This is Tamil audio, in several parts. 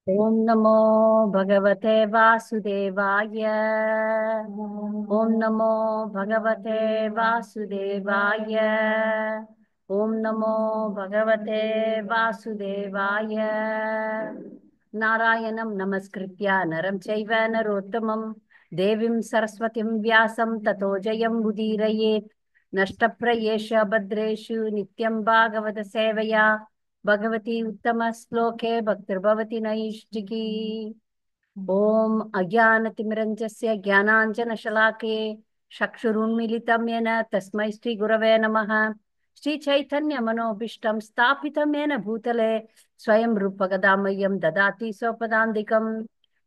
ॐ नमो भगवते वासुदेवाय। ॐ नमो भगवते वासुदेवाय। ॐ नमो भगवते वासुदेवाय। नारायणं नमस्कृत्य नरं चैव नरोत्तमं देवीं सरस्वतीं व्यासं ततो जयं उदीरयेत्। नष्टप्रयेष भद्रेषु नित्यं भागवत सेवया भगवती उत्तम श्लोके भक्तिर्भवति नैष्टिकी। ॐ अज्ञानतिमिरञ्जस्य ज्ञानाञ्जनशलाकये चक्षुरुन्मीलितं येन तस्मै श्रीगुरवे नमः। श्रीचैतन्यमनोभीष्टं स्थापितं येन भूतले स्वयं रूपगदामह्यं ददाति सोपदान्तिकं।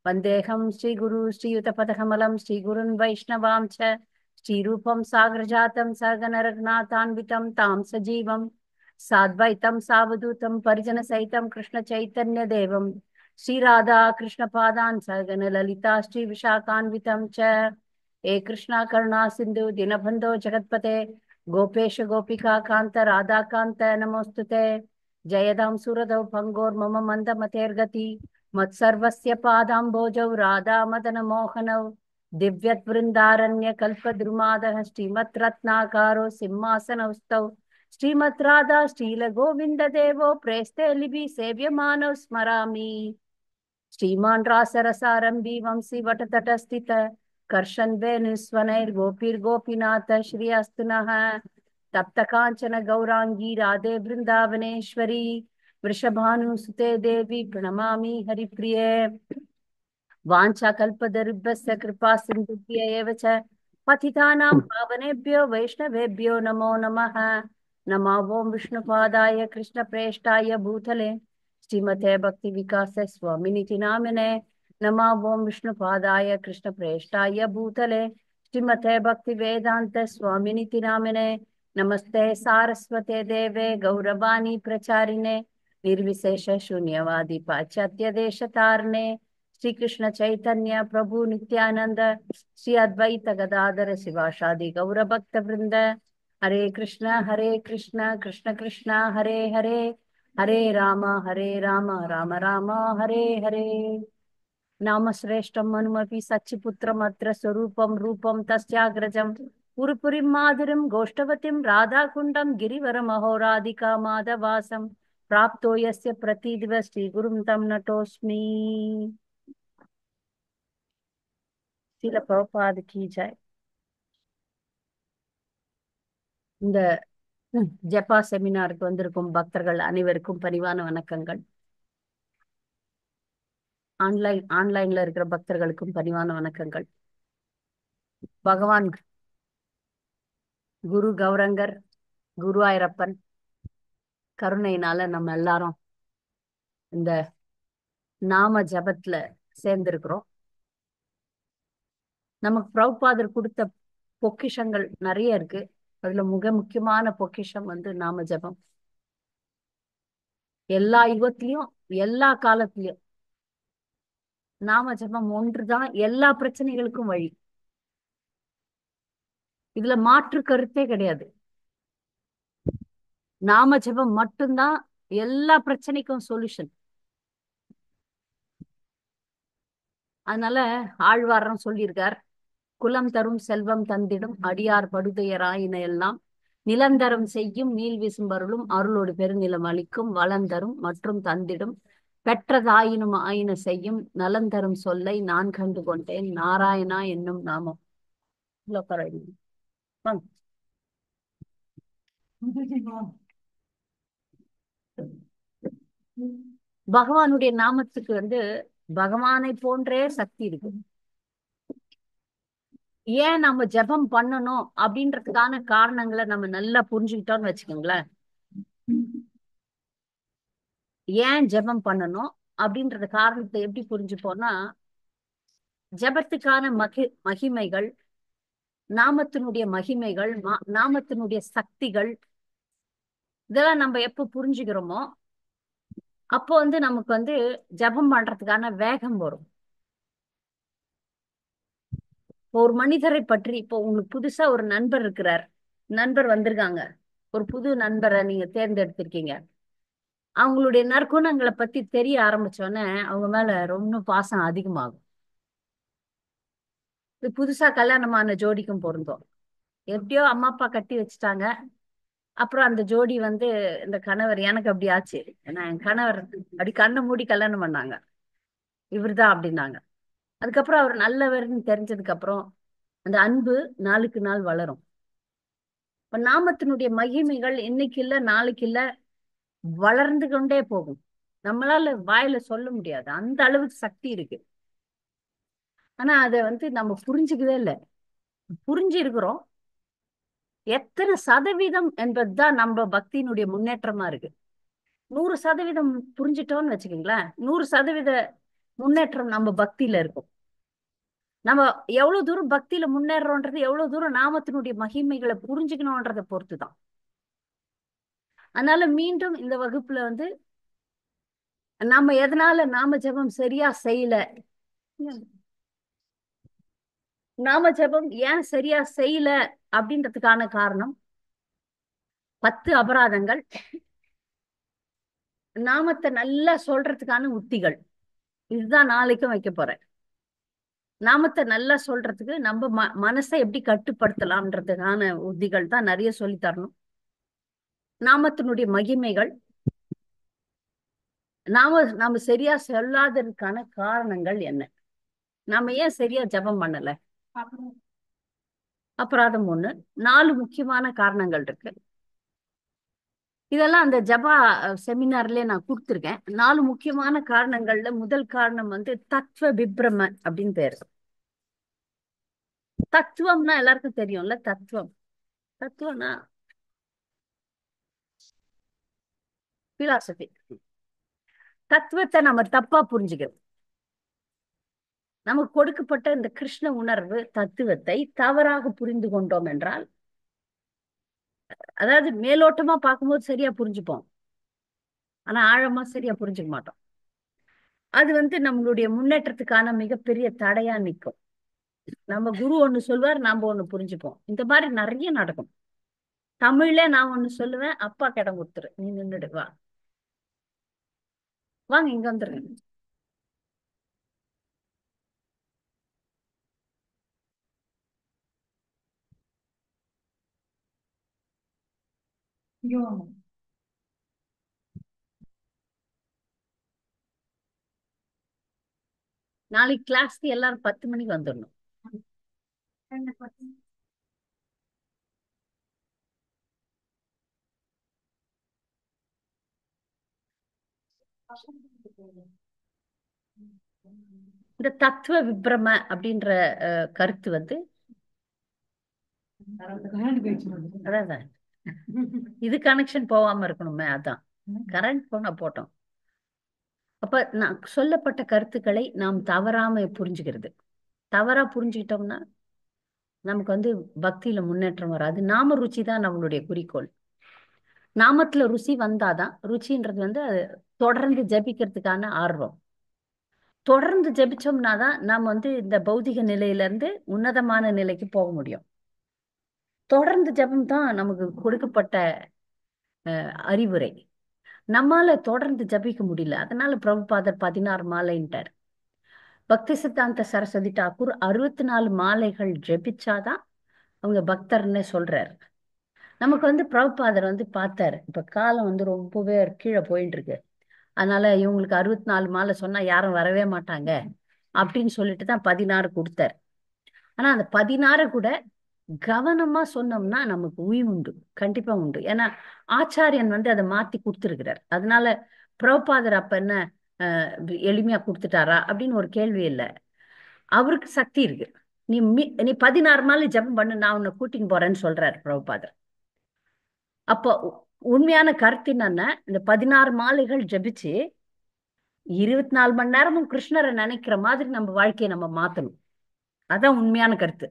वन्देऽहं श्रीगुरु श्रीयुतपदकमलं श्रीगुरुन् वैष्णवां च श्रीरूपं सागरजातं सर्गनरघुनाथान्वितं तां सजीवं साद्वैतं सावधूतं परिजनसहितं कृष्णचैतन्यदेवं श्रीराधा कृष्णपादान् सगन ललिता श्रीविशाखान्वितं च। हे कृष्णा करुणा सिन्धु दीनबन्धो जगत्पते गोपेश गोपिका कान्त राधाकान्त नमोऽस्तुते। जयदां सुरदौ भङ्गोर्मम मन्दमतेर्गति मत्सर्वस्य पादाम्बोजौ राधा मदन मोहनौ दिव्यवृन्दारण्यकल्पद्रुमादः श्रीमद्रत्नाकारो सिंहासनौस्तौ श्रीमद् राधा श्रीलगोविन्ददेवो प्रेस्ते लिपि सेव्यमानौ स्मरामि। श्रीमान् रासरसारम्भी वंशी वटतटस्थित कर्षन् वेणुस्वनैर्गोपीर्गोपीनाथ श्री अस्तु नः। तप्त काञ्चन गौराङ्गी राधे वृन्दावनेश्वरी वृषभानुसुते देवी प्रणमामि हरिप्रिये। वाञ्छाकल्पतरुभ्यश्च कृपा सिन्धुभ्य एव च पतितानां पावनेभ्यो वैष्णवेभ्यो नमो नमः। नमो ॐ विष्णुपादाय कृष्णप्रेष्ठाय भूतले श्रीमते भक्ति विकास स्वामिनिति नामिने। नमो ॐ विष्णुपादाय कृष्णप्रेष्ठाय भूतले श्रीमते भक्ति वेदांत स्वामिनिति नामिने। नमस्ते सारस्वते देवे गौरवाणी प्रचारिणे निर्विशेष शून्यवादी पाश्चात्य देशतारिणे श्री कृष्ण चैतन्य प्रभु नित्यानंद श्री अद्वैत गदाधर शिवाशादि गौर भक्त वृंद। हरे कृष्ण कृष्ण कृष्ण हरे हरे हरे राम राम राम हरे हरे। नाम श्रेष्ठं मनुमपि सच्चिपुत्रमत्र स्वरूपं रूपं तस्याग्रजं पुरपुरीं माधुरीं गोष्ठवतीं राधाकुण्डं गिरिवरमहोराधिका माधवासं प्राप्तो यस्य प्रतिदिव श्रीगुरुं तं नतोऽस्मि। சில பிரபாத் கி ஜெய். இந்த ஜெபா செமினாருக்கு வந்திருக்கும் பக்தர்கள் அனைவருக்கும் பணிவான வணக்கங்கள். ஆன்லைன்ல இருக்கிற பக்தர்களுக்கும் பணிவான வணக்கங்கள். பகவான் குரு கௌரங்கர் குருவாயூரப்பன் கருணையினால நம்ம எல்லாரும் இந்த நாம ஜபத்துல சேர்ந்திருக்கிறோம். நமக்கு பிரபுபாதர் கொடுத்த பொக்கிஷங்கள் நிறைய இருக்கு. அதுல மிக முக்கியமான பொக்கிஷம் நாம ஜபம். எல்லா யுகத்திலயும் எல்லா காலத்திலயும் நாம ஜபம் ஒன்றுதான் எல்லா பிரச்சனைகளுக்கும் வழி. இதுல மாற்று கருத்தே கிடையாது. நாம ஜபம் மட்டும்தான் எல்லா பிரச்சனைக்கும் சொல்யூஷன். அதனால ஆழ்வாரம் சொல்லியிருக்கார், குலம் தரும் செல்வம் தந்திடும் அடியார் படுதையராயின எல்லாம் நிலந்தரம் செய்யும் நீள் விசும்பருளும் அருளோடு பெருநிலம் அளிக்கும் வளந்தரும் மற்றும் தந்திடும் பெற்றதாயினும் ஆயின செய்யும் நலந்தரும் சொல்லை நான் கண்டு கொண்டேன் நாராயணா என்னும் நாமம். பகவானுடைய நாமத்துக்கு பகவானை போன்றே சக்தி இருக்கு. ஏன் நம்ம ஜெபம் பண்ணணும் அப்படின்றதுக்கான காரணங்களை நம்ம நல்லா புரிஞ்சுக்கிட்டோம்னு வச்சுக்கோங்களேன். ஏன் ஜெபம் பண்ணணும் அப்படின்றது காரணத்தை எப்படி புரிஞ்சுப்போம்னா, ஜெபத்துக்கான மகிமைகள், நாமத்தினுடைய மகிமைகள், நாமத்தினுடைய சக்திகள், இதெல்லாம் நம்ம எப்ப புரிஞ்சுக்கிறோமோ அப்போ நமக்கு ஜெபம் பண்றதுக்கான வேகம் வரும். ஒரு மனிதரை பற்றி இப்போ உங்களுக்கு புதுசா ஒரு நண்பர் இருக்கிறார், நண்பர் வந்திருக்காங்க, ஒரு புது நண்பரை நீங்க தேர்ந்தெடுத்திருக்கீங்க. அவங்களுடைய நற்குணங்களை பத்தி தெரிய ஆரம்பிச்சோன்னே அவங்க மேல ரொம்ப பாசம் அதிகமாகும். இது புதுசா கல்யாணமான ஜோடிக்கும் பொருந்தும். எப்படியோ அம்மா அப்பா கட்டி வச்சுட்டாங்க. அப்புறம் அந்த ஜோடி வந்து இந்த கணவர் எனக்கு அப்படி ஆச்சு. ஏன்னா என் கணவர் அப்படி கண்ணை மூடி கல்யாணம் பண்ணாங்க. இவர்தான் அப்படின்னாங்க. அதுக்கப்புறம் அவர் நல்லவர்னு தெரிஞ்சதுக்கு அப்புறம் அந்த அன்பு நாளுக்கு நாள் வளரும். இப்ப நாமத்தினுடைய மகிமைகள் இன்னைக்கு இல்ல நாளைக்கு இல்ல, வளர்ந்து கொண்டே போகும். நம்மளால வாயில சொல்ல முடியாது, அந்த அளவுக்கு சக்தி இருக்கு. ஆனா அதை வந்து நம்ம புரிஞ்சுக்கவே இல்லை. புரிஞ்சு இருக்கிறோம். எத்தனை சதவீதம் என்பதுதான் நம்ம பக்தியினுடைய முன்னேற்றமா இருக்கு. 100% புரிஞ்சிட்டோம்னு வச்சுக்கோங்களேன், 100% முன்னேற்றம் நம்ம பக்தியில இருக்கும். நம்ம எவ்வளவு தூரம் பக்தியில முன்னேறோன்றது எவ்வளவு தூரம் நாமத்தினுடைய மகிமைகளை புரிஞ்சுக்கணும்ன்றதை பொறுத்துதான். அதனால மீண்டும் இந்த வகுப்புல வந்து நம்ம எதனால நாம ஜெபம் சரியா செய்யல, நாம ஜெபம் ஏன் சரியா செய்யல அப்படின்றதுக்கான காரணம் 10 அபராதங்கள், நாமத்தை நல்லா சொல்றதுக்கான உத்திகள். இதுதான் நாளைக்கும் வைக்க போறேன். நாமத்தை நல்லா சொல்றதுக்கு நம்ம மனசை எப்படி கட்டுப்படுத்தலாம்ன்றதுக்கான உத்திகள் தான் நிறைய சொல்லி தரணும். நாமத்தினுடைய மகிமைகள், நாம சரியா சொல்லாததுக்கான காரணங்கள் என்ன, நாம ஏன் சரியா ஜெபம் பண்ணல, அபராதம் ஒண்ணு. 4 முக்கியமான காரணங்கள் இருக்கு. இதெல்லாம் அந்த ஜபா செமினார்லயே நான் கொடுத்துருக்கேன். 4 முக்கியமான காரணங்கள்ல முதல் காரணம் வந்து தத்துவ விப்ரம அப்படின்னு பேரு. தத்துவம்னா எல்லாருக்கும் தெரியும்ல. தத்துவம், தத்துவம்னா பிலாசபி. தத்துவத்தை நம்ம தப்பா புரிஞ்சுக்கிறோம். நமக்கு கொடுக்கப்பட்ட இந்த கிருஷ்ண உணர்வு தத்துவத்தை தவறாக புரிந்து கொண்டோம் என்றால், அதாவது மேலோட்டமா பார்க்கும்போது சரியா புரிஞ்சுப்போம், ஆனா ஆழமா சரியா புரிஞ்சுக்க மாட்டோம். அது வந்து நம்மளுடைய முன்னேற்றத்துக்கான மிகப்பெரிய தடையா நிற்கும். நம்ம குரு ஒண்ணு சொல்வார், நாம ஒண்ணு புரிஞ்சுப்போம். இந்த மாதிரி நிறைய நடக்கும். தமிழ்ல நான் ஒண்ணு சொல்லுவேன், அப்பா கிடம் கொடுத்துரு, நீ நின்னுடு, வா வாங்க இங்க வந்துருங்க. நாளைக்கு கிளாஸ்க்கு எல்லாரும் 10 மணிக்கு வந்துடணும். இந்த தத்துவ விப்ரம அப்படின்ற கருத்து வந்து அதான் இது கனெக்ஷன் போகாம இருக்கணுமே, அதான் கரண்ட் போனா போட்டோம். அப்ப நான் சொல்லப்பட்ட கருத்துக்களை நாம் தவறாம புரிஞ்சுக்கிறது. தவறா புரிஞ்சுக்கிட்டோம்னா நமக்கு வந்து பக்தியில முன்னேற்றம் வராது. நாம ருச்சி தான் நம்மளுடைய குறிக்கோள். நாமத்துல ருசி வந்தாதான், ருச்சின்றது வந்து அது தொடர்ந்து ஜபிக்கிறதுக்கான ஆர்வம். தொடர்ந்து ஜபிச்சோம்னா தான் நாம் வந்து இந்த பௌதிக நிலையில இருந்து உன்னதமான நிலைக்கு போக முடியும். தொடர்ந்து ஜபம் தான் நமக்கு கொடுக்கப்பட்ட அறிவுரை. நம்மால தொடர்ந்து ஜபிக்க முடியல. அதனால பிரபுபாதர் 16 மாலைன்ட்டார். பக்தி சித்தாந்த சரஸ்வதி டாக்கூர் 64 மாலைகள் ஜபிச்சாதான் அவங்க பக்தர்னு சொல்றாரு. நமக்கு வந்து பிரபுபாதர் வந்து பார்த்தாரு, இப்ப காலம் வந்து ரொம்பவே கீழே போயிட்டு இருக்கு, அதனால இவங்களுக்கு 64 மாலை சொன்னா யாரும் வரவே மாட்டாங்க அப்படின்னு சொல்லிட்டு தான் 16 கொடுத்தாரு. ஆனா அந்த 16 கூட கவனமா சொன்னோம்னா நமக்கு உயிர் உண்டு, கண்டிப்பா உண்டு. ஏன்னா ஆச்சாரியன் வந்து அதை மாத்தி கொடுத்துருக்கிறார். அதனால பிரபுபாதர் அப்ப என்ன அஹ், எளிமையா கொடுத்துட்டாரா அப்படின்னு ஒரு கேள்வி இல்லை. அவருக்கு சக்தி இருக்கு. நீ 16 மாலை ஜபம் பண்ணு, நான் உன்னை கூட்டின்னு போறேன்னு சொல்றாரு பிரபுபாதர். அப்போ உண்மையான கருத்து என்னன்னா, இந்த 16 மாலைகள் ஜபிச்சு 24 மணி நேரமும் கிருஷ்ணரை நினைக்கிற மாதிரி நம்ம வாழ்க்கையை நம்ம மாத்தணும். அதான் உண்மையான கருத்து.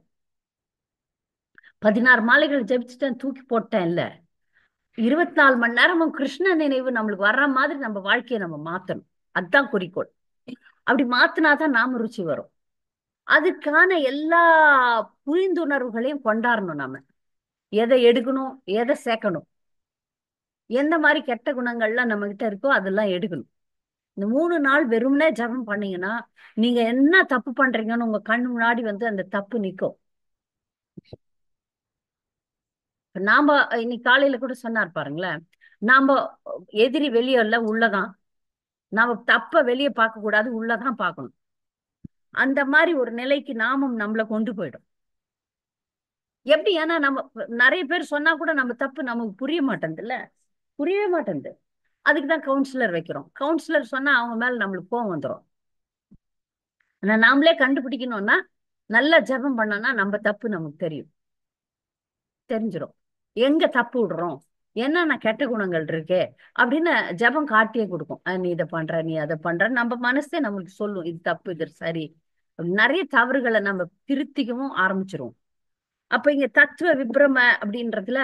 16 மாலைகள் ஜபிச்சுட்டேன் தூக்கி போட்டேன் இல்ல, 24 மணி நேரமும் கிருஷ்ண நினைவு நம்மளுக்கு வர்ற மாதிரி நம்ம வாழ்க்கையை நம்ம மாத்தணும். அதுதான் குறிக்கோள். அப்படி மாத்தினாதான் நாம ருச்சி வரும். அதுக்கான எல்லா புரிந்துணர்வுகளையும் கொண்டாடணும். நாம எதை எடுக்கணும், எதை சேர்க்கணும். எந்த மாதிரி கெட்ட குணங்கள்லாம் நம்ம கிட்ட இருக்கோ அதெல்லாம் எடுக்கணும். இந்த 3 நாள் வெறுமனே ஜெபம் பண்ணீங்கன்னா நீங்க என்ன தப்பு பண்றீங்கன்னு உங்க கண்ணு முன்னாடி வந்து அந்த தப்பு நிக்கும். இப்ப நாம இன்னைக்கு காலையில கூட சொன்னார் பாருங்களேன், நாம எதிரி வெளியே இல்ல உள்ளதான். நாம தப்ப வெளியே பார்க்க கூடாது, உள்ளதான் பார்க்கணும். அந்த மாதிரி ஒரு நிலைக்கு நாமும் நம்மள கொண்டு போயிடும். எப்படி? ஏன்னா நம்ம நிறைய பேர் சொன்னா கூட நம்ம தப்பு நமக்கு புரிய மாட்டேங்குது இல்ல, புரியவே மாட்டேங்குது. அதுக்குதான் கவுன்சிலர் வைக்கிறோம். கவுன்சிலர் சொன்னா அவங்க மேல நம்மளுக்கு கோவம் வந்துடும். ஆனா நாமளே கண்டுபிடிக்கணும்னா நல்லா ஜெபம் பண்ணோம்னா நம்ம தப்பு நமக்கு தெரியும், தெரிஞ்சிடும். எங்க தப்பு விடுறோம், என்னென்ன கெட்ட குணங்கள் இருக்கு அப்படின்னு ஜெபம் காட்டியே கொடுக்கும். நீ இதை பண்ற, நீ அதை பண்ற, நம்ம மனசே நம்மளுக்கு சொல்லும் இது தப்பு இது சரி. நிறைய தவறுகளை நம்ம திருத்திக்கவும் ஆரம்பிச்சிருவோம். அப்ப இங்க தத்துவ விப்ரம அப்படின்றதுல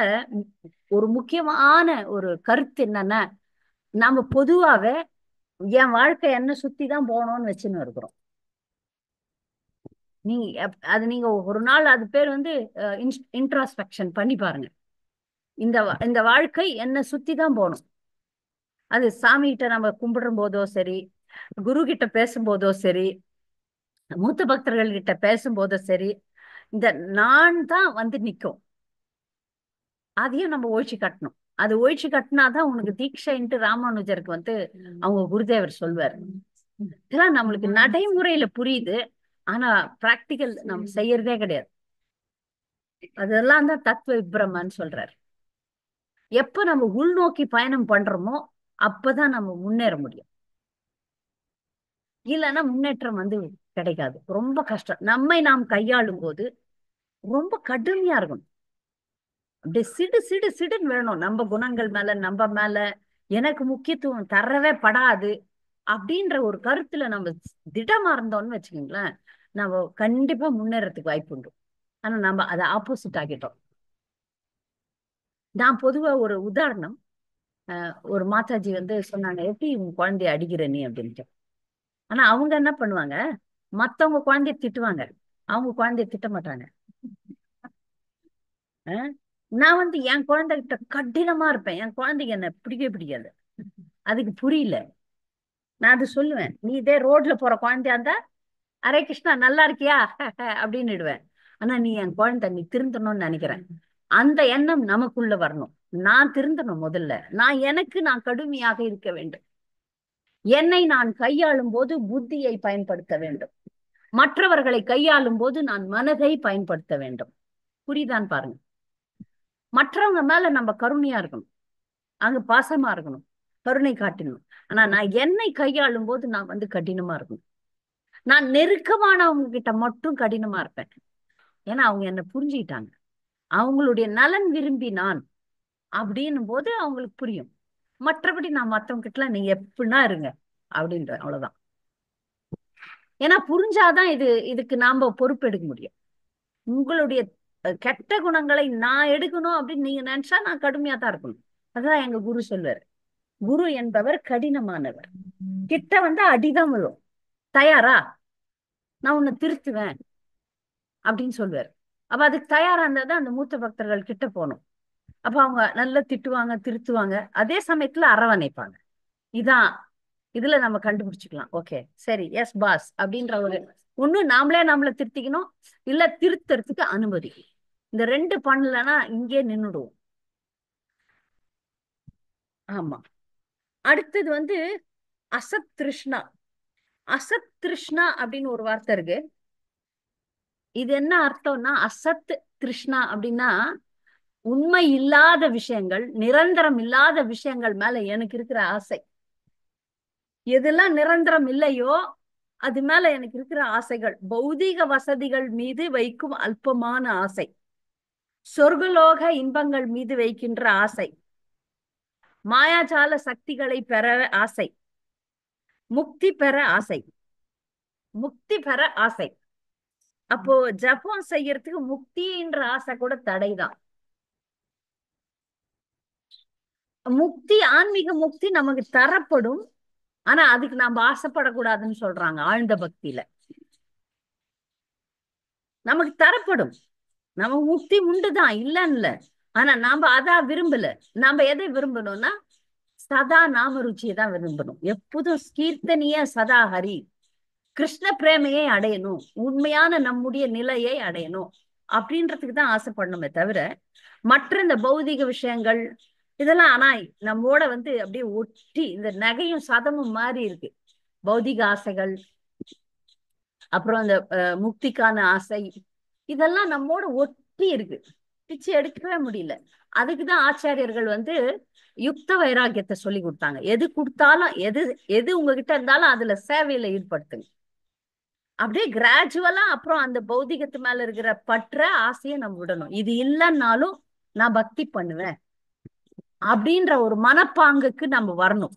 ஒரு முக்கியமான ஒரு கருத்து என்னன்னா, நாம பொதுவாவே என் வாழ்க்கை என்ன சுத்தி தான் போகணும்னு வச்சுன்னு இருக்கிறோம். நீங்க அது நீங்க ஒரு நாள் அது பேர் வந்து இன்ட்ராஸ்பெக்ஷன் பண்ணி பாருங்க. இந்த வாழ்க்கை என்ன சுத்தி தான் போகணும். அது சாமி கிட்ட நம்ம கும்பிடும் போதோ சரி, குரு கிட்ட பேசும்போதோ சரி, மூத்த பக்தர்கள் கிட்ட பேசும்போதோ சரி, இந்த நான் தான் வந்து நிக்கும். அதையும் நம்ம ஒழிச்சு கட்டணும். அது ஒழிச்சு கட்டினாதான் உனக்கு தீட்சைன்ட்டு ராமானுஜருக்கு வந்து அவங்க குருதேவர் சொல்வார். இதெல்லாம் நம்மளுக்கு நடைமுறையில புரியுது, ஆனா பிராக்டிக்கல் நம்ம செய்யறதே கிடையாது. அதெல்லாம் தான் தத்துவ விப்ரமன்னு சொல்றாரு. எப்ப நம்ம உள்நோக்கி பயணம் பண்றோமோ அப்பதான் நம்ம முன்னேற முடியும். இல்லைன்னா முன்னேற்றம் வந்து கிடைக்காது, ரொம்ப கஷ்டம். நம்மை நாம் கையாளும் போது ரொம்ப கடுமையா இருக்கணும். அப்படியே சிடு சிடு சிடுன்னு வேணும் நம்ம குணங்கள் மேல, நம்ம மேல எனக்கு முக்கியத்துவம் தரவே படாது அப்படின்ற ஒரு கருத்துல நம்ம திடமா இருந்தோம்னு வச்சுக்கோங்களேன், நம்ம கண்டிப்பா முன்னேறதுக்கு வாய்ப்பு உண்டு. ஆனா நம்ம அதை ஆப்போசிட் ஆகிட்டோம். நான் பொதுவா ஒரு உதாரணம், ஒரு மாதாஜி வந்து சொன்னாங்க, எப்படி உங்க குழந்தைய அடிக்கிற நீ அப்படின்ட்டு. ஆனா அவங்க என்ன பண்ணுவாங்க, மத்தவங்க குழந்தைய திட்டுவாங்க, அவங்க குழந்தைய திட்ட மாட்டாங்க. அஹ் நான் வந்து என் குழந்தைகிட்ட கடினமா இருப்பேன். என் குழந்தைக்கு என்ன பிடிக்கவே பிடிக்காது. அதுக்கு புரியல. நான் அது சொல்லுவேன், நீ இதே ரோட்ல போற குழந்தையா இருந்தா அரே கிருஷ்ணா நல்லா இருக்கியா அப்படின்னு. ஆனா நீ என் குழந்தை, நீ திருந்தணும்னு நினைக்கிறேன். அந்த எண்ணம் நமக்குள்ள வரணும். நான் திருந்தணும் முதல்ல. நான் கடுமையாக இருக்க வேண்டும். என்னை நான் கையாளும் போது புத்தியை பயன்படுத்த வேண்டும். மற்றவர்களை கையாளும் போது நான் மனதை பயன்படுத்த வேண்டும். புரியுதான்னு பாருங்க. மற்றவங்க மேல நம்ம கருணையா இருக்கணும், அங்க பாசமா இருக்கணும், கருணை காட்டணும். ஆனா நான் என்னை கையாளும் போது நான் வந்து கடினமா இருக்கணும். நான் நெருக்கமானவங்க கிட்ட மட்டும் கடினமா இருப்பேன். ஏன்னா அவங்க என்ன புரிஞ்சுக்கிட்டாங்க. அவங்களுடைய நலன் விரும்பி நான் அப்படின்னும் போது அவங்களுக்கு புரியும். மற்றபடி நான் மத்தவங்க கிட்ட நீங்க எப்படின்னா இருங்க அப்படின்ற அவ்வளவுதான். ஏன்னா புரிஞ்சாதான் இதுக்கு நாம பொறுப்பெடுக்க முடியும். உங்களுடைய கெட்ட குணங்களை நான் எடுக்கணும் அப்படின்னு நீங்க நினைச்சா நான் கடுமையா தான் இருக்கணும். அதான் எங்க குரு சொல்வாரு, குரு என்பவர் கடினமானவர், கிட்ட வந்து அடிதான் விழும். தயாரா? நான் உன்னை திருத்துவேன் அப்படின்னு சொல்லுவாரு. அப்ப அதுக்கு தயாரா இருந்தா தான் அந்த மூத்த பக்தர்கள் கிட்ட போகணும். அப்ப அவங்க நல்லா திட்டுவாங்க, திருத்துவாங்க, அதே சமயத்துல அரவணைப்பாங்க. இதான் இதுல நம்ம கண்டுபிடிச்சுக்கலாம். ஓகே சரி, எஸ் பாஸ் அப்படின்ற ஒரு ஒண்ணு நாமளே நம்மள திருத்திக்கணும், இல்ல திருத்தறதுக்கு அனுமதி. இந்த ரெண்டு பண்ணலன்னா இங்கே நின்னுடுவோம். ஆமா. அடுத்தது வந்து அசத் திருஷ்ணா. அசத் திருஷ்ணா அப்படின்னு ஒரு வார்த்தை இருக்கு. இது என்ன அர்த்தம்னா, அசத் திருஷ்ணா அப்படின்னா உண்மை இல்லாத விஷயங்கள், நிரந்தரம் இல்லாத விஷயங்கள் மேல எனக்கு இருக்கிற ஆசை. எதெல்லாம் நிரந்தரம் இல்லையோ அது மேல எனக்கு இருக்கிற ஆசைகள். பௌதீக வசதிகள் மீது வைக்கும் அல்பமான ஆசை, சொர்க்கலோக இன்பங்கள் மீது வைக்கின்ற ஆசை, மாயாஜால சக்திகளை பெற ஆசை, முக்தி பெற ஆசை, முக்தி பெற ஆசை. அப்போ ஜபம் செய்யறதுக்கு முக்தின்ற ஆசை கூட தடைதான். முக்தி, ஆன்மீக முக்தி நமக்கு தரப்படும். ஆனா அதுக்கு நாம ஆசைப்படக்கூடாதுன்னு சொல்றாங்க ஆழ்ந்த பக்தியில. நமக்கு தரப்படும், நம்ம முக்தி உண்டுதான் இல்லன்னு இல்ல. ஆனா நாம அதான் விரும்பல. நாம எதை விரும்பணும்னா சதா நாம ருச்சியை தான் விரும்பணும். எப்போதும் கீர்த்தனிய சதா ஹரி, கிருஷ்ண பிரேமையை அடையணும், உண்மையான நம்முடைய நிலையை அடையணும் அப்படின்றதுக்கு தான் ஆசைப்படணுமே தவிர மற்ற இந்த பௌதிக விஷயங்கள் இதெல்லாம் ஆனா நம்மோட அப்படியே ஒட்டி இந்த நகையும் சதமும் மாறி இருக்கு. பௌதிக ஆசைகள், அப்புறம் அந்த முக்திக்கான ஆசை, இதெல்லாம் நம்மோட ஒட்டி இருக்கு. பிச்சு எடுக்கவே முடியல. அதுக்குதான் ஆச்சாரியர்கள் யுக்த வைராகியத்தை சொல்லி கொடுத்தாங்க. எது கொடுத்தாலும் எது எது உங்ககிட்ட இருந்தாலும் அதுல சேவையில ஈடுபடுத்துங்க. அப்படியே கிராஜுவலா அப்புறம் அந்த பௌதிகத்து மேல இருக்கிற பற்ற ஆசையை நம்ம விடணும். இது இல்லைன்னாலும் நான் பக்தி பண்ணுவேன் அப்படின்ற ஒரு மனப்பாங்குக்கு நம்ம வரணும்.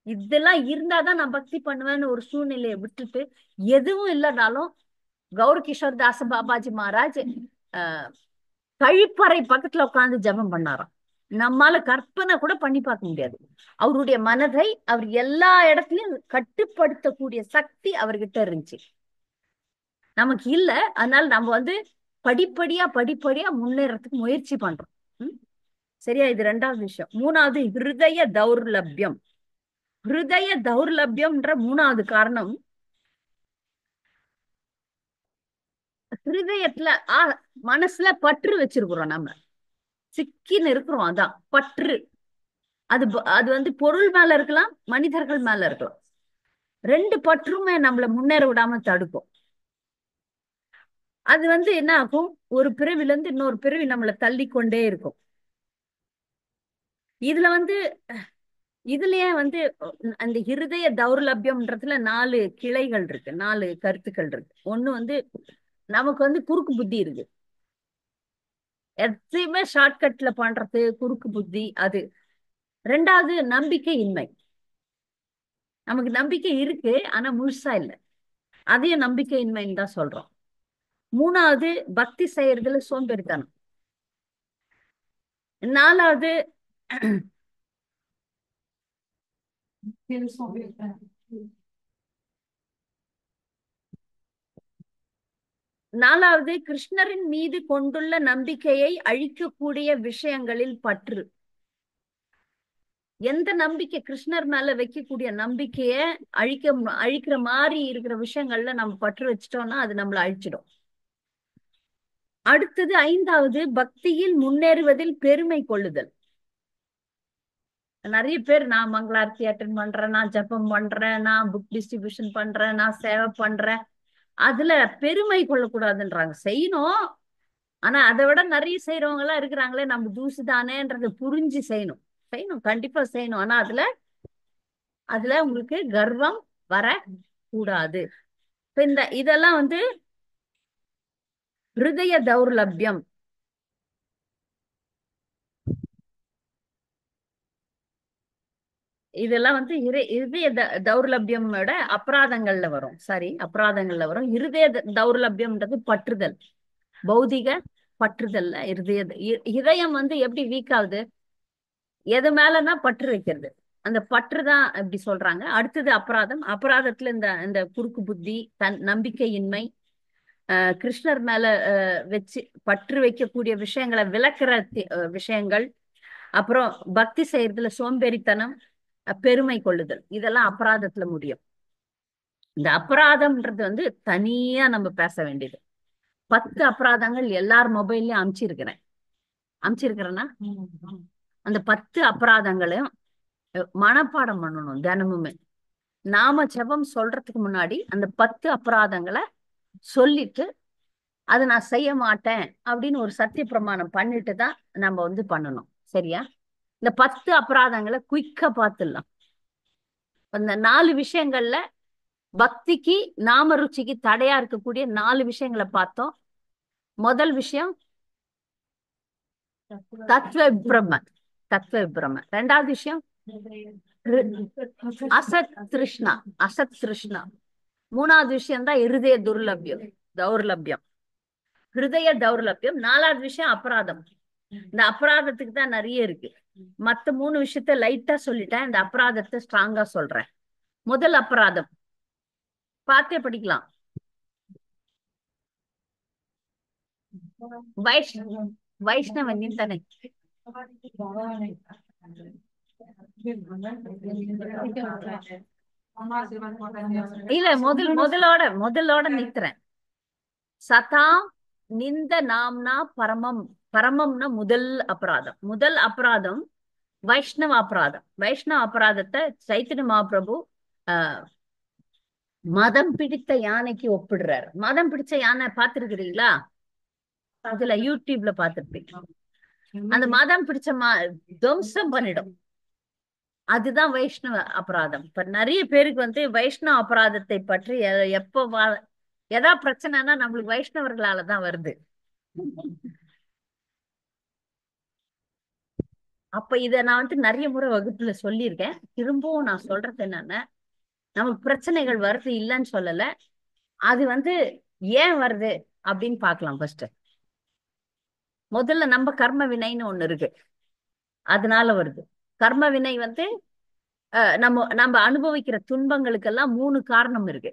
இதெல்லாம் இருந்தாதான் நான் பக்தி பண்ணுவேன்னு ஒரு சூழ்நிலையை விட்டுட்டு எதுவும் இல்லைனாலும் கௌர கிஷோர் தாஸ் பாபாஜி மகாராஜ் அஹ் கழிப்பறை பக்கத்துல உட்கார்ந்து ஜெபம் பண்ணாராம். நம்மால கற்பனை கூட பண்ணி பார்க்க முடியாது. அவருடைய மனதை அவர் எல்லா இடத்துலயும் கட்டுப்படுத்தக்கூடிய சக்தி அவர்கிட்ட இருந்துச்சு. நமக்கு இல்ல. அதனால நம்ம படிப்படியா படிப்படியா முன்னேறதுக்கு முயற்சி பண்றோம். ம்? சரியா? இது ரெண்டாவது விஷயம். மூணாவது ஹிருதய தௌர்லபியம். ஹிருதய தௌர்லபியம்ன்ற மூணாவது காரணம், ஹிருதயத்துல மனசுல பற்று வச்சிருக்கிறோம். நம்ம சிக்கின்னு இருக்கிறோம். அதான் பற்று. அது பொருள் மேல இருக்கலாம், மனிதர்கள் மேல இருக்கலாம். ரெண்டு பற்றுமே நம்மள முன்னேற விடாம தடுக்கும். அது என்ன ஆகும், ஒரு பிறவில இருந்து இன்னொரு பிறவி நம்மளை தள்ளி கொண்டே இருக்கும். இதுல இதுலயே அந்த ஹிருதய தௌர்லபியம்ன்றதுல 4 கிளைகள் இருக்கு, 4 கருத்துக்கள் இருக்கு. ஒண்ணு நமக்கு குறுக்கு புத்தி இருக்கு. எதையுமே ஷார்ட்கட்ல பண்றது குறுக்கு புத்தி அது. ரெண்டாவது நம்பிக்கை இன்மை. நமக்கு நம்பிக்கை இருக்கு ஆனா முழுசா இல்லை, அதையும் நம்பிக்கை இன்மைன்னு தான் சொல்றோம். மூணாவது பக்தி செய்யறதுல சோம்பேறித்தனம். நாலாவது நாலாவது கிருஷ்ணரின் மீது கொண்டுள்ள நம்பிக்கையை அழிக்கக்கூடிய விஷயங்களில் பற்று. எந்த நம்பிக்கை, கிருஷ்ணர் மேல வைக்கக்கூடிய நம்பிக்கைய அழிக்கிற மாதிரி இருக்கிற விஷயங்கள்ல நம்ம பற்று வச்சிட்டோம்னா அது நம்மளை அழிச்சிடும். அடுத்தது ஐந்தாவது பக்தியில் முன்னேறுவதில் பெருமை கொள்ளுதல். நிறைய பேர் நான் மங்களாரத்தி அட்டன் பண்றேன், நான் ஜபம் பண்றேன், நான் புக் டிஸ்ட்ரிபியூஷன் பண்றேன், நான் சேவை பண்றேன், அதுல பெருமை கொள்ளக்கூடாதுன்றாங்க. செய்யணும், ஆனா அதை விட நிறைய செய்யறவங்க எல்லாம் இருக்கிறாங்களே, நம்ம தூசுதானேன்றதை புரிஞ்சு செய்யணும். செய்யணும், கண்டிப்பா செய்யணும். ஆனா அதுல அதுல உங்களுக்கு கர்வம் வர கூடாது. இப்ப இதெல்லாம் ஹிருதய தௌர்லபியம். இதெல்லாம் இருதய தௌர்லபியமோட அபராதங்கள்ல வரும். சாரி, அபராதங்கள்ல வரும். இருதய தௌர்லபியம்ன்றது பற்றுதல், பௌதிக பற்றுதல்ல இதயம் எப்படி வீக் ஆகுது, எது மேலன்னா பற்று வைக்கிறது. அந்த பற்று தான் இப்படி சொல்றாங்க. அடுத்தது அபராதம். அபராதத்துல இந்த இந்த குறுக்கு புத்தி, நம்பிக்கையின்மை, கிருஷ்ணர் மேல வச்சு பற்று வைக்கக்கூடிய விஷயங்களை விளக்குற விஷயங்கள், அப்புறம் பக்தி செய்யறதுல சோம்பேறித்தனம், பெருமை கொள்ளுதல், இதெல்லாம் அபராதத்துல முடியும். இந்த அபராதம்ன்றது தனியா நம்ம பேச வேண்டியது. 10 அபராதங்கள் எல்லார் மொபைல்லயும் அமுச்சிருக்கிறேன்னா அந்த 10 அபராதங்களையும் மனப்பாடம் பண்ணணும் தினமுமே. நாம ஜெபம் சொல்றதுக்கு முன்னாடி அந்த 10 அபராதங்களை சொல்லிட்டு அதை நான் செய்ய மாட்டேன் அப்படின்னு ஒரு சத்திய பிரமாணம் பண்ணிட்டு தான் நம்ம பண்ணணும். சரியா? இந்த 10 அபராதங்களை குயிக்கா பார்த்துடலாம். அந்த 4 விஷயங்கள்ல பக்திக்கு நாம ருச்சிக்கு தடையா இருக்கக்கூடிய 4 விஷயங்களை பார்த்தோம். முதல் விஷயம் தத்துவ பிரம்ம. தத்துவ பிரம்ம. ரெண்டாவது விஷயம் அசத் திருஷ்ணா. அசத் திருஷ்ணா. மூணாவது விஷயம் தான் இருதய தௌர்லபியம், ஹிருதய தௌர்லபியம். நாலாவது விஷயம் அபராதம். இந்த அபராதத்துக்கு தான் நிறைய இருக்கு. மத்த 3 விஷயத்த லைட்டா சொல்லிட்டேன், இந்த அபராதத்தை ஸ்ட்ராங்கா சொல்றேன். முதல் அபராதம் பார்த்தே படிக்கலாம். வைஷ்ணவ நிந்தனை. இல்ல, முதலோட நிறுத்துறேன். சதாம் நிந்த நாம்னா பரமம். பரமம்னா முதல் அபராதம் வைஷ்ணவ அபராதம். வைஷ்ணவ அபராதத்தை சைத்தன்ய மகாபிரபு ஆஹ், மதம் பிடித்த யானைக்கு ஒப்பிடுறாரு. மதம் பிடிச்ச யானை பார்த்திருக்கிறீங்களா? அதுல யூடியூப்ல பார்த்திருப்பீங்க. அந்த மதம் பிடிச்ச துவம்சம் பண்ணிடும். அதுதான் வைஷ்ணவ அபராதம். இப்ப நிறைய பேருக்கு வைஷ்ணவ அபராதத்தை பற்றி எதா பிரச்சனைனா நம்மளுக்கு வைஷ்ணவர்களாலதான் வருது. அப்ப இத நான் நிறைய முறை வகுப்புல சொல்லியிருக்கேன். திரும்பவும் நான் சொல்றது என்னன்னா, நமக்கு பிரச்சனைகள் வருது இல்லைன்னு சொல்லல. அது ஏன் வருது அப்படின்னு பார்க்கலாம். ஃபர்ஸ்ட் முதல்ல நம்ம கர்ம வினைன்னு ஒண்ணு இருக்கு, அதனால வருது. கர்ம வினை நம்ம நம்ம அனுபவிக்கிற துன்பங்களுக்கெல்லாம் 3 காரணம் இருக்கு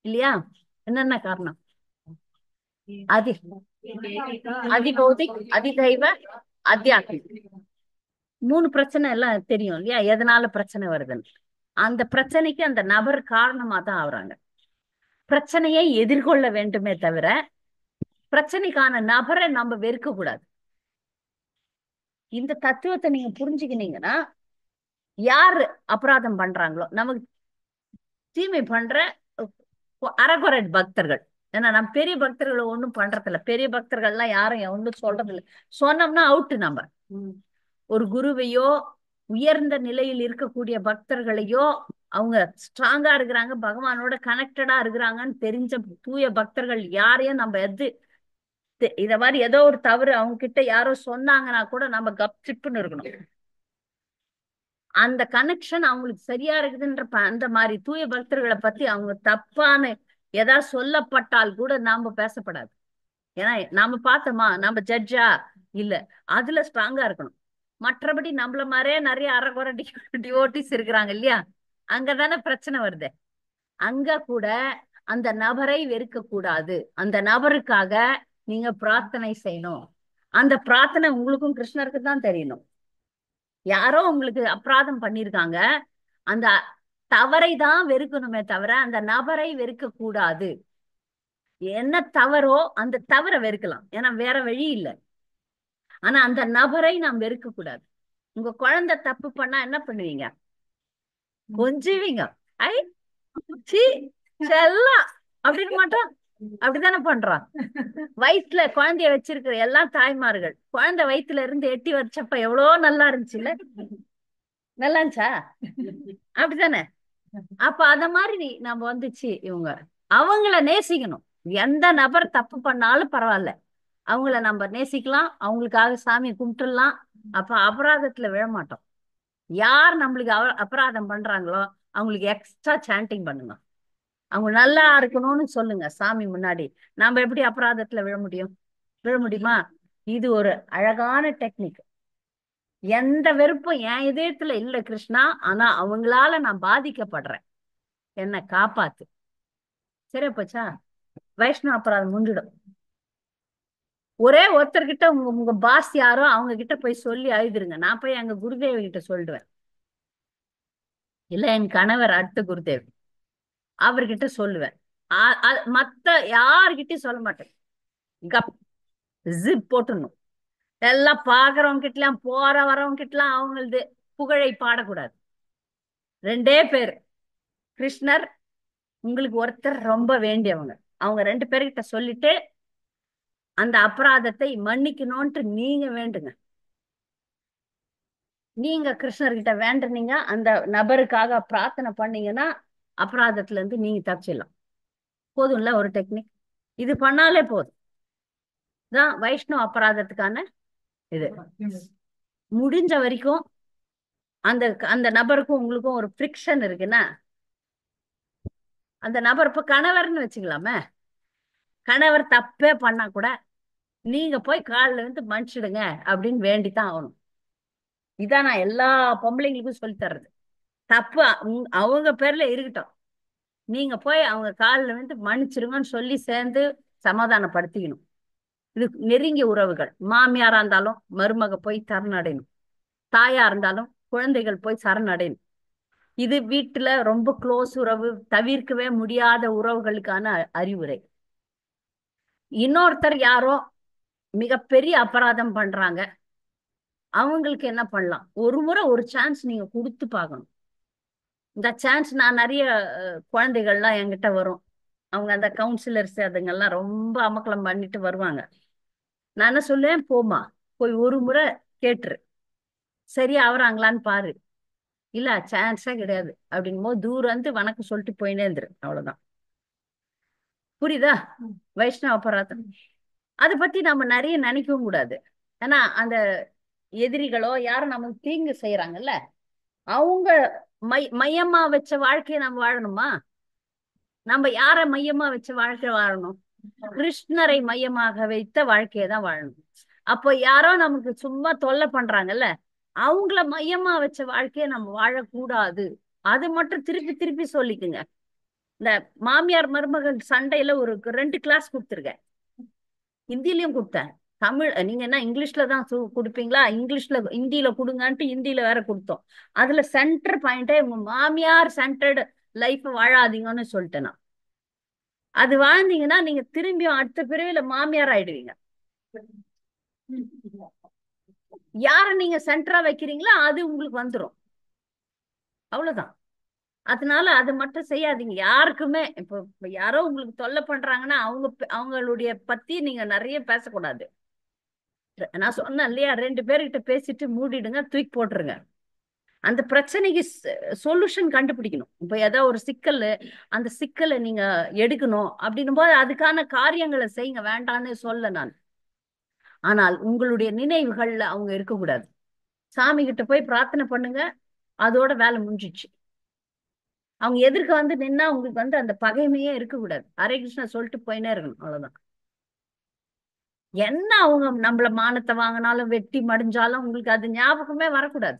இல்லையா? என்னென்ன காரணம்? அதி அதிபௌதிக், அதிதைவ, அத்தியாத்மிக். 3 பிரச்சனை எல்லாம் தெரியும் இல்லையா? எதனால பிரச்சனை வருதுன்னு. அந்த பிரச்சனைக்கு அந்த நபர் காரணமா தான் ஆகுறாங்க. பிரச்சனையை எதிர்கொள்ள வேண்டுமே தவிர பிரச்சனைக்கான நபரை நம்ம வெறுக்க கூடாது. இந்த தத்துவத்தை நீங்க புரிஞ்சுக்கினீங்கன்னா, யாரு அபராதம் பண்றாங்களோ, நமக்கு தீமை பண்ற அறகுறை பக்தர்கள். ஏன்னா நம்ம பெரிய பக்தர்களை ஒண்ணும் பண்றது இல்ல. பெரிய பக்தர்கள்லாம் யாரும் ஒண்ணும் சொல்றது இல்லை. சொன்னோம்னா அவுட்டு. நம்ம ஒரு குருவையோ உயர்ந்த நிலையில் இருக்கக்கூடிய பக்தர்களையோ, அவங்க ஸ்ட்ராங்கா இருக்கிறாங்க, பகவானோட கனெக்டடா இருக்கிறாங்கன்னு தெரிஞ்ச தூய பக்தர்கள் யாரையும் நம்ம இத மாதிரி ஏதோ ஒரு தவறு அவங்க கிட்ட யாரோ சொன்னாங்கன்னா கூட நம்ம கப் சிப்புன்னு இருக்கணும். அந்த கனெக்ஷன் அவங்களுக்கு சரியா இருக்குதுன்ற அந்த மாதிரி தூய பக்தர்களை பத்தி அவங்க தப்பான ஏதாவது சொல்லப்பட்டால் கூட நாம பேசப்படாது. ஏன்னா நாம பார்த்தோமா, நம்ம ஜட்ஜா இல்ல, அதுல ஸ்ட்ராங்கா இருக்கணும். மற்றபடி நம்மள மாதிரியே நிறைய அரைகுறை டிவோட்டிஸ் இருக்கிறாங்க இல்லையா? அங்கதானே பிரச்சனை வருது. அங்க கூட அந்த நபரை வெறுக்க கூடாது. அந்த நபருக்காக நீங்க பிரார்த்தனை செய்யணும். அந்த பிரார்த்தனை உங்களுக்கும் கிருஷ்ணருக்கு தான் தெரியணும். யாரோ உங்களுக்கு அபராதம் பண்ணிருக்காங்க, அந்த தவறை தான் வெறுக்கணுமே தவிர அந்த நபரை வெறுக்க கூடாது. என்ன தவறோ அந்த தவறை வெறுக்கலாம், ஏன்னா வேற வழி இல்லை. ஆனா அந்த நபரை நாம் வெறுக்க கூடாது. உங்க குழந்தை தப்பு பண்ணா என்ன பண்ணுவீங்க? கொஞ்சுவீங்க. ஐ சீ செல்லம் அப்படின்னு மாட்டோம். அப்படித்தானே பண்றான். வயிற்றுல குழந்தைய வச்சிருக்கிற எல்லா தாய்மார்கள் குழந்தை வயிற்றுல இருந்து எட்டி வச்சப்ப எவ்வளோ நல்லா இருந்துச்சுல்ல? நல்லா இருந்துச்சா? அப்படித்தானே? அப்ப அத மாதிரி நம்ம இவங்க அவங்கள நேசிக்கணும். எந்த நபர் தப்பு பண்ணாலும் பரவாயில்ல, அவங்கள நம்ம நேசிக்கலாம், அவங்களுக்காக சாமி கும்பிட்டுலாம். அப்ப அபராதத்துல விழமாட்டோம். யார் நம்மளுக்கு அபராதம் பண்றாங்களோ அவங்களுக்கு எக்ஸ்ட்ரா சாண்டிங் பண்ணுங்க. அவங்க நல்லா இருக்கணும்னு சொல்லுங்க சாமி முன்னாடி. நாம எப்படி அபராதத்துல விழ முடியுமா? இது ஒரு அழகான டெக்னிக். எந்த வெறுப்பும் என் இதயத்துல இல்ல கிருஷ்ணா, ஆனா அவங்களால நான் பாதிக்கப்படுறேன், என்ன காப்பாத்து. சரியா போச்சா? வைஷ்ணவ அபராதம் முடிஞ்சிடும். ஒரே ஒருத்தர்கிட்ட உங்க உங்க பாஸ் யாரோ அவங்க கிட்ட போய் சொல்லி அழுதுருங்க. நான் போய் எங்க குருதேவ கிட்ட சொல்லிடுவேன். இல்ல என் கணவர் அடுத்த குருதேவ், அவர்கிட்ட சொல்லுவேன். மத்த யாருகிட்டயும் சொல்ல மாட்டேன். கப் ஜிப் போட்டுடணும். எல்லாம் பாக்குறவங்க கிட்டலாம் போற வரவங்க கிட்டலாம் அவங்களது புகழை பாடக்கூடாது. 2 பேர், கிருஷ்ணர் உங்களுக்கு ஒருத்தர் ரொம்ப வேண்டியவங்க. அவங்க 2 பேர்கிட்ட சொல்லிட்டு அந்த அபராதத்தை மன்னிக்கணும்ட்டு நீங்க வேண்டுங்க. நீங்க கிருஷ்ணர்கிட்ட வேண்டுனீங்க, அந்த நபருக்காக பிரார்த்தனை பண்ணீங்கன்னா அபராதத்துல இருந்து நீங்க தப்பிச்சிடலாம். போதும்ல ஒரு டெக்னிக். இது பண்ணாலே போதும். தான் வைஷ்ணவ அபராதத்துக்கான இது. முடிஞ்ச வரைக்கும் அந்த அந்த நபருக்கும் உங்களுக்கும் ஒரு ஃப்ரிக்ஷன் இருக்குன்னா, அந்த நபர் இப்ப கணவர்னு வச்சுக்கலாமே, கணவர் தப்பே பண்ணா கூட நீங்க போய் காலில் மன்னிச்சிடுங்க அப்படின்னு வேண்டித்தான் ஆகணும். இதான் நான் எல்லா பொம்பளைங்களுக்கும் சொல்லி தர்றது. தப்பு அவங்க பேர்ல இருக்கட்டும், நீங்க போய் அவங்க காலில் மன்னிச்சிருங்கன்னு சொல்லி சேர்ந்து சமாதானப்படுத்திக்கணும். இது நெருங்கிய உறவுகள். மாமியாரா இருந்தாலும் மருமக போய் சரணடையணும், தாயா இருந்தாலும் குழந்தைகள் போய் சரணடையணும். இது வீட்டுல ரொம்ப க்ளோஸ் உறவு, தவிர்க்கவே முடியாத உறவுகளுக்கான அறிவுரை. இன்னொருத்தர் யாரோ மிகப்பெரிய அபராதம் பண்றாங்க, அவங்களுக்கு என்ன பண்ணலாம்? ஒரு முறை ஒரு சான்ஸ் நீங்க கொடுத்து பார்க்கணும். இந்த சான்ஸ் நான் நிறைய குழந்தைகள்லாம் என்கிட்ட வரும். அவங்க அந்த கவுன்சிலர்ஸ் அதுங்கெல்லாம் ரொம்ப அமக்கலம் பண்ணிட்டு வருவாங்க. நான் என்ன சொல்லுவேன், போமா, போய் ஒரு முறை கேட்டுரு, சரியா ஆவறாங்களான்னு பாரு. இல்ல சான்ஸே கிடையாது அப்படிங்கும் போது தூரம் வந்து வணக்கம் சொல்லிட்டு போயினே இருந்துரு, அவ்வளவுதான். புரியுதா? வைஷ்ணவ அபராதம் அதை பத்தி நம்ம நிறைய நினைக்கவும் கூடாது. ஏன்னா அந்த எதிரிகளோ யாரும் நமக்கு தீங்கு செய்யறாங்கல்ல, அவங்க மையமா வச்ச வாழ்க்கையை நம்ம வாழணுமா? நம்ம யார மையமா வச்ச வாழ்க்கை வாழணும்? கிருஷ்ணரை மையமாக வைத்த வாழ்க்கையை தான் வாழணும். அப்போ யாரோ நமக்கு சும்மா தொல்லை பண்றாங்கல்ல, அவங்கள மையமா வச்ச வாழ்க்கையை நம்ம வாழக்கூடாது. அது மட்டும் திருப்பி திருப்பி சொல்லிக்குங்க. இந்த மாமியார் மருமகள் சண்டையில ஒரு 2 கிளாஸ் கொடுத்துருக்கேன். ஹிந்திலயும் கொடுத்தேன். தமிழ் நீங்க என்ன இங்கிலீஷ்ல தான் கொடுப்பீங்களா? இங்கிலீஷ்ல ஹிந்தியில கொடுங்கன்ட்டு ஹிந்தியில வேற கொடுத்தோம். அதுல சென்டர் பாயிண்டே உங்க மாமியார் சென்டர்டு லைஃப் வாழாதீங்கன்னு சொல்லிட்டேன் நான். அது வாழ்ந்தீங்கன்னா நீங்க திரும்பியும் அடுத்த பிறவில மாமியார் ஆயிடுவீங்க. யார நீங்க சென்டரா வைக்கிறீங்களோ அது உங்களுக்கு வந்துடும், அவ்வளவுதான். அதனால அது மட்டும் செய்யாதீங்க யாருக்குமே. இப்போ யாரோ உங்களுக்கு தொல்லை பண்றாங்கன்னா அவங்களுடைய பத்தி நீங்க நிறைய பேசக்கூடாது. நான் சொன்னேன் இல்லையா, 2 பேர்கிட்ட பேசிட்டு மூடிடுங்க, தூக்கி போட்டுருங்க. அந்த பிரச்சனைக்கு சொல்யூஷன் கண்டுபிடிக்கணும். இப்ப ஏதோ ஒரு சிக்கல், அந்த சிக்கலை நீங்க எடுக்கணும் அப்படின்னும் போது அதுக்கான காரியங்களை செய்யுங்க, வேண்டான்னு சொல்ல நான். ஆனால் உங்களுடைய நினைவுகள்ல அவங்க இருக்கக்கூடாது. சாமி கிட்ட போய் பிரார்த்தனை பண்ணுங்க, அதோட வேலை முடிஞ்சிச்சு. அவங்க எதிர்க்க வந்து நின்னா உங்களுக்கு வந்து அந்த பகைமையே இருக்கக்கூடாது. ஹரே கிருஷ்ணா சொல்லிட்டு போயினே இருக்கணும், அவ்வளவுதான். என்ன அவங்க நம்மள மானத்தை வாங்கினாலும் வெட்டி மடிஞ்சாலும் உங்களுக்கு அது ஞாபகமே வரக்கூடாது.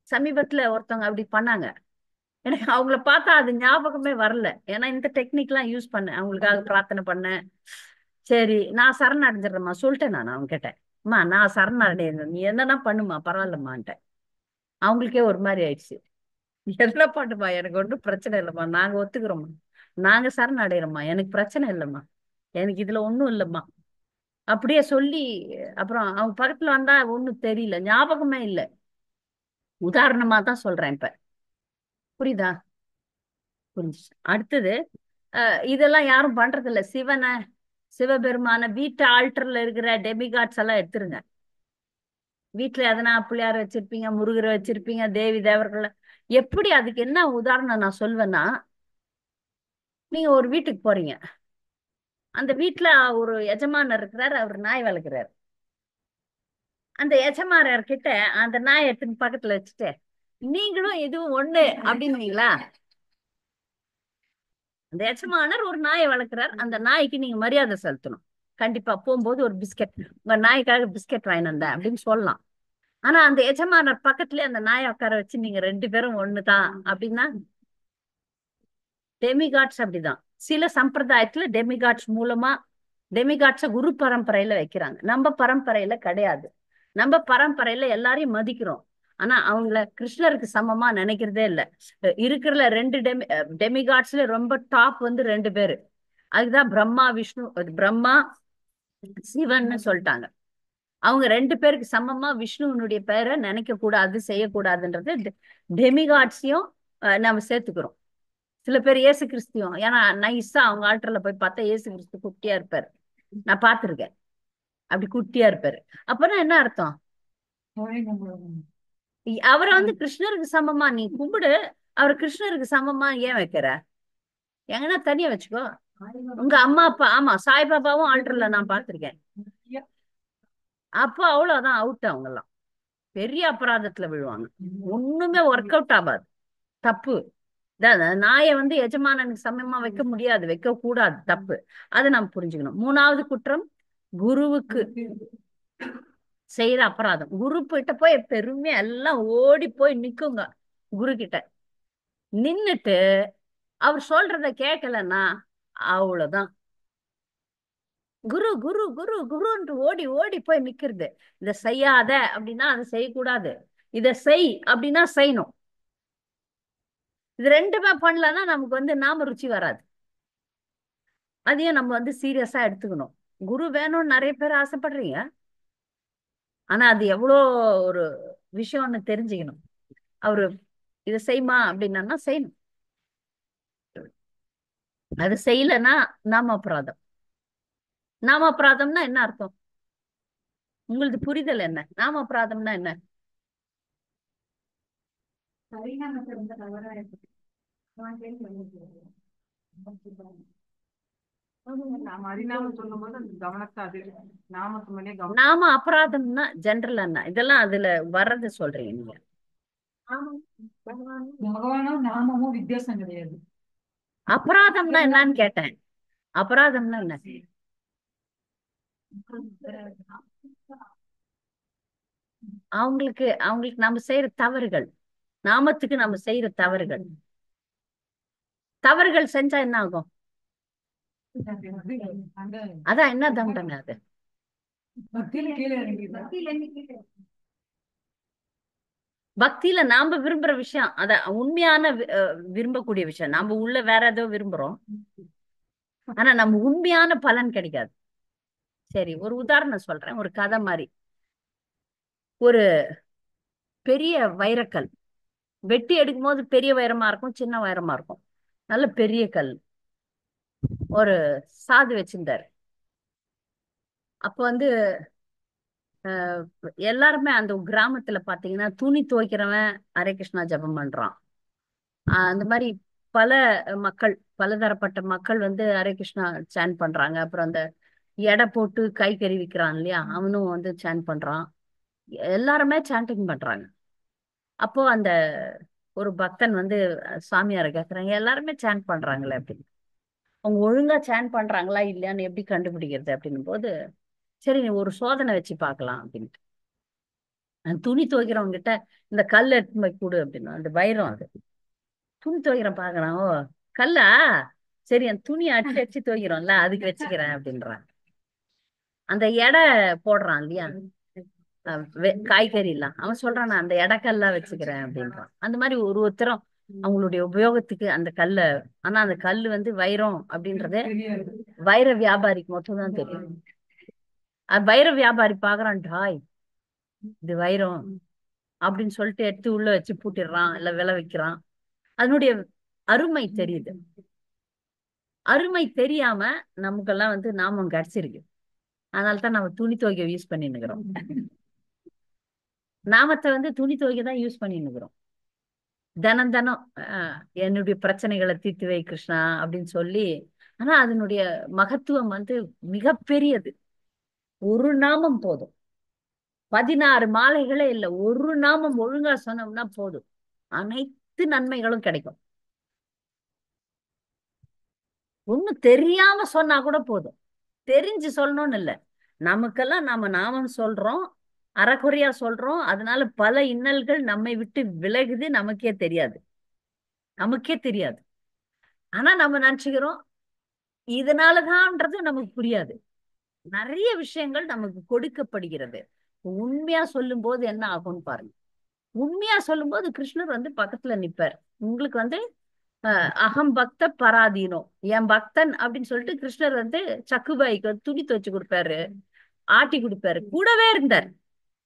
சமீபத்துல ஒருத்தவங்க அப்படி பண்ணாங்க, எனக்கு அவங்கள பார்த்தா அது ஞாபகமே வரல. ஏன்னா இந்த டெக்னிக் எல்லாம் யூஸ் பண்ணேன், அவங்களுக்காக பிரார்த்தனை பண்ணேன். சரி நான் சரணடைஞ்சிடறேம்மா சொல்லிட்டேன். நான் அவங்க கிட்ட, அம்மா நான் சரணடைறேன், நீ என்னன்னா பண்ணுமா பரவாயில்லம்மான்ட்டேன். அவங்களுக்கே ஒரு மாதிரி ஆயிடுச்சு. என்ன பண்ணுமா, எனக்கு ஒன்றும் பிரச்சனை இல்லைம்மா, நாங்க ஒத்துக்கிறோம்மா, நாங்க சரணடைறோம்மா, எனக்கு பிரச்சனை இல்லைம்மா, எனக்கு இதுல ஒண்ணும் இல்லைம்மா அப்படியே சொல்லி. அப்புறம் அவங்க பக்கத்துல வந்தா ஒண்ணும் தெரியல, ஞாபகமே இல்லை. உதாரணமா தான் சொல்றேன் இப்ப. புரியுதா? புரிஞ்சுச்சு. அடுத்தது, இதெல்லாம் யாரும் பண்றது இல்ல. சிவபெருமான வீட்டு ஆல்டர்ல இருக்கிற டெமிகாட்ஸ் எல்லாம் எடுத்துருங்க. வீட்டுல எதனா பிள்ளையார வச்சிருப்பீங்க, முருகரை வச்சிருப்பீங்க, தேவி தேவர்கள். எப்படி அதுக்கு என்ன உதாரணம் நான் சொல்வேன்னா, நீங்க ஒரு வீட்டுக்கு போறீங்க, அந்த வீட்டுல ஒரு எஜமானர் இருக்கிறார், அவர் நாய் வளர்க்கிறார். அந்த எஜமானர் கிட்ட அந்த நாய் எடுத்துன்னு பக்கத்துல வச்சுட்டு நீங்களும் இதுவும் ஒண்ணு அப்படின்னுவீங்களா? அந்த எஜமானர் ஒரு நாயை வளர்க்கிறார், அந்த நாய்க்கு நீங்க மரியாதை செலுத்தணும். கண்டிப்பா போகும்போது ஒரு பிஸ்கட், உங்க நாய்க்காக பிஸ்கட் வாங்கிட்டு வந்தேன் அப்படின்னு சொல்லலாம். ஆனா அந்த எஜமானர் பக்கத்துலயே அந்த நாயை உட்கார வச்சு நீங்க 2 பேரும் ஒண்ணுதான் அப்படின்னா, டெமிகாட்ஸ் அப்படிதான். சில சம்பிரதாயத்துல டெமிகாட்ஸ் மூலமா டெமிகாட்ஸ குரு பரம்பரையில வைக்கிறாங்க, நம்ம பரம்பரையில கிடையாது. நம்ம பரம்பரையில எல்லாரையும் மதிக்கிறோம், ஆனா அவங்கள கிருஷ்ணருக்கு சமமா நினைக்கிறதே இல்ல. இருக்கிற 2 டெமிகாட்ஸ்ல ரொம்ப டாப் வந்து 2 பேரு. அதுதான் பிரம்மா விஷ்ணு, பிரம்மா சிவன்னு சொல்லிட்டாங்க. அவங்க 2 பேருக்கு சமமா விஷ்ணுவனுடைய பெயரை நினைக்க கூடாது, செய்யக்கூடாதுன்றது டெமிகாட்ஸையும் நம்ம சேர்த்துக்கிறோம். சில பேர் இயேசு கிறிஸ்துவும், ஏன்னா நைஸா அவங்க ஆல்டர்ல போய் பார்த்தா இயேசு கிறிஸ்து குட்டியா இருப்பாரு, நான் பார்த்திருக்கேன். அப்படி குட்டியா இருப்பாரு. அப்பனா என்ன அர்த்தம்? அவரை வந்து கிருஷ்ணருக்கு சமமா நீ கும்பிடு, அவர் கிருஷ்ணருக்கு சமமா ஏன் வைக்கிற? எங்கன்னா தனியா வச்சுக்கோ. உங்க அம்மா அப்பா, ஆமா சாய்பாபாவும் ஆல்டர்ல நான் பார்த்திருக்கேன். அப்போ அவ்வளவுதான், அவுட். அவங்க எல்லாம் பெரிய அபராதத்துல விழுவாங்க, ஒண்ணுமே ஒர்க் அவுட் ஆகாது, தப்பு. நாயை வந்து எஜமானனுக்கு சமமா வைக்க முடியாது, வைக்க கூடாது, தப்பு. அதை நாம் புரிஞ்சுக்கணும். 3வது குற்றம், குருவுக்கு செய்யற அபராதம். குரு கிட்ட போய் பெருமையா எல்லாம் ஓடி போய் நிக்குங்க. குரு கிட்ட நின்னுட்டு அவர் சொல்றத கேட்கலன்னா அவ்வளவுதான். குரு குரு குரு குருன்ட்டு ஓடி ஓடி போய் நிக்கிறது. இத செய்யாத அப்படின்னா அதை செய்யக்கூடாது, இத செய் அப்படின்னா செய்யணும். இது ரெண்டுமே பண்ணலன்னா நமக்கு வந்து நாம ருச்சி வராது. அதையும் நம்ம வந்து சீரியஸா எடுத்துக்கணும். குரு வேணும்னு நிறைய பேர் ஆசைப்படுறீங்க. ஆனா அது எவ்வளோ ஒரு விஷயம்னு தெரிஞ்சுக்கணும். அவரு இதை செய்யுமா அப்படின்னா செய்யணும். அது செய்யலைன்னா நாம அபராதம். நாம அபராதம்னா என்ன அர்த்தம்? உங்களுக்கு புரிதல் என்ன? நாம அபராதம்னா என்ன? நாம அறிநாமம் சொல்லும் போது அந்த கவனத்தை அது நாமத்து மேலே கவனம். நாம அபராதம்னா ஜென்ரல் என்ன இதெல்லாம் அதுல வர்றது சொல்றீங்க நீங்க? பகவானும் நாமமும் வித்தியாசம் கிடையாது. அபராதம்னா என்னன்னு கேட்டேன். அபராதம்னா என்ன? அவங்களுக்கு அவங்களுக்கு நம்ம செய்யற தவறுகள், நாமத்துக்கு நம்ம செய்யற தவறுகள். தவறுகள் செஞ்சா என்ன ஆகும்? அந்த அதான் என்ன தண்டனை அது? பக்தியில கீழே இறங்கிடுது. பக்தியில நாம விரும்புற விஷயம், அத உண்மையான விரும்பக்கூடிய விஷயம். நாம உள்ள வேற ஏதோ விரும்புறோம், ஆனா நம்ம உண்மையான பலன் கிடைக்காது. சரி, ஒரு உதாரணம் சொல்றேன், ஒரு கதை மாதிரி. ஒரு பெரிய வைரக்கல் வெட்டி எடுக்கும் போது பெரிய வைரமா இருக்கும், சின்ன வைரமா இருக்கும். நல்ல பெரிய கல். ஒரு சாது வச்சிருந்தாரு. அப்ப வந்து எல்லாருமே அந்த கிராமத்துல பாத்தீங்கன்னா துணி துவைக்கிறவன் ஹரே கிருஷ்ணா ஜெபம் பண்றான். அந்த மாதிரி பல மக்கள், பலதரப்பட்ட மக்கள் வந்து ஹரே கிருஷ்ணா சான் பண்றாங்க. அப்புறம் அந்த எடை போட்டு கை கறி விக்கிறான் இல்லையா, அவனும் வந்து சான் பண்றான். எல்லாருமே சாண்டிங் பண்றாங்க. அப்போ அந்த ஒரு பக்தன் வந்து சாமியாரை கேக்குறாங்க, எல்லாருமே சான் பண்றாங்களே அப்படின்னு. அவங்க ஒழுங்கா சான் பண்றாங்களா இல்லையான்னு எப்படி கண்டுபிடிக்கிறது அப்படின்னும் போது, சரி நீ ஒரு சோதனை வச்சு பார்க்கலாம் அப்படின்ட்டு துணி துவைக்கிறவங்க கிட்ட இந்த கல் எடுத்து போய் கொடு அப்படின்னா, அந்த வைரம் அது. துணி துவைக்கிற பாக்குறான். ஓ, கல்லா, சரி அந்த துணி அடிச்சு அடிச்சு துவைக்கிறோம்ல அதுக்கு வச்சுக்கிறேன் அப்படின்றான். அந்த எடை போடுறான் இல்லையா, காய்கறி எல்லாம் அவன் சொல்றான், நான் அந்த எடைக்கல்லாம் வச்சுக்கிறேன் அப்படின்றான். அந்த மாதிரி ஒரு ஒருத்தரும் அவங்களுடைய உபயோகத்துக்கு அந்த கல்லை. ஆனா அந்த கல்லு வந்து வைரம் அப்படின்றது வைர வியாபாரிக்கு மட்டும்தான் தெரியும். அது வைர வியாபாரி பாக்குறான், டாய் இது வைரம் அப்படின்னு சொல்லிட்டு எடுத்து உள்ள வச்சு பூட்டிடுறான், இல்ல விலை வைக்கிறான். அதனுடைய அருமை தெரியுது. அருமை தெரியாம நமக்கெல்லாம் வந்து நாமம் கிடைச்சிருக்கு. அதனாலதான் நம்ம துணி துவைக்க யூஸ் பண்ணிட்டு இருக்கிறோம். நாமத்தை வந்து துணி துவைக்க தான் யூஸ் பண்ணிட்டு இருக்கிறோம். தினம் தினம் என்னுடைய பிரச்சனைகளை தீர்த்து வை கிருஷ்ணா அப்படின்னு சொல்லி. ஆனா அதனுடைய மகத்துவம் வந்து மிகப்பெரியது. ஒரு நாமம் போதும். 16 மாலைகளே இல்ல, ஒரு நாமம் ஒழுங்கா சொன்னோம்னா போதும், அனைத்து நன்மைகளும் கிடைக்கும். ஒண்ணு தெரியாம சொன்னா கூட போதும். தெரிஞ்சு சொல்லணும்னு இல்ல. நமக்கெல்லாம் நாம நாமம் சொல்றோம், அறகுறையா சொல்றோம், அதனால பல இன்னல்கள் நம்மை விட்டு விலகுது, நமக்கே தெரியாது. நமக்கே தெரியாது. ஆனா நம்ம நினைச்சுக்கிறோம் இதனாலதான்ன்றது நமக்கு புரியாது. நிறைய விஷயங்கள் நமக்கு கொடுக்கப்படுகிறது. உண்மையா சொல்லும் போது என்ன ஆகும்னு பாருங்க. உண்மையா சொல்லும் போது கிருஷ்ணர் வந்து பக்கத்துல நிப்பார். உங்களுக்கு வந்து அகம் பக்த பராதீனோ, என் பக்தன் அப்படின்னு சொல்லிட்டு கிருஷ்ணர் வந்து சக்குபாய்க்கு வந்து துணி துவைச்சு கொடுப்பாரு, ஆட்டி கொடுப்பாரு, கூடவே இருந்தார்.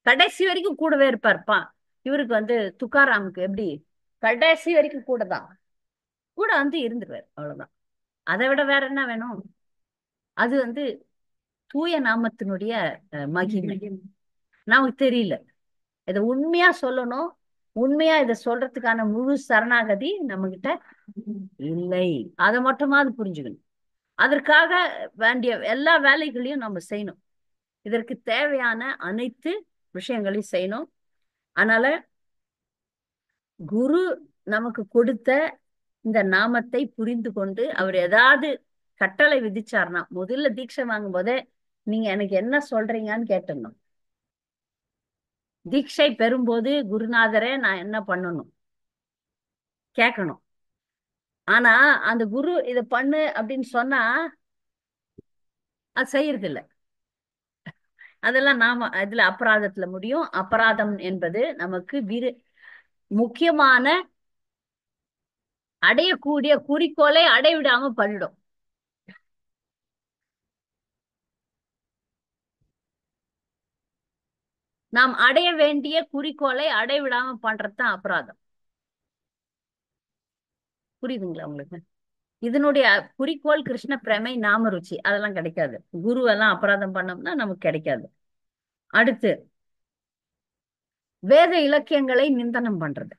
கடைசி வரைக்கும் கூடவே இருப்பார்ப்பா. இவருக்கு வந்து துக்காராமுக்கு எப்படி கடைசி வரைக்கும் கூட தான், கூட வந்து இருந்துருவார், அவ்வளவுதான். அதை விட வேற என்ன வேணும்? அது வந்து தூய நாமத்தினுடைய மகிமை. நமக்கு தெரியல. இதை உண்மையா சொல்லணும், உண்மையா இதை சொல்றதுக்கான முழு சரணாகதி நம்ம கிட்ட இல்லை. அதை மட்டுமாவது புரிஞ்சுக்கணும். அதற்காக வேண்டிய எல்லா வேலைகளையும் நம்ம செய்யணும். இதற்கு தேவையான அனைத்து விஷயங்களையும் செய்யணும். அதனால குரு நமக்கு கொடுத்த இந்த நாமத்தை புரிந்து கொண்டு அவர் ஏதாவது கட்டளை விதிச்சார்னா, முதல்ல தீட்சை வாங்கும் போதே நீங்க எனக்கு என்ன சொல்றீங்கன்னு கேட்டுடணும். தீட்சை பெறும்போது குருநாதரே நான் என்ன பண்ணணும் கேட்கணும். ஆனா அந்த குரு இத பண்ணு அப்படின்னு சொன்னா அது செய்யறது இல்ல. அதெல்லாம் நாம இதுல அபராதத்துல முடியும். அபராதம் என்பது நமக்கு முக்கியமான அடையக்கூடிய குறிக்கோளை அடைவிடாம பண்ணிடும். நாம் அடைய வேண்டிய குறிக்கோளை அடைவிடாம பண்றதுதான் அபராதம். புரியுதுங்களா உங்களுக்கு? இதனுடைய குறிக்கோள் கிருஷ்ண பிரமை நாம ருச்சி அதெல்லாம் கிடைக்காது. குருவெல்லாம் அபராதம் பண்ணோம்னா நமக்கு கிடைக்காது. அடுத்து வேத இலக்கியங்களை நிந்தனம் பண்றது.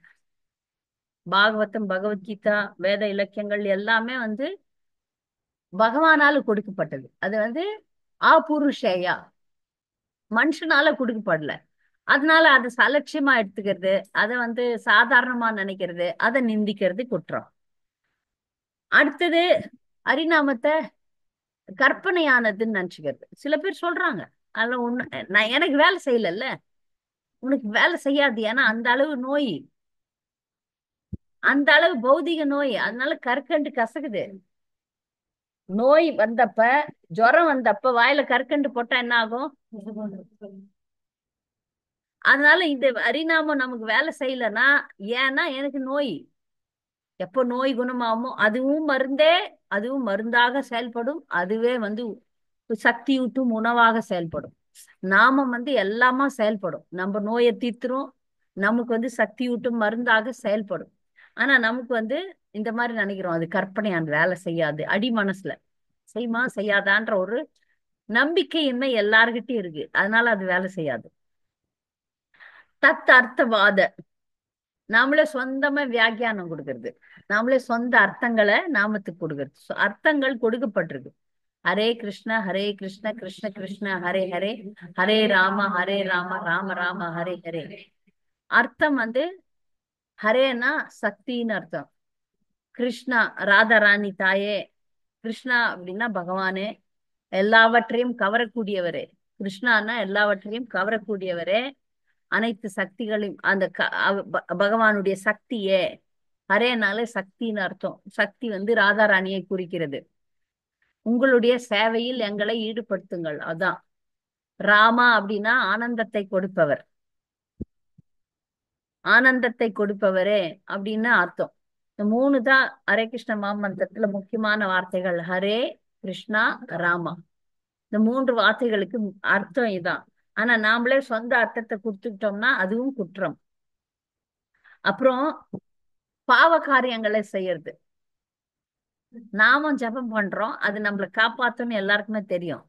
பாகவதம், பகவத்கீதா, வேத இலக்கியங்கள் எல்லாமே பகவானால கொடுக்கப்பட்டது. அது ஆபுருஷேயா, மனுஷனால கொடுக்கப்படல. அதனால அதை அலட்சியமா எடுத்துக்கிறது, அதை சாதாரணமா நினைக்கிறது, அதை நிந்திக்கிறது குற்றம். அடுத்தது ஹரிநாமத்தை கற்பனையானதுன்னு நினைச்சுக்கிறது. சில பேர் சொல்றாங்க அதெல்லாம் ஒண்ணு, நான் எனக்கு வேலை செய்யலல்ல, உனக்கு வேலை செய்யாது. ஏன்னா அந்த அளவு நோய், அந்த அளவு பௌதிக நோய், அதனால கற்கண்டு கசக்குது. நோய் வந்தப்ப, ஜுரம் வந்தப்ப வாயில கற்கண்டு போட்டா என்ன ஆகும்? அதனால இந்த ஹரிநாமம் நமக்கு வேலை செய்யலன்னா, ஏன்னா எனக்கு நோய். எப்போ நோய் குணமாகுமோ அதுவும் மருந்தே, அதுவும் மருந்தாக செயல்படும். அதுவே சக்தியூட்டும் உணவாக செயல்படும். நாமம் எல்லாமா செயல்படும். நம்ம நோயை தீர்த்துரும், நமக்கு சக்தியூட்டும் மருந்தாக செயல்படும். ஆனா நமக்கு இந்த மாதிரி நினைக்கிறோம், அது கற்பனையான வேலை செய்யாது. அடி மனசுல செய்யுமா செய்யாதான்ற ஒரு நம்பிக்கையின்மை எல்லார்கிட்டயும் இருக்கு. அதனால அது வேலை செய்யாது. தத் அர்த்தவாத, நாமளே சொந்தமா வியாக்கியானம் கொடுக்கறது, நாமளே சொந்த அர்த்தங்களை நாமத்துக்கு கொடுக்கறது. அர்த்தங்கள் கொடுக்கப்பட்டிருக்கு. ஹரே கிருஷ்ண ஹரே கிருஷ்ண கிருஷ்ண கிருஷ்ண ஹரே ஹரே, ஹரே ராம ராம ராம ஹரே ஹரே. அர்த்தம் ஹரேனா சக்தின்னு அர்த்தம். கிருஷ்ணா ராதாராணி தாயே, கிருஷ்ணா அப்படின்னா பகவானே, எல்லாவற்றையும் கவரக்கூடியவரே. கிருஷ்ணான்னா எல்லாவற்றையும் கவரக்கூடியவரே, அனைத்து சக்திகளையும் அந்த பகவானுடைய சக்தியே. ஹரேனாலே சக்தின்னு அர்த்தம். சக்தி ராதாராணியை குறிக்கிறது. உங்களுடைய சேவையில் எங்களை ஈடுபடுத்துங்கள், அதான். ராமா அப்படின்னா ஆனந்தத்தை கொடுப்பவர், ஆனந்தத்தை கொடுப்பவரே அப்படின்னு அர்த்தம். இந்த மூணு தான் ஹரே கிருஷ்ண மாமந்திரத்துல முக்கியமான வார்த்தைகள். ஹரே கிருஷ்ணா ராமா, இந்த மூன்று வார்த்தைகளுக்கு அர்த்தம் இதான். ஆனா நாமளே சொந்த அர்த்தத்தை கொடுத்துக்கிட்டோம்னா அதுவும் குற்றம். அப்புறம் பாவ காரியங்களை செய்யறது. நாமும் ஜெபம் பண்றோம், அது நம்மளை காப்பாத்தும்னு எல்லாருக்குமே தெரியும்.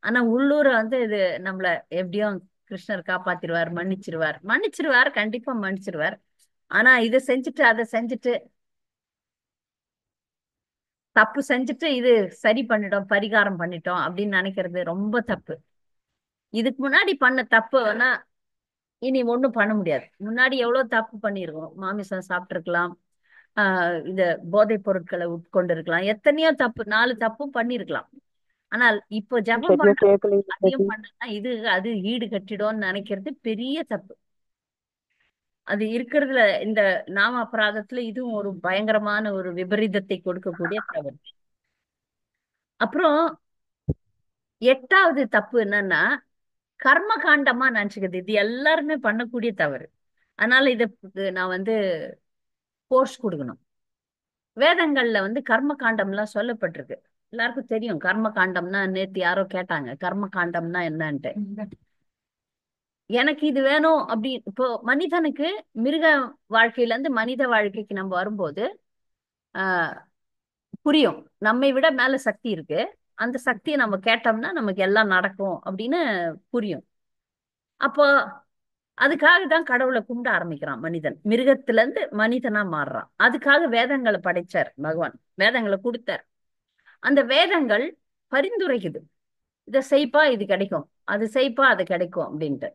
ஆனா உள்ளூர இது நம்மள எப்படியும் கிருஷ்ணர் காப்பாத்திருவார், மன்னிச்சிருவார். மன்னிச்சிருவார், கண்டிப்பா மன்னிச்சிருவார். ஆனா இதை செஞ்சுட்டு அதை செஞ்சுட்டு, தப்பு செஞ்சுட்டு இது சரி பண்ணிட்டோம், பரிகாரம் பண்ணிட்டோம் அப்படின்னு நினைக்கிறது ரொம்ப தப்பு. இதுக்கு முன்னாடி பண்ண தப்பு இனி ஒண்ணும் பண்ண முடியாது. முன்னாடி எவ்வளவு தப்பு பண்ணிருக்கோம். மாமிசம் சாப்பிட்டிருக்கலாம், இந்த போதைப் பொருட்களை உட்கொண்டு இருக்கலாம், எத்தனையோ தப்பு, 4 தப்பும் பண்ணிருக்கலாம். ஆனால் இப்போ ஜபம் சரியா பண்ண கேட்கலைங்க அதிகம் பாட்டி. பண்ணா அது ஈடு கட்டிடும்னு நினைக்கிறது பெரிய தப்பு. அது இருக்கிறதுல இந்த நாம அபராதத்துல இதுவும் ஒரு பயங்கரமான ஒரு விபரீதத்தை கொடுக்கக்கூடிய தவறு. அப்புறம் 8வது தப்பு என்னன்னா, கர்ம காண்டமா நினைச்சுக்கிறது. இது எல்லாருமே பண்ணக்கூடிய தவறு. அதனால இதுக்கு நான் கோர்ஸ் கொடுக்கணும். வேதங்கள்ல கர்ம காண்டம்லாம் சொல்லப்பட்டிருக்கு. எல்லாருக்கும் தெரியும் கர்ம காண்டம்னா. நேத்து யாரோ கேட்டாங்க கர்ம காண்டம்னா என்னன்ட்டு. எனக்கு இது வேணும் அப்படி. இப்போ மனிதனுக்கு மிருக வாழ்க்கையில இருந்து மனித வாழ்க்கைக்கு நம்ம வரும்போது ஆஹ் புரியும், நம்மை விட மேல சக்தி இருக்கு, அந்த சக்தியை நம்ம கேட்டோம்னா நமக்கு எல்லாம் நடக்கும் அப்படின்னு புரியும். அப்போ அதுக்காக தான் கடவுளை கும்பிட ஆரம்பிக்கிறான் மனிதன். மிருகத்துல இருந்து மனிதனா மாறுறான். அதுக்காக வேதங்களை படைச்சார் பகவான், வேதங்களை கொடுத்தார். அந்த வேதங்கள் பரிந்துரைக்குது, இதை செய்ப்பா இது கிடைக்கும், அது செய்ப்பா அது கிடைக்கும் அப்படின்ட்டு.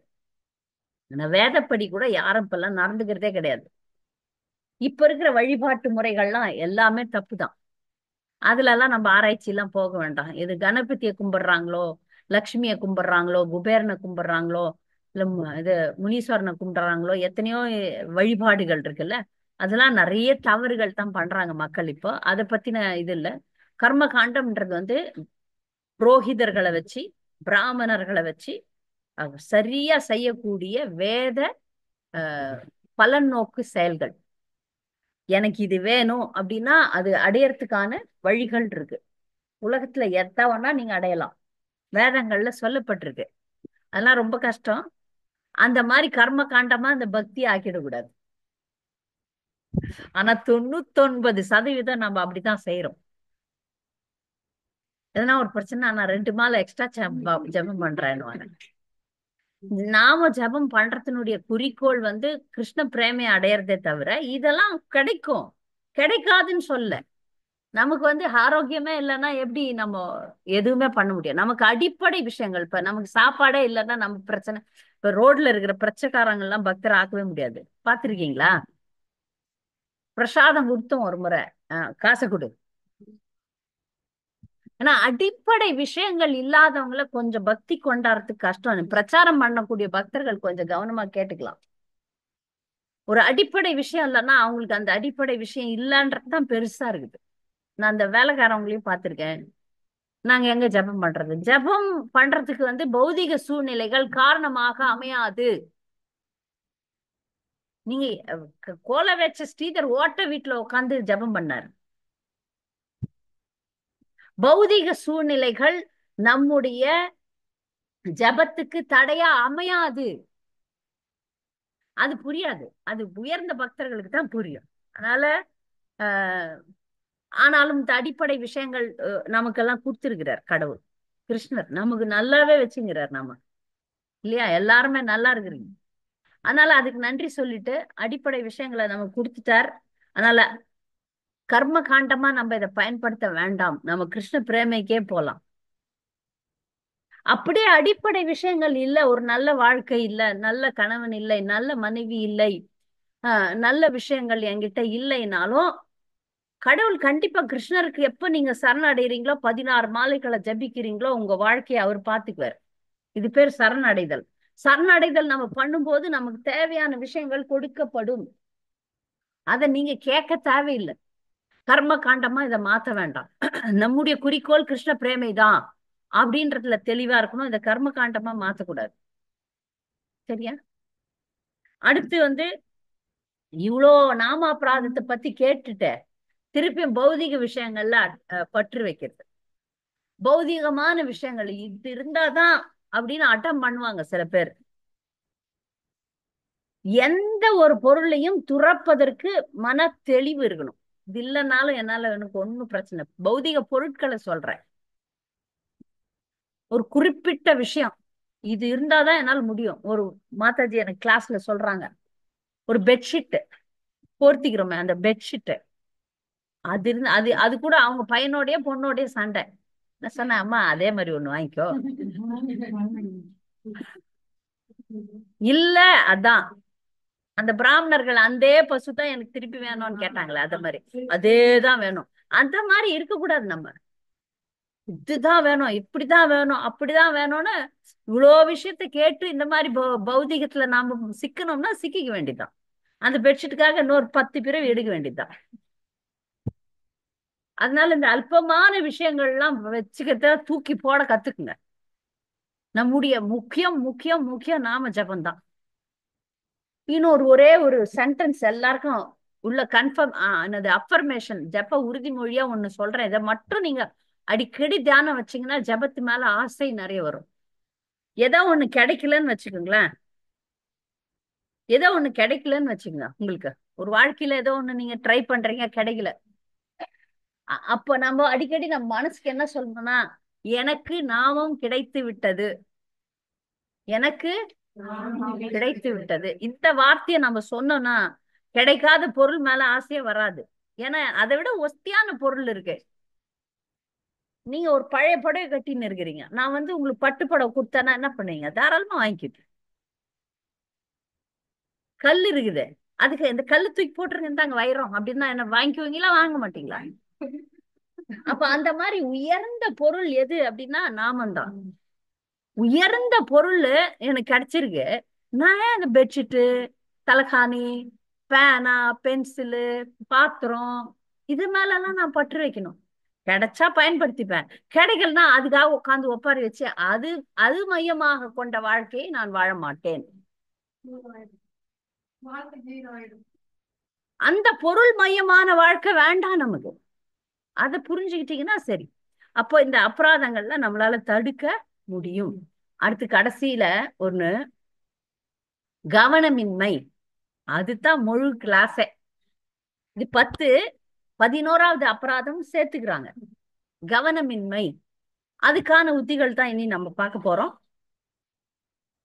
ஆனா வேதப்படி கூட யாரும் இப்பெல்லாம் நடந்துக்கிறதே கிடையாது. இப்ப இருக்கிற வழிபாட்டு முறைகள்லாம் எல்லாமே தப்பு தான். அதுல எல்லாம் நம்ம ஆராய்ச்சி எல்லாம் போக வேண்டாம். இது கணபதியை கும்பிடுறாங்களோ, லக்ஷ்மியை கும்பிடுறாங்களோ, குபேரனை கும்பிடுறாங்களோ, இல்ல இது முனீஸ்வரனை கும்பிடுறாங்களோ, எத்தனையோ வழிபாடுகள் இருக்குல்ல, அதெல்லாம் நிறைய தவறுகள் தான் பண்றாங்க மக்கள் இப்போ. அதை பத்தின இது இல்ல. கர்ம காண்டம்ன்றது புரோகிதர்களை வச்சு, பிராமணர்களை வச்சு சரியா செய்யக்கூடிய வேத அஹ், பலநோக்கு செயல்கள். எனக்கு இது வேணும் அப்படின்னா அது அடையறதுக்கான வழிகள் இருக்கு. உலகத்துல எத்த வேணா நீங்க அடையலாம். வேதங்கள்ல சொல்லப்பட்டிருக்கு. அதெல்லாம் ரொம்ப கஷ்டம். அந்த மாதிரி கர்ம காண்டமா அந்த பக்தி ஆக்கிடக்கூடாது. ஆனா 99% நம்ம அப்படித்தான் செய்யறோம். எதனா ஒரு பிரச்சனை, நான் 2 மாலை எக்ஸ்ட்ரா ஜெபம் பண்றேன்னு. நாம ஜெபம் பண்றதுனுடைய குறிக்கோள் கிருஷ்ண பிரேமையை அடையறதே தவிர இதெல்லாம் கிடைக்கும் கிடைக்காதுன்னு சொல்ல. நமக்கு ஆரோக்கியமே இல்லைன்னா எப்படி நம்ம எதுவுமே பண்ண முடியும்? நமக்கு அடிப்படை விஷயங்கள், இப்ப நமக்கு சாப்பாடே இல்லைன்னா நம்ம பிரச்சனை. இப்ப ரோட்ல இருக்கிற பிரச்சனைக்காரங்க எல்லாம் பக்தர் ஆக்கவே முடியாது. பாத்திருக்கீங்களா? பிரசாதம் கொடுத்தோம் ஒரு முறை, காசை கொடு. ஏன்னா அடிப்படை விஷயங்கள் இல்லாதவங்கள கொஞ்சம் பக்தி கொண்டாடுறதுக்கு கஷ்டம். பிரச்சாரம் பண்ணக்கூடிய பக்தர்கள் கொஞ்சம் கவனமா கேட்டுக்கலாம். ஒரு அடிப்படை விஷயம் இல்லைன்னா அவங்களுக்கு அந்த அடிப்படை விஷயம் இல்லைன்றதுதான் பெருசா இருக்குது. நான் அந்த வேலைக்காரவங்களையும் பார்த்திருக்கேன். நாங்க எங்க ஜெபம் பண்றது? ஜெபம் பண்றதுக்கு பௌதிக சூழ்நிலைகள் காரணமாக அமையாது. நீங்க கோல வச்ச ஸ்ரீதர் ஓட்ட வீட்டுல உட்கார்ந்து ஜெபம் பண்ணாரு. பௌதிக சூழ்நிலைகள் நம்முடைய ஜெபத்துக்கு தடையா அமையாது. அது புரியாது. அது உயர்ந்த பக்தர்களுக்கு தான் புரியும். அதனால ஆஹ் ஆனாலும் இந்த அடிப்படை விஷயங்கள் நமக்கெல்லாம் கொடுத்திருக்கிறார் கடவுள். கிருஷ்ணர் நமக்கு நல்லாவே வச்சுங்கிறார். நாம இல்லையா? எல்லாருமே நல்லா இருக்கிறீங்க. அதனால அதுக்கு நன்றி சொல்லிட்டு அடிப்படை விஷயங்களை நமக்கு கொடுத்துட்டார். அதனால கர்ம காண்டமா நம்ம இதை பயன்படுத்த வேண்டாம். நம்ம கிருஷ்ண பிரேமைக்கே போலாம். அப்படியே அடிப்படை விஷயங்கள் இல்ல, ஒரு நல்ல வாழ்க்கை இல்ல, நல்ல கணவன் இல்லை, நல்ல மனைவி இல்லை, நல்ல விஷயங்கள் என்கிட்ட இல்லைனாலும் கடவுள் கண்டிப்பா கிருஷ்ணருக்கு எப்ப நீங்க சரணடைறீங்களோ, 16 மாலைகளை ஜபிக்கிறீங்களோ, உங்க வாழ்க்கையை அவர் பார்த்துக்குவார். இது பேர் சரணடைதல். சரணடைதல் நம்ம பண்ணும்போது நமக்கு தேவையான விஷயங்கள் கொடுக்கப்படும். அதை நீங்க கேட்க தேவையில்லை. கர்ம காண்டமா இதை மாத்த வேண்டாம். நம்முடைய குறிக்கோள் கிருஷ்ண பிரேமை தான் அப்படின்றதுல தெளிவா இருக்கணும். இதை கர்ம காண்டமா மாத்தக்கூடாது. சரியா? அடுத்து இவ்வளோ நாமாபராதத்தை பத்தி கேட்டுட்டு திருப்பியும் பௌதிக விஷயங்கள்ல பற்று வைக்கிறது. பௌதிகமான விஷயங்கள் இது இருந்தாதான் அப்படின்னு அட்டம் பண்ணுவாங்க சில பேர். எந்த ஒரு பொருளையும் துறப்பதற்கு மன தெளிவு இருக்கணும். இது இல்லைனாலும் என்னால எனக்கு ஒண்ணும் பிரச்சனை. பௌதிக பொருட்களை சொல்றேன். ஒரு குறிப்பிட்ட விஷயம் இது இருந்தாதான் என்னால முடியும். ஒரு மாதாஜி எனக்கு கிளாஸ்ல சொல்றாங்க, ஒரு பெட்ஷீட் போர்த்திக்கிறோமே அந்த பெட்ஷீட், அது இருந்து அது அது கூட அவங்க பையனோடய பொண்ணோடய சண்டை. நான் சொன்னேன், அம்மா அதே மாதிரி ஒண்ணு வாங்கிக்கோ. இல்ல, அதான் அந்த பிராமணர்கள் அந்த பசு தான் எனக்கு திருப்பி வேணும்னு கேட்டாங்களே, அத மாதிரி அதேதான் வேணும். அந்த மாதிரி இருக்க கூடாது. நம்ம இதுதான் வேணும், இப்படிதான் வேணும், அப்படிதான் வேணும்னு இவ்வளோ விஷயத்த கேட்டு இந்த மாதிரி பௌதிகத்துல நாம சிக்கணும்னா சிக்கிக்க வேண்டியதுதான். அந்த பெட்ஷீட்டுக்காக இன்னொரு 10 பிறவி எடுக்க வேண்டியதுதான். அதனால இந்த அல்பமான விஷயங்கள் எல்லாம் வச்சுக்கிறத தூக்கி போட கத்துக்குங்க. நம்முடைய முக்கியம் முக்கியம் முக்கியம் நாம ஜபம்தான். இன்னொரு ஒரே ஒரு சென்டென்ஸ் எல்லாருக்கும் உள்ள கன்ஃபார்ம் என்னது அஃபர்மேஷன், ஜப உறுதிமொழியா ஒண்ணு சொல்றேன். இதை மட்டும் நீங்க அடிக்கடி தியானம் வச்சீங்கன்னா ஜபத்து மேல ஆசை நிறைய வரும். ஏதோ ஒண்ணு கிடைக்கலன்னு வச்சுக்கோங்களேன். ஏதோ ஒண்ணு கிடைக்கலன்னு வச்சுக்கோங்க. உங்களுக்கு ஒரு வாழ்க்கையில ஏதோ ஒண்ணு நீங்க ட்ரை பண்றீங்க, கிடைக்கல. அப்ப நம்ம அடிக்கடி நம்ம மனசுக்கு என்ன சொல்லணும்னா, எனக்கு நாமம் கிடைத்து விட்டது, எனக்கு கிடைத்து விட்டது. இந்த வார்த்தையை நம்ம சொன்னோம்னா கிடைக்காத பொருள் மேல ஆசையே வராது. ஏன்னா அதை விட ஒஸ்தியான பொருள் இருக்கு. நீங்க ஒரு பழைய புடவை கட்டின்னு இருக்கிறீங்க, நான் உங்களுக்கு பட்டு புடவை கொடுத்தேன்னா என்ன பண்ணுவீங்க? தாராளமா வாங்கிக்கிட்டு. கல் இருக்குது, அதுக்கு இந்த கல்லு தூக்கி போட்டுருங்க, தாங்க வைரம் அப்படின்னா என்ன வாங்கிக்குவீங்களா? வாங்க மாட்டீங்களா? அப்ப அந்த மாதிரி உயர்ந்த பொருள் எது அப்படின்னா நாமந்தான். உயர்ந்த பொருள் எனக்கு கிடைச்சிருக்கு. நான் ஏன் இந்த பெட்ஷீட்டு, தலைகாணி, பேனா, பென்சிலு, பாத்திரம் இது மேல எல்லாம் நான் பற்று வைக்கணும்? கிடைச்சா பயன்படுத்திப்பேன், கிடைக்கலன்னா அதுக்காக உட்கார்ந்து ஒப்பாரி வச்சு அது அது மையமாக கொண்ட வாழ்க்கையை நான் வாழ மாட்டேன். வாழ்க்கை ஜீரோ ஆயிடும். அந்த பொருள் மையமான வாழ்க்கை வேண்டாம் நமக்கு. அதை புரிஞ்சுக்கிட்டீங்கன்னா சரி. அப்போ இந்த அபராதங்கள்ல நம்மளால தடுக்க முடியும். அடுத்து கடைசியில ஒண்ணு, கவனமின்மை. அதுதான் முழு கிளாஸே. இது 10, 11வது அபராதம் சேர்த்துக்கிறாங்க, கவனமின்மை. அதுக்கான உத்திகள் தான் இனி நம்ம பார்க்க போறோம்.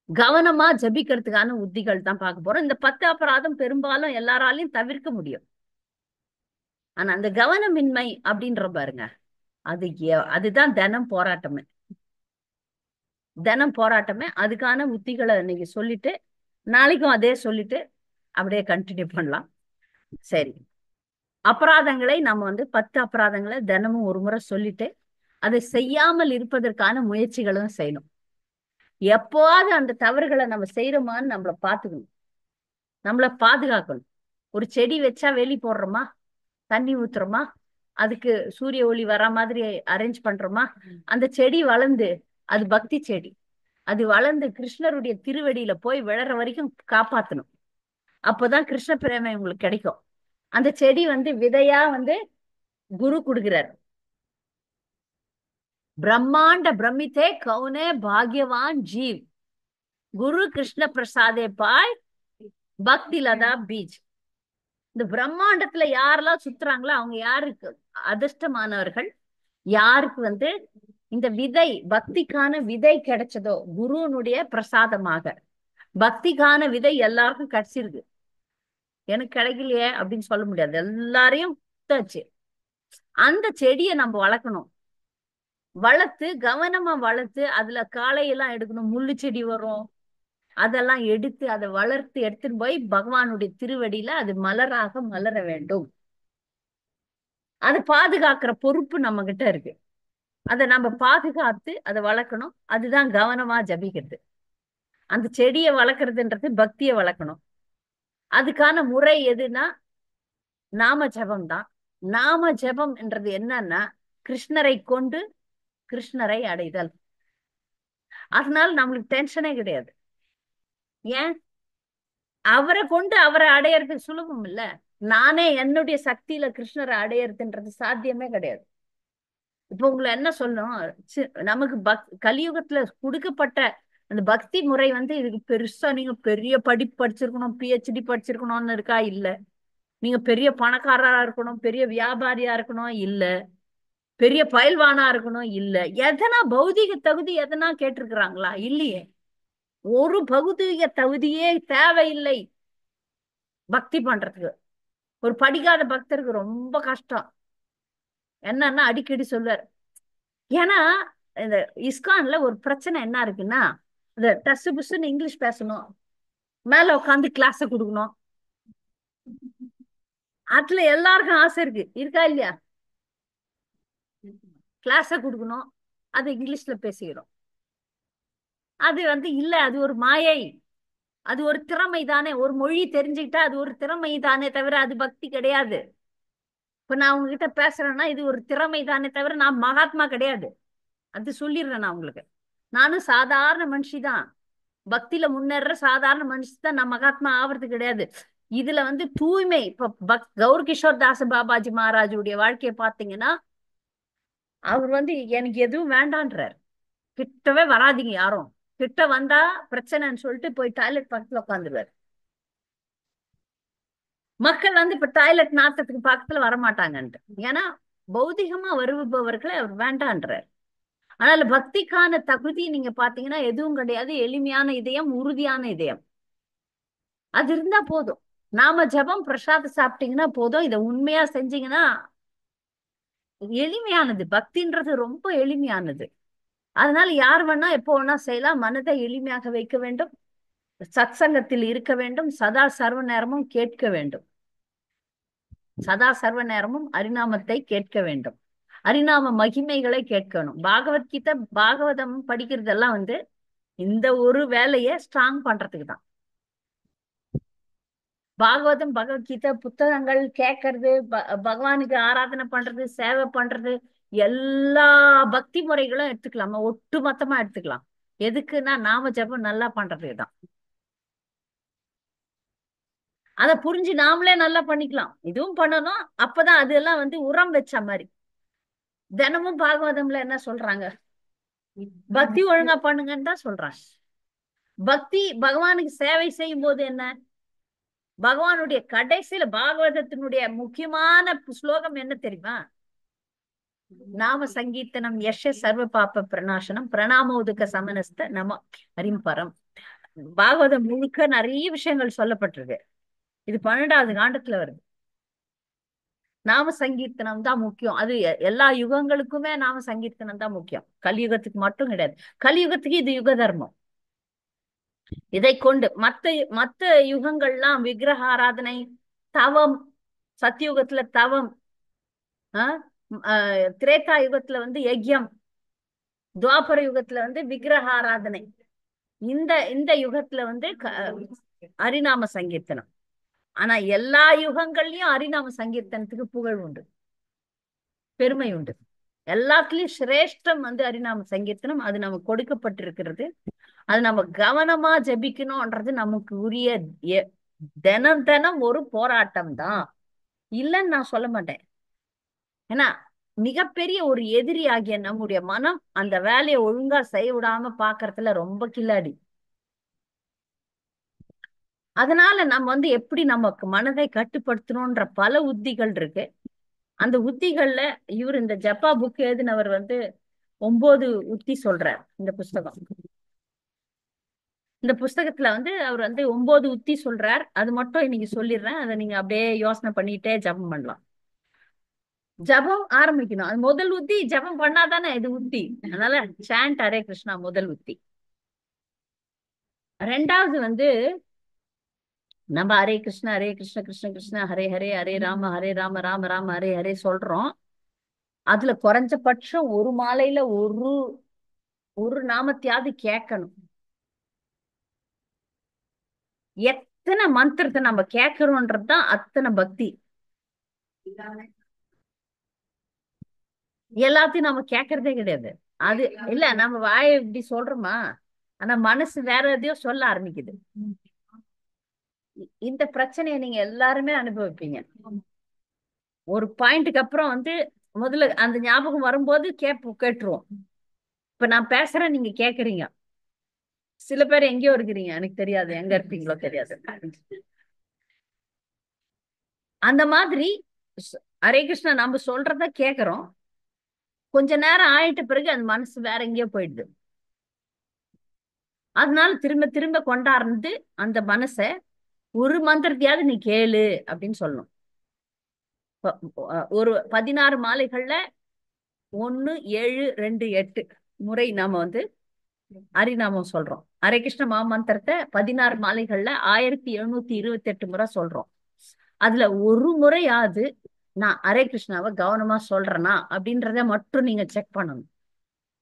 கவனமா ஜபிக்கிறதுக்கான உத்திகள் தான் பார்க்க போறோம். இந்த 10 அபராதம் பெரும்பாலும் எல்லாராலையும் தவிர்க்க முடியும். ஆனா அந்த கவனமின்மை அப்படின்ற பாருங்க, அதுதான் தினம் போராட்டமே. தினம் போராட்டமே. அதுக்கான உத்திகளை இன்னைக்கு சொல்லிட்டு நாளைக்கும் அதே சொல்லிட்டு அப்படியே கண்டினியூ பண்ணலாம். சரி, அபராதங்களை நம்ம 10 அபராதங்களை தினமும் ஒரு முறை சொல்லிட்டு அதை செய்யாமல் இருப்பதற்கான முயற்சிகளும் செய்யணும். எப்போவாது அந்த தவறுகளை நம்ம செய்யறோமான்னு நம்மளை பார்த்துக்கணும், நம்மளை பாதுகாக்கணும். ஒரு செடி வச்சா வேலி போடுறோமா, தண்ணி ஊத்துறோமா, அதுக்கு சூரிய ஒளி வர மாதிரி அரேஞ்ச் பண்றோமா, அந்த செடி வளர்ந்து, அது பக்தி செடி, அது வளர்ந்து கிருஷ்ணருடைய திருவடியில போய் விழற வரைக்கும் காப்பாத்தணும். அப்போதான் கிருஷ்ண பிரேமை உங்களுக்கு கிடைக்கும். அந்த செடி விதையா குரு கொடுக்கிறார். பிரம்மாண்ட பிரமித்தே கவுனே பாக்யவான் ஜீவ், குரு கிருஷ்ண பிரசாதே பாய் பக்தி லதா பீஜ். இந்த பிரம்மாண்டத்துல யாரெல்லாம் சுத்துறாங்களோ அவங்க யாருக்கு அதிர்ஷ்டமானவர்கள், யாருக்கு இந்த விதை, பக்திக்கான விதை கிடைச்சதோ, குருனுடைய பிரசாதமாக. பக்திக்கான விதை எல்லாருக்கும் கிடைச்சிருக்கு, எனக்கு கிடைக்கலையே அப்படின்னு சொல்ல முடியாது, எல்லாரையும் குத்தாச்சு. அந்த செடியை நம்ம வளர்க்கணும். வளர்த்து கவனமா வளர்த்து அதுல காளையெல்லாம் எடுக்கணும். முள்ளு செடி வரும், அதெல்லாம் எடுத்து அதை வளர்த்து எடுத்துன்னு போய் பகவானுடைய திருவடியில அது மலராக மலர வேண்டும். அதை பாதுகாக்கிற பொறுப்பு நம்ம கிட்ட இருக்கு. அதை நம்ம பாதுகாத்து அதை வளர்க்கணும். அதுதான் கவனமா ஜபிக்கிறது. அந்த செடியை வளர்க்கறதுன்றது பக்தியை வளர்க்கணும். அதுக்கான முறை எதுனா நாம ஜபம் தான். நாம ஜபம் என்றது என்னன்னா கிருஷ்ணரை கொண்டு கிருஷ்ணரை அடைதல். அதனால நம்மளுக்கு டென்ஷனே கிடையாது. ஏன்? அவரை கொண்டு அவரை அடையறது சுலபம் இல்ல. நானே என்னுடைய சக்தியில கிருஷ்ணரை அடையறதுன்றது சாத்தியமே கிடையாது. இப்ப உங்களை என்ன சொல்லணும், நமக்கு கலியுகத்துல கொடுக்கப்பட்ட அந்த பக்தி முறை இதுக்கு பெருசா நீங்க பெரிய படிப்பு படிச்சிருக்கணும், PhD படிச்சிருக்கணும்னு இருக்கா? இல்ல. நீங்க பெரிய பணக்காரரா இருக்கணும், பெரிய வியாபாரியா இருக்கணும், இல்ல. பெரிய பயில்வானா இருக்கணும், இல்ல. எதனா பௌதிக தகுதி எதனா கேட்டிருக்கிறாங்களா? இல்லையே. ஒரு பௌதிக தகுதியே தேவையில்லை பக்தி பண்றதுக்கு. ஒரு படிக்காத பக்தருக்கு ரொம்ப கஷ்டம். என்னன்னா அடிக்கடி சொல்லுவார். ஏன்னா இந்த இஸ்கான்ல ஒரு பிரச்சனை என்ன இருக்குன்னா, இந்த டஸ் புஸ்ன்னு இங்கிலீஷ் பேசணும், மேல உட்காந்து கிளாஸ கொடுக்கணும். அதுல எல்லாருக்கும் ஆசை இருக்கு, இருக்கா இல்லையா? கிளாஸ கொடுக்கணும், அது இங்கிலீஷ்ல பேசிக்கிறோம். அது இல்ல, அது ஒரு மாயை. அது ஒரு திறமை தானே. ஒரு மொழி தெரிஞ்சுக்கிட்டா அது ஒரு திறமை தானே தவிர அது பக்தி கிடையாது. இப்ப நான் உங்ககிட்ட பேசுறேன்னா இது ஒரு திறமை தானே தவிர நான் மகாத்மா கிடையாது. அது சொல்லிடுறேன் நான் உங்களுக்கு. நானும் சாதாரண மனுஷி தான், பக்தியில முன்னேற சாதாரண மனுஷி தான். நான் மகாத்மா ஆவறது கிடையாது. இதுல தூய்மை. இப்ப கௌர் கிஷோர் தாஸ் பாபாஜி மகாராஜுடைய வாழ்க்கையை பார்த்தீங்கன்னா, அவர் எனக்கு எதுவும் வேண்டான்றார். கிட்டவே வராதீங்க யாரும், கிட்ட வந்தா பிரச்சனைன்னு சொல்லிட்டு போய் டாய்லெட் பக்கத்துல உட்காந்துருவார். மக்கள் இப்ப டாய்லெட் நாத்தத்துக்கு பக்கத்துல வரமாட்டாங்கன்ட்டு. ஏன்னா பௌதிகமா வருபவர்களை அவர் வேண்டான்றார். ஆனால் பக்திக்கான தகுதி நீங்க பாத்தீங்கன்னா எதுவும் கிடையாது. எளிமையான இதயம், உறுதியான இதயம், அது இருந்தா போதும். நாம ஜபம் பிரசாதம் சாப்பிட்டீங்கன்னா போதும். இதை உண்மையா செஞ்சீங்கன்னா, எளிமையானது பக்தின்றது, ரொம்ப எளிமையானது. அதனால யார் வேணா எப்போ வேணா செய்யலாம். மனதை எளிமையாக வைக்க வேண்டும், சத்சங்கத்தில் இருக்க வேண்டும், சதா சர்வ நேரமும் கேட்க வேண்டும். சதா சர்வ நேரமும் ஹரிநாமத்தை கேட்க வேண்டும், ஹரிநாம மகிமைகளை கேட்கணும். பாகவத்கீதை பாகவதம் படிக்கிறதெல்லாம் இந்த ஒரு வேலையை ஸ்ட்ராங் பண்றதுக்கு தான். பாகவதம் பகவத்கீதை புத்தகங்கள் கேட்கறது, பகவானுக்கு ஆராதனை பண்றது, சேவை பண்றது, எல்லா பக்தி முறைகளும் எடுத்துக்கலாமா, ஒட்டு மொத்தமா எடுத்துக்கலாம். எதுக்குன்னா நாம ஜெபம் நல்லா பண்றதுக்கு தான். அதை புரிஞ்சு நாமளே நல்லா பண்ணிக்கலாம். இதுவும் பண்ணணும். அப்பதான் அதெல்லாம் உரம் வச்ச மாதிரி. தினமும் பாகவதம்ல என்ன சொல்றாங்க? பக்தி ஒழுங்கா பண்ணுங்கன்னு தான் சொல்றாங்க. பக்தி பகவானுக்கு சேவை செய்யும் போது என்ன, பகவானுடைய கடைசியில பாகவதத்தினுடைய முக்கியமான ஸ்லோகம் என்ன தெரியுமா? நாம சங்கீர்த்தனம் யஷ சர்வ பாப பிரணாசனம் பிரணாமோதுக சமனஸ்த நம ஹரிம்பரம். பாகவதம் முழுக்க நிறைய விஷயங்கள் சொல்லப்பட்டிருக்கு. இது 12வது காண்டத்துல வருது. நாம சங்கீர்த்தனம் தான் முக்கியம். அது எல்லா யுகங்களுக்குமே நாம சங்கீர்த்தனம் தான் முக்கியம். கலியுகத்துக்கு மட்டும் கிடையாது. கலியுகத்துக்கு இது யுக தர்மம். இதை கொண்டு மத்த மத்த யுகங்கள்லாம் விக்கிரக ஆராதனை, தவம், சத்தியுகத்துல தவம், ஆஹ் திரேதா யுகத்துல யஜ்யம், துவாபர யுகத்துல விக்கிரக ஆராதனை, இந்த இந்த யுகத்துல ஹரிநாம சங்கீர்த்தனம். ஆனா எல்லா யுகங்கள்லயும் ஹரிநாம சங்கீர்த்தனத்துக்கு புகழ் உண்டு, பெருமை உண்டு. எல்லாத்துலயும் சிரேஷ்டம் ஹரிநாம சங்கீர்த்தனம். அது நமக்கு கொடுக்கப்பட்டிருக்கிறது. அது நம்ம கவனமா ஜபிக்கணும்ன்றது நமக்கு உரிய தினம் தினம் ஒரு போராட்டம் தான். இல்லைன்னு நான் சொல்ல மாட்டேன். ஏன்னா மிகப்பெரிய ஒரு எதிரி ஆகிய நம்முடைய மனம் அந்த வேலையை ஒழுங்கா செய்ய விடாம பாக்குறதுல ரொம்ப கில்லாடி. அதனால நம்ம எப்படி நமக்கு மனதை கட்டுப்படுத்தணும்ன்ற பல உத்திகள் இருக்கு. அந்த உத்திகள்ல இவர் இந்த ஜப்பா புக் எழுதினவர் 9 உத்தி சொல்றார். இந்த புஸ்தகம், இந்த புஸ்தகத்துல அவர் 9 உத்தி சொல்றார். அது மட்டும் இன்னைக்கு சொல்லிடுறேன். அதை நீங்க அப்படியே யோசனை பண்ணிட்டே ஜபம் பண்ணலாம். ஜபம் ஆரம்பிக்கணும். அது முதல் உத்தி. ஜபம் பண்ணாதானே இது உத்தி. அதனால சாண்ட் ஹரே கிருஷ்ணா முதல் உத்தி. ரெண்டாவது நம்ம ஹரே கிருஷ்ணா ஹரே கிருஷ்ண கிருஷ்ண கிருஷ்ண ஹரே ஹரே ஹரே ராம ராம ராம ஹரே ஹரே சொல்றோம். அதுல குறைஞ்சபட்சம் ஒரு மாலையில ஒரு ஒரு நாமத்தையாவது கேட்கணும். எத்தனை மந்திரத்தை நம்ம கேட்கிறோம்ன்றதுதான் அத்தனை பக்தி. எல்லாத்தையும் நம்ம கேட்கறதே கிடையாது. அது இல்ல, நம்ம வாயை இப்படி சொல்றோமா, ஆனா மனசு வேற எதையோ சொல்ல ஆரம்பிக்குது. இந்த பிரச்சனையை நீங்க எல்லாருமே அனுபவிப்பீங்க. ஒரு பாயிண்ட்டுக்கு அப்புறம் முதல்ல அந்த ஞாபகம் வரும்போது கேட்டுருவோம். இப்ப நான் பேசுறேன், நீங்க கேக்குறீங்க. சில பேர் எங்கேயோ இருக்கிறீங்க, எனக்கு தெரியாது எங்க இருப்பீங்களோ தெரியாது. அந்த மாதிரி ஹரே கிருஷ்ணா நம்ம சொல்றத கேக்குறோம். கொஞ்ச நேரம் ஆயிட்ட பிறகு அந்த மனசு வேற எங்கேயோ போயிடுது. அதனால திரும்ப திரும்ப கொண்டாடுறது அந்த மனச. ஒரு மந்திரத்தையாவது நீ கேளு அப்படின்னு சொல்லணும். ஒரு 16 மாலைகள்ல 1 7 2 8 முறை நாம ஹரிநாமம் சொல்றோம். ஹரே கிருஷ்ண மகாமந்திரத்தை 16 மாலைகள்ல 1728 முறை சொல்றோம். அதுல ஒரு முறையாவது நான் ஹரே கிருஷ்ணாவை கவனமா சொல்றேனா அப்படின்றத மட்டும் நீங்க செக் பண்ணணும்.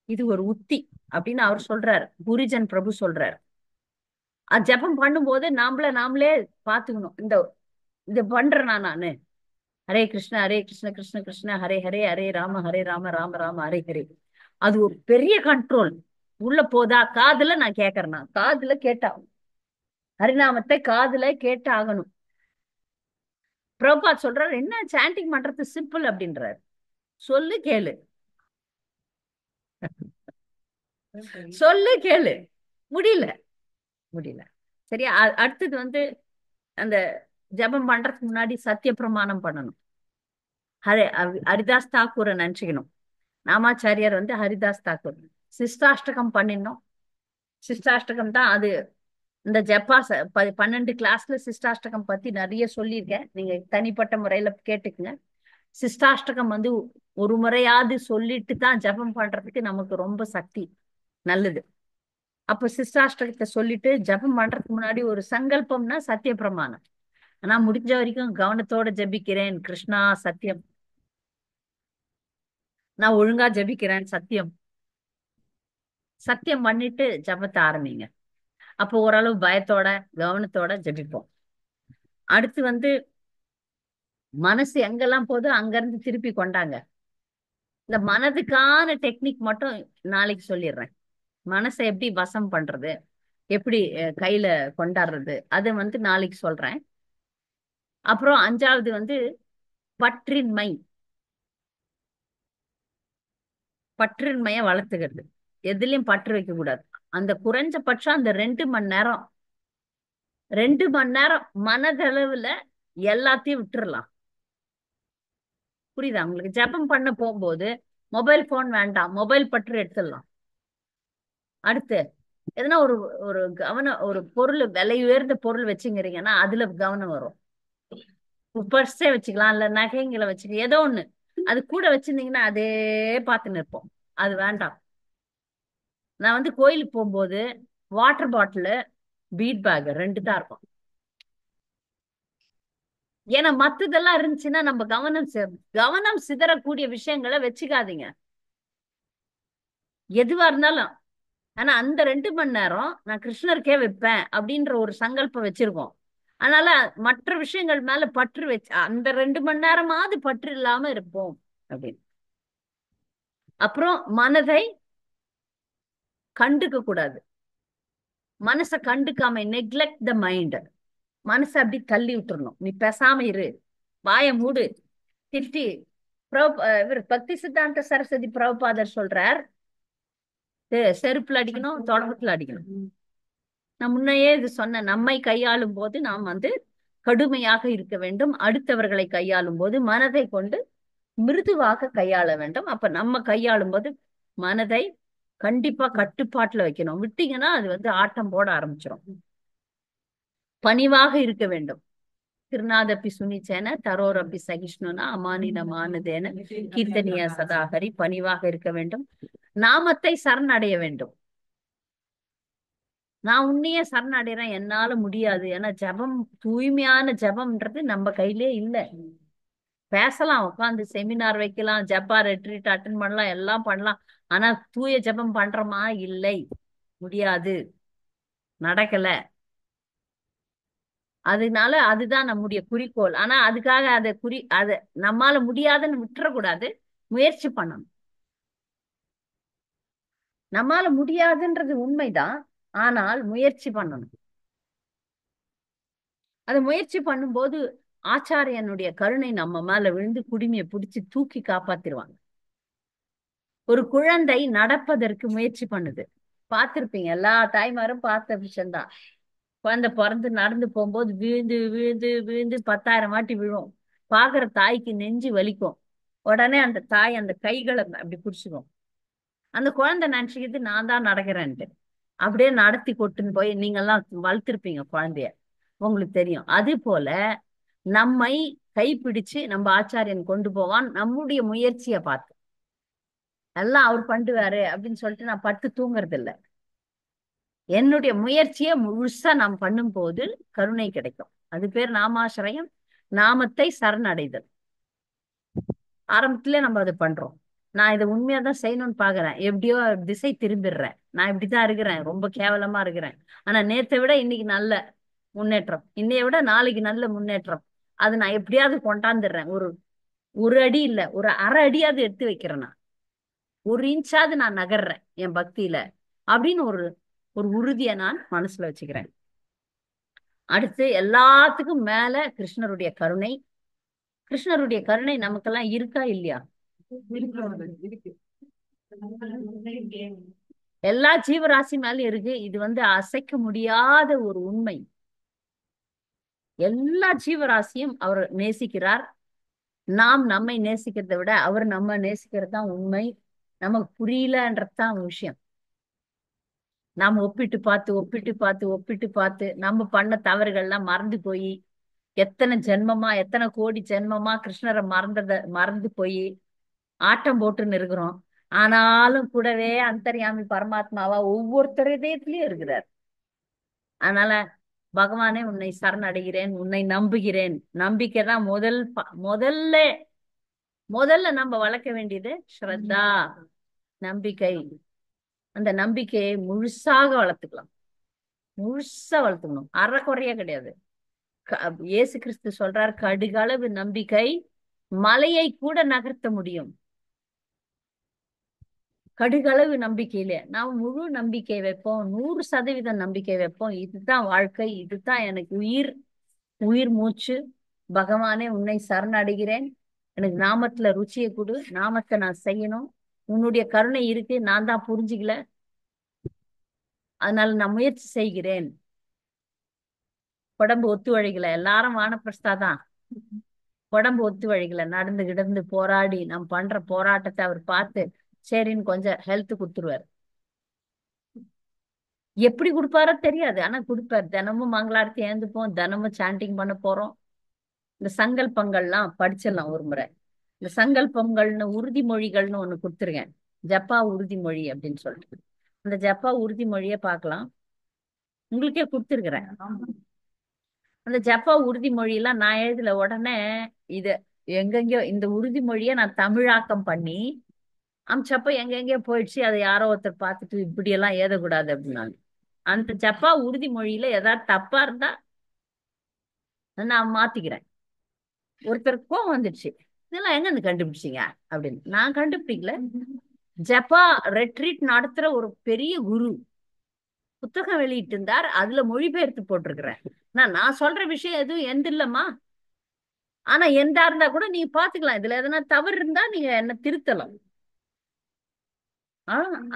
இது ஒரு உத்தி அப்படின்னு அவர் சொல்றாரு. குருஜன் பிரபு சொல்றாரு. அது ஜபம் பண்ணும்போது நாமளே பாத்துக்கணும். இந்த இது பண்றேனா நானு? ஹரே கிருஷ்ண கிருஷ்ண கிருஷ்ண ஹரே ஹரே ஹரே ராம ராம ராம ஹரே ஹரே. அது ஒரு பெரிய கண்ட்ரோல். உள்ள போதா? காதுல நான் கேட்கறேனா? காதுல கேட்டா ஹரிநாமத்தை காதுல கேட்டு ஆகணும். பிரபுபாத் சொல்றாரு, என்ன சாண்டிங் பண்றது சிம்பிள் அப்படின்றாரு. சொல்லு கேளு, சொல்லு கேளு. முடியல, முடியல. சரியா? அடுத்தது அந்த ஜபம் பண்றதுக்கு முன்னாடி சத்திய பிரமாணம் பண்ணணும். ஹரிதாஸ் தாக்கூரை நினைச்சுக்கணும். நாமாச்சாரியார் ஹரிதாஸ் தாக்கூர். சிஷ்டாஷ்டகம் பண்ணிடணும். சிஷ்டாஷ்டகம் தான் அது. இந்த ஜப்பா 12 கிளாஸ்ல சிஷ்டாஷ்டகம் பத்தி நிறைய சொல்லியிருக்கேன். நீங்க தனிப்பட்ட முறையில கேட்டுக்குங்க. சிஷ்டாஷ்டகம் ஒரு முறையாவது சொல்லிட்டு தான் ஜபம் பண்றதுக்கு நமக்கு ரொம்ப சக்தி நல்லது. அப்ப சிஷ்டாஷ்டகத்தை சொல்லிட்டு ஜபம் பண்றதுக்கு முன்னாடி ஒரு சங்கல்பம்னா சத்திய பிரமாணம். நான் முடிஞ்ச வரைக்கும் கவனத்தோட ஜபிக்கிறேன், கிருஷ்ணா சத்தியம், நான் ஒழுங்கா ஜபிக்கிறேன் சத்தியம், சத்தியம் பண்ணிட்டு ஜபத்தை ஆரம்பிங்க. அப்போ ஓரளவு பயத்தோட கவனத்தோட ஜபிப்போம். அடுத்து வந்து மனசு எங்கெல்லாம் போதோ அங்கிருந்து திருப்பி கொண்டாங்க. இந்த மனதுக்கான டெக்னிக் மட்டும் நாளைக்கு சொல்லிடுறேன். மனசை எப்படி வசம் பண்றது, எப்படி கையில கொண்டாடுறது, அது வந்து நாளைக்கு சொல்றேன். அப்புறம் அஞ்சாவது வந்து பற்றின்மை. பற்றின்மைய வளர்த்துக்கிறது. எதுலயும் பற்று வைக்க கூடாது. அந்த குறைஞ்சபட்சம் அந்த 2 மணி நேரம், 2 மணி நேரம் மனதளவுல எல்லாத்தையும் விட்டுறலாம். புரியுதா உங்களுக்கு? ஜெபம் பண்ண போகும்போது மொபைல் போன் வேண்டாம், மொபைல் பற்று எடுத்துடலாம். அடுத்து எதனா ஒரு ஒரு கவனம், ஒரு பொருள், விலை உயர்ந்த பொருள் வச்சுங்கிறீங்கன்னா அதுல கவனம் வரும். பர்ஸே வச்சுக்கலாம், இல்ல நகைங்களை வச்சுக்கலாம், ஏதோ ஒண்ணு அது கூட வச்சிருந்தீங்கன்னா அதே பார்த்து நிற்போம். அது வேண்டாம். நான் வந்து கோயிலுக்கு போகும்போது வாட்டர் பாட்டில், பீட் பேக் 2 தான் இருக்கும். ஏன்னா மத்ததெல்லாம் இருந்துச்சுன்னா நம்ம கவனம் சிதறக்கூடிய விஷயங்களை வச்சுக்காதீங்க, எதுவா இருந்தாலும். ஆனா அந்த 2 மணி நேரம் நான் கிருஷ்ணருக்கே வைப்பேன் அப்படின்ற ஒரு சங்கல்பம் வச்சிருக்கோம். அதனால மற்ற விஷயங்கள் மேல பற்று வச்சு அந்த 2 மணி நேரமாவது பற்று இல்லாம இருப்போம் அப்படின்னு. அப்புறம் மனதை கண்டுக்க கூடாது. மனசை கண்டுக்காம, நெக்லெக்ட் த மைண்ட். மனசை அப்படி தள்ளி விட்டுறணும். நீ பேசாம இரு, வாயை மூடு. திட்டி இவர் பக்தி சித்தாந்த சரஸ்வதி பிரபுபாதர் சொல்றார், செருப்புல அடிக்கணும், தொடப்பத்துல அடிக்கணும். நான் முன்னையே இது சொன்ன, நம்மை கையாளும் போது நாம் வந்து கடுமையாக இருக்க வேண்டும். அடுத்தவர்களை கையாளும் போது மனதை கொண்டு மிருதுவாக கையாள வேண்டும். அப்ப நம்ம கையாளும் போது மனதை கண்டிப்பா கட்டுப்பாட்டுல வைக்கணும். விட்டீங்கன்னா அது வந்து ஆட்டம் போட ஆரம்பிச்சிடும். பணிவாக இருக்க வேண்டும். திருநாதப்பி சுனிச்சேன தரோரப்பி சகிஷ்ணுனா அமானின மானதேன கீர்த்தனிய சதாகரி. பணிவாக இருக்க வேண்டும். நாமத்தை சரணடைய வேண்டும். நான் உன்னையே சரணடைறேன், என்னால முடியாது. ஏன்னா ஜபம், தூய்மையான ஜபம்ன்றது நம்ம கையிலே இல்லை. பேசலாம், உட்காந்து செமினார் வைக்கலாம், ஜப்பா ரெட்ரீட் அட்டன் பண்ணலாம், எல்லாம் பண்ணலாம். ஆனா தூய ஜபம் பண்றோமா? இல்லை, முடியாது, நடக்கல. அதனால அதுதான் நம்முடைய குறிக்கோள். ஆனா அதுக்காக அதை நம்மால முடியாதுன்னு விட்டுறக்கூடாது, முயற்சி பண்ணணும். நம்மால முடியாதுன்றது உண்மைதான், ஆனால் முயற்சி பண்ணணும். அது முயற்சி பண்ணும்போது ஆச்சாரியனுடைய கருணை நம்ம மேல விழுந்து குடுமியை பிடிச்சு தூக்கி காப்பாத்திருவாங்க. ஒரு குழந்தை நடப்பதற்கு முயற்சி பண்ணுது, பார்த்திருப்பீங்க, எல்லா தாய்மாரும் பார்த்த விஷயம்தான். குழந்தை பிறந்து நடந்து போகும்போது விழுந்து விழுந்து விழுந்து 10,000 வாட்டி விழும். பாக்குற தாய்க்கு நெஞ்சு வலிக்கும். உடனே அந்த தாய் அந்த கைகளை அப்படி பிடிச்சுக்கும். அந்த குழந்தை நினைச்சுக்கிது நான் தான் நடக்கிறேன்ட்டு. அப்படியே நடத்தி கொட்டுன்னு போய், நீங்க எல்லாம் வளர்த்திருப்பீங்க குழந்தைய, உங்களுக்கு தெரியும். அது போல நம்மை கைப்பிடிச்சு நம்ம ஆச்சாரியன் கொண்டு போவான், நம்முடைய முயற்சியை பார்த்து. எல்லாம் அவர் பண்ணுவாரு அப்படின்னு சொல்லிட்டு நான் படுத்து தூங்குறது இல்ல. என்னுடைய முயற்சியை முழுசா நாம் பண்ணும் போது கருணை கிடைக்கும். அது பேர் நாமாசிரயம், நாமத்தை சரணடைதல். ஆரம்பத்திலே நம்ம அதை பண்றோம். நான் இதை உண்மையாதான் செய்யணும்னு பாக்குறேன், எப்படியோ திசை திரும்பிடுறேன். நான் இப்படிதான் இருக்கிறேன், ரொம்ப கேவலமா இருக்கிறேன். ஆனா நேத்தை விட இன்னைக்கு நல்ல முன்னேற்றம், இன்னைய விட நாளைக்கு நல்ல முன்னேற்றம். அது நான் எப்படியாவது கொண்டாந்துடுறேன். ஒரு ஒரு அடி இல்ல, ஒரு அரை அடியாவது எடுத்து வைக்கிறேன். நான் 1 இன்ச்சாவது நான் நகர்றேன் என் பக்தியில அப்படின்னு ஒரு ஒரு உறுதியை நான் மனசுல வச்சுக்கிறேன். அடுத்து எல்லாத்துக்கும் மேல கிருஷ்ணருடைய கருணை. கிருஷ்ணருடைய கருணை நமக்கெல்லாம் இருக்கா இல்லையா? இருக்கு. எல்லா ஜீவராசி மேலயும் இருக்கு. இது வந்து அசைக்க முடியாத ஒரு உண்மை. எல்லா ஜீவராசியும் அவர் நேசிக்கிறார். நாம் நம்மை நேசிக்கிறதை விட அவர் நம்ம நேசிக்கிறது தான் உண்மை. நமக்கு புரியலன்றதுதான் விஷயம். நாம் ஒப்பிட்டு பார்த்து ஒப்பிட்டு பார்த்து ஒப்பிட்டு பார்த்து நம்ம பண்ண தவறுகள்லாம் மறந்து போய், எத்தனை ஜென்மமா, எத்தனை கோடி ஜென்மமா கிருஷ்ணரை மறந்து போய் ஆட்டம் போட்டுன்னு இருக்கிறோம். ஆனாலும் கூடவே அந்தர்யாமி பரமாத்மாவா ஒவ்வொருத்தர் இதயத்திலயும் இருக்கிறார். அதனால பகவானே, உன்னை சரணடைகிறேன், உன்னை நம்புகிறேன். நம்பிக்கை தான் முதல்ல முதல்ல நம்ம வளர்க்க வேண்டியது ஸ்ரத்தா, நம்பிக்கை. அந்த நம்பிக்கையை முழுசாக வளர்த்துக்கலாம். முழுசா வளர்த்துக்கணும், அறக்குறையா கிடையாது. இயேசு கிறிஸ்து சொல்றார், கடுகளவு நம்பிக்கை மலையை கூட நகர்த்த முடியும். கடுகளவு நம்பிக்கையில நாம் முழு நம்பிக்கை வைப்போம், 100% நம்பிக்கை வைப்போம். இதுதான் வாழ்க்கை, இதுதான் எனக்கு உயிர், உயிர் மூச்சு. பகவானே, உன்னை சரணடைகிறேன். எனக்கு நாமத்துல ருச்சியை கொடு, நாமத்தை நான் செய்யணும். உன்னுடைய கருணை இருக்கு, நான் தான் புரிஞ்சுக்கல, அதனால நான் முயற்சி செய்கிறேன். உடம்பு ஒத்துழைக்கல, எல்லாரும் வானப்பிரஸ்தா தான். உடம்பு ஒத்துழைக்கல, நடந்து கிடந்து போராடி நாம் பண்ற போராட்டத்தை அவர் பார்த்து சரின்னு கொஞ்சம் ஹெல்த் கொடுத்துருவாரு. எப்படி கொடுப்பாரோ தெரியாது, ஆனா கொடுப்பாரு. தினமும் மங்களாரத்தி ஏந்துப்போம், தினமும் சாண்டிங் பண்ண போறோம். இந்த சங்கல்பங்கள்லாம் படிச்சிடலாம் ஒரு முறை. இந்த சங்கல்பங்கள்னு உறுதிமொழிகள்னு ஒண்ணு கொடுத்துருக்கேன், ஜப்பா உறுதிமொழி அப்படின்னு சொல்லிட்டு. அந்த ஜப்பா உறுதிமொழியை பார்க்கலாம், உங்களுக்கே கொடுத்துருக்கிறேன். அந்த ஜப்பா உறுதிமொழியெல்லாம் நான் எழுதல உடனே இது எங்கெங்கயோ இந்த உறுதிமொழியை நான் தமிழாக்கம் பண்ணி அமிச்சப்ப எங்கெங்கயோ போயிடுச்சு. அதை யாரோ ஒருத்தர் பார்த்துட்டு இப்படி எல்லாம் எழுதக்கூடாது அப்படின்னாங்க. அந்த ஜப்பா உறுதிமொழியில ஏதாவது தப்பா இருந்தா நான் மாத்திக்கிறேன். ஒருத்தருக்கு கோவம் வந்துடுச்சு, இதெல்லாம் எங்க இருந்து கண்டுபிடிச்சீங்க அப்படின்னு. நான் கண்டுபிடிக்கல, ஜப்பா ரெட்ரீட் நடத்துற ஒரு பெரிய குரு புத்தகம் வெளியிட்டு இருந்தார், அதுல மொழிபெயர்த்து போட்டிருக்கிறேன். நான் சொல்ற விஷயம் எதுவும் எந்த இல்லம்மா, ஆனா எந்தா இருந்தா கூட நீங்க பாத்துக்கலாம், இதுல எதனா தவறு இருந்தா நீங்க என்ன திருத்தலாம்.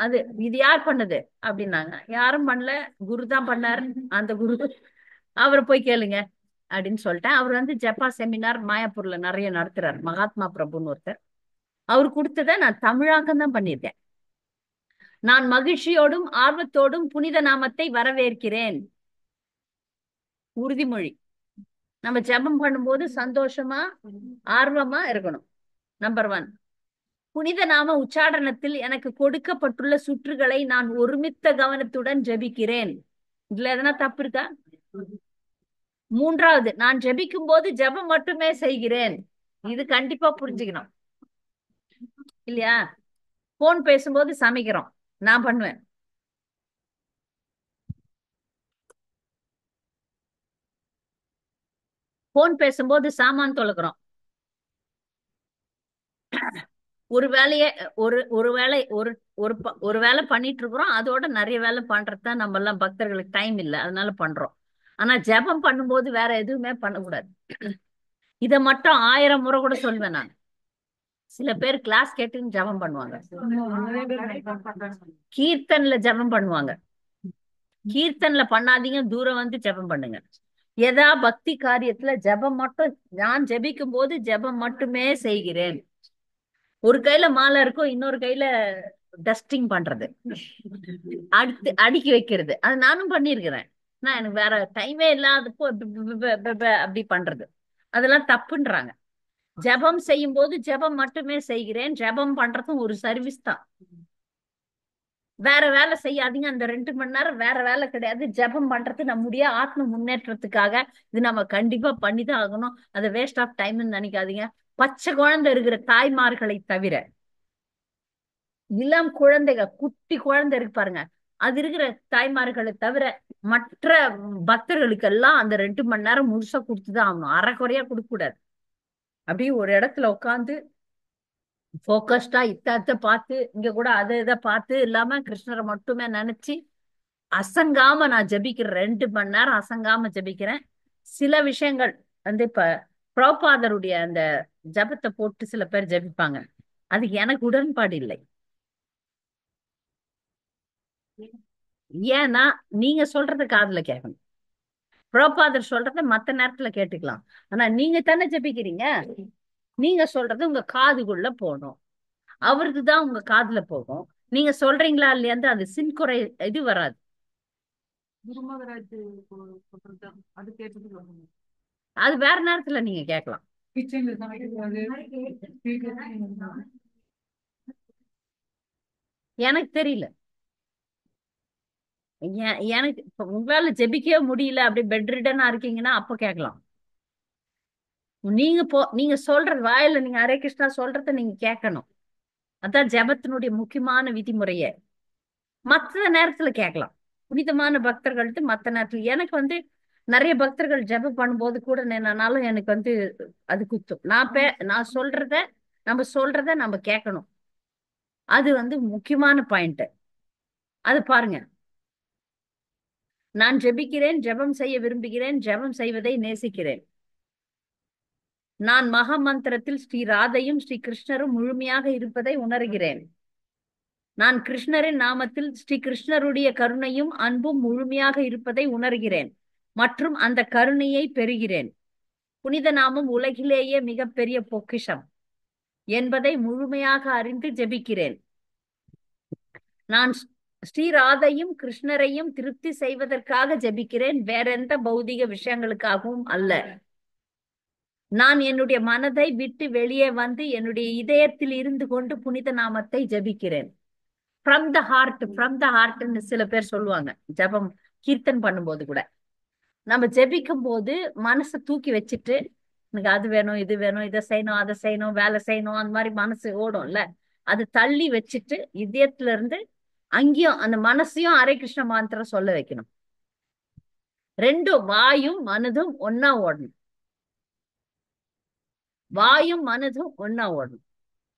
அது இது யார் பண்ணது அப்படின்னாங்க. யாரும் பண்ணல, குரு தான் பண்ணாரு. அந்த குரு, அவரை போய் கேளுங்க அப்படின்னு சொல்லிட்டேன். அவர் வந்து ஜப்பா செமினார் மாயாப்பூர்ல நிறைய நடத்துறாரு, மகாத்மா பிரபுன்னு ஒருத்தர். அவர் கொடுத்ததை நான் தமிழாக்கம் தான் பண்ணியிருக்கேன். நான் மகிழ்ச்சியோடும் ஆர்வத்தோடும் புனித நாமத்தை வரவேற்கிறேன். உறுதிமொழி. நம்ம ஜெபம் பண்ணும்போது சந்தோஷமா ஆர்வமா இருக்கணும். நம்பர் 1. புனித நாம உச்சாடனத்தில் எனக்கு கொடுக்கப்பட்டுள்ள சுற்றுகளை நான் ஒருமித்த கவனத்துடன் ஜெபிக்கிறேன். இதுல எதனா தப்பு இருக்கா? 3வது, நான் ஜெபிக்கும் போது ஜெபம் மட்டுமே செய்கிறேன். இது கண்டிப்பா புரிஞ்சுக்கணும் இல்லையா? போன் பேசும்போது சமைக்கிறோம், நான் பண்ணுவேன். போன் பேசும்போது சாமான் தொலைக்கிறோம். ஒரு வேலையை ஒரு வேலை ஒரு வேலை பண்ணிட்டு இருக்கிறோம், அதோட நிறைய வேலை பண்றதுதான் நம்ம எல்லாம் பக்தர்களுக்கு டைம் இல்லை, அதனால பண்றோம். ஆனா ஜெபம் பண்ணும்போது வேற எதுவுமே பண்ணக்கூடாது. இத மட்டும் 1000 முறை கூட சொல்வேன் நான். சில பேர் கிளாஸ் கேட்டுன்னு ஜெபம் பண்ணுவாங்க, கீர்த்தன்ல ஜெபம் பண்ணுவாங்க. கீர்த்தன்ல பண்ணாதீங்க, தூரம் வந்து ஜெபம் பண்ணுங்க. எதா பக்தி காரியத்துல ஜெபம் மட்டும், நான் ஜெபிக்கும் போது ஜெபம் மட்டுமே செய்கிறேன். ஒரு கையில மாலை இருக்கும், இன்னொரு கையில டஸ்டிங் பண்றது, அடுக்கி வைக்கிறது, அது நானும் பண்ணிருக்கிறேன். நான் எனக்கு வேற டைமே இல்லாதப்போ அப்படி பண்றது, அதெல்லாம் தப்புன்றாங்க. ஜெபம் செய்யும் போது ஜெபம் மட்டுமே செய்கிறேன். ஜெபம் பண்றதும் ஒரு சர்வீஸ் தான். வேற வேலை செய்யாதீங்க, அந்த 2 மணி நேரம் வேற வேலை கிடையாது. ஜெபம் பண்றது நம்முடைய ஆத்ம முன்னேற்றத்துக்காக, இது நம்ம கண்டிப்பா பண்ணிதான் ஆகணும். அதை வேஸ்ட் ஆஃப் டைம்னு நினைக்காதீங்க. பச்சை குழந்தை இருக்கிற தாய்மார்களை தவிர, இளம் குழந்தைங்க, குட்டி குழந்தை இருக்கு பாருங்க, அது இருக்கிற தாய்மார்களை தவிர மற்ற பக்தர்களுக்கு எல்லாம் அந்த 2 மணி நேரம் முழுசா கொடுத்துதான் ஆகணும். அரைக்குறையா கொடுக்க கூடாது. அப்படியே ஒரு இடத்துல உட்காந்து போக்கஸ்டா இத்த பார்த்து, இங்க கூட அதை இதை பார்த்து இல்லாம கிருஷ்ணரை மட்டுமே நினைச்சு அசங்காம நான் ஜெபிக்கிறேன். 2 மணி நேரம் அசங்காம ஜெபிக்கிறேன். சில விஷயங்கள் வந்து இப்ப பிரபுபாதருடைய அந்த ஜபத்தை போட்டு சில பேர் ஜெபிப்பாங்க, அதுக்கு எனக்கு உடன்பாடு இல்லை. ஏன்னா நீங்க சொல்றத காதுல கேட்கணும், பிரபுபாதர் சொல்றத மத்த நேரத்துல கேட்டுக்கலாம். ஆனா நீங்க தானே ஜெபிக்கிறீங்க, நீங்க சொல்றது உங்க காதுக்குள்ள போகணும், அவருக்கு தான் உங்க காதுல போகும். நீங்க சொல்றீங்களா இல்லையாந்து அது சின்குறை இது வராது. குருமகராஜ் சொல்றது அது கேட்டுட்டு வரணும். அது வேற நேரத்துல நீங்க கேட்கலாம். கிச்சன்ல சமைக்கிறது எனக்கு தெரியல, எனக்கு இப்ப உங்களால ஜெபிக்கவே முடியல, அப்படி பெட் ரிடனா இருக்கீங்கன்னா அப்ப கேட்கலாம். நீங்க சொல்றது வாயில நீங்க ஹரே கிருஷ்ணா சொல்றத நீங்க கேட்கணும். அதான் ஜெபத்தினுடைய முக்கியமான விதிமுறையே. மற்ற நேரத்துல கேட்கலாம், புனிதமான பக்தர்கள்ட்ட மற்ற நேரத்துல. எனக்கு வந்து நிறைய பக்தர்கள் ஜெபம் பண்ணும்போது கூட என்னன்னாலும் எனக்கு வந்து அது குத்தும். நான் சொல்றத நம்ம கேட்கணும். அது வந்து முக்கியமான பாயிண்ட். அது பாருங்க. நான் ஜெபிக்கிறேன், ஜெபம் செய்ய விரும்புகிறேன், ஜெபம் செய்வதை நேசிக்கிறேன். நான் மகா மந்திரத்தில் ஸ்ரீ ராதையும் ஸ்ரீ கிருஷ்ணரும் முழுமையாக இருப்பதை உணர்கிறேன். நான் கிருஷ்ணரின் நாமத்தில் ஸ்ரீ கிருஷ்ணருடைய கருணையும் அன்பும் முழுமையாக இருப்பதை உணர்கிறேன் மற்றும் அந்த கருணையை பெறுகிறேன். புனித நாமம் உலகிலேயே மிகப்பெரிய பொக்கிஷம் என்பதை முழுமையாக அறிந்து ஜெபிக்கிறேன். நான் ஸ்ரீராதையும் கிருஷ்ணரையும் திருப்தி செய்வதற்காக ஜெபிக்கிறேன், வேற எந்த பௌதிக விஷயங்களுக்காகவும் அல்ல. நான் என்னுடைய மனதை விட்டு வெளியே வந்து என்னுடைய இதயத்தில் இருந்து கொண்டு புனித நாமத்தை ஜெபிக்கிறேன். ஃப்ரம் த ஹார்ட்னு சில பேர் சொல்லுவாங்க ஜெபம் கீர்த்தன் பண்ணும்போது கூட. நம்ம ஜெபிக்கும் போது மனசை தூக்கி வச்சுட்டு எனக்கு அது வேணும், இது வேணும், இதை செய்யணும், அதை செய்யணும், வேலை செய்யணும், அந்த மாதிரி மனசு ஓடும்ல. அது தள்ளி வச்சுட்டு இதயத்துல இருந்து அங்கேயும் அந்த மனசையும் ஹரே கிருஷ்ண மந்திரம் சொல்ல வைக்கணும். ரெண்டும் வாயும் மனதும் ஒன்னா ஓடணும். வாயும் மனதும் ஒன்னா ஓடணும்.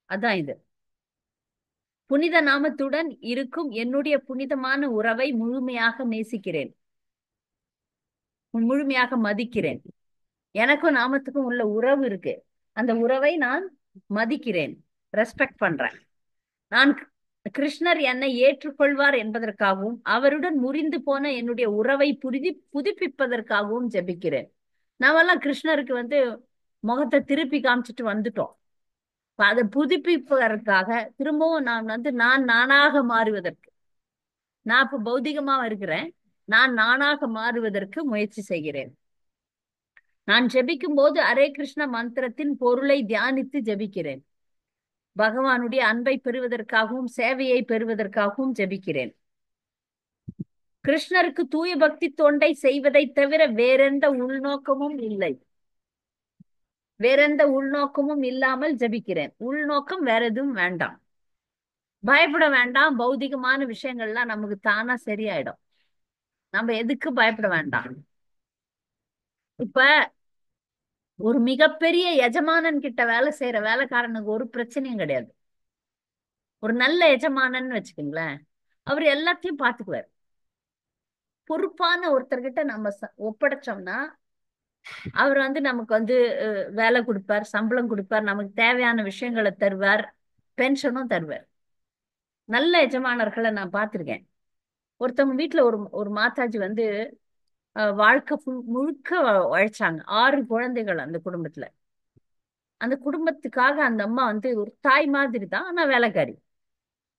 அதான் இது. புனித நாமத்துடன் இருக்கும் என்னுடைய புனிதமான உறவை முழுமையாக நேசிக்கிறேன், முழுமையாக மதிக்கிறேன். எனக்கும் நாமத்துக்கும் உள்ள உறவு இருக்கு. அந்த உறவை நான் மதிக்கிறேன், ரெஸ்பெக்ட் பண்றேன். நான் கிருஷ்ணர் என்னை ஏற்றுக்கொள்வார் என்பதற்காகவும் அவருடன் முறிந்து போன என்னுடைய உறவை புதுப்பிப்பதற்காகவும் ஜெபிக்கிறேன். நாமெல்லாம் கிருஷ்ணருக்கு வந்து முகத்தை திருப்பி காமிச்சிட்டு வந்துட்டோம். அதை புதுப்பிப்பதற்காக திரும்பவும் நான் வந்து நானாக மாறுவதற்கு, நான் இப்ப பௌதிகமா இருக்கிறேன், நான் நானாக மாறுவதற்கு முயற்சி செய்கிறேன். நான் ஜெபிக்கும் போது ஹரே கிருஷ்ண மந்திரத்தின் பொருளை தியானித்து ஜெபிக்கிறேன். பகவானுடைய அன்பை பெறுவதற்காகவும் சேவையை பெறுவதற்காகவும் ஜெபிக்கிறேன். கிருஷ்ணருக்கு தூய பக்தி தொண்டை செய்வதை தவிர வேறெந்த உள்நோக்கமும் இல்லை. வேறெந்த உள்நோக்கமும் இல்லாமல் ஜெபிக்கிறேன். உள்நோக்கம் வேற எதுவும் வேண்டாம். பயப்பட வேண்டாம். பௌதிகமான விஷயங்கள்லாம் நமக்கு தானா சரியாயிடும். நம்ம எதுக்கு பயப்பட வேண்டாம். இப்ப ஒரு மிகப்பெரிய எஜமானன் கிட்ட வேலை செய்யற வேலைக்காரனுக்கு ஒரு பிரச்சனையும் கிடையாது. ஒரு நல்ல எஜமானன் வச்சுக்கோங்களேன், அவர் எல்லாத்தையும் பாத்துக்குவார். பொறுப்பான ஒருத்தர்கிட்ட நம்ம ஒப்படைச்சோம்னா அவர் வந்து நமக்கு வந்து வேலை கொடுப்பார், சம்பளம் கொடுப்பார், நமக்கு தேவையான விஷயங்களை தருவார், பென்ஷனும் தருவார். நல்ல எஜமானர்களை நான் பார்த்திருக்கேன். ஒருத்தவங்க வீட்டுல ஒரு ஒரு மாதாஜி வந்து வாழ்க்கை முழுக்க உழைச்சாங்க. 6 குழந்தைகள் அந்த குடும்பத்துல. அந்த குடும்பத்துக்காக அந்த அம்மா வந்து ஒரு தாய் மாதிரி தான், ஆனா வேலைக்காரி.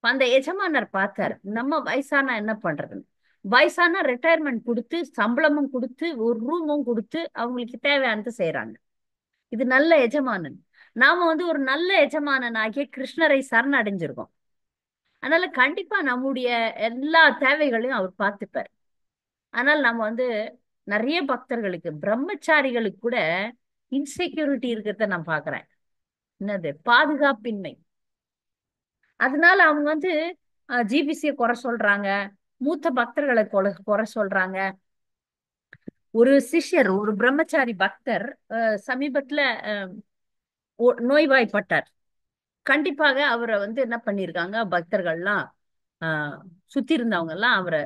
அந்த எஜமானர் பார்த்தாரு, நம்ம வயசானா என்ன பண்றதுன்னு. வயசானா ரிட்டையர்மெண்ட் கொடுத்து சம்பளமும் கொடுத்து ஒரு ரூமும் கொடுத்து அவங்களுக்கு தேவையானது செய்யறாங்க. இது நல்ல எஜமானன். நாம வந்து ஒரு நல்ல எஜமானன் ஆகிய கிருஷ்ணரை சரணடைஞ்சிருக்கோம். அதனால கண்டிப்பா நம்முடைய எல்லா தேவைகளையும் அவர் பார்த்துப்பார். ஆனால் நம்ம வந்து நிறைய பக்தர்களுக்கு, பிரம்மச்சாரிகளுக்கு கூட இன்செக்யூரிட்டி இருக்கிறத நான் பாக்குறேன். என்னது? பாதுகாப்பின்மை. அதனால அவங்க வந்து ஜிபிசிய குறை சொல்றாங்க, மூத்த பக்தர்களை குறை சொல்றாங்க. ஒரு சிஷ்யர், ஒரு பிரம்மச்சாரி பக்தர் சமீபத்துல நோய்வாய்ப்பட்டார். கண்டிப்பாக அவரை வந்து என்ன பண்ணிருக்காங்க, பக்தர்கள்லாம் சுத்தி இருந்தவங்க எல்லாம் அவரை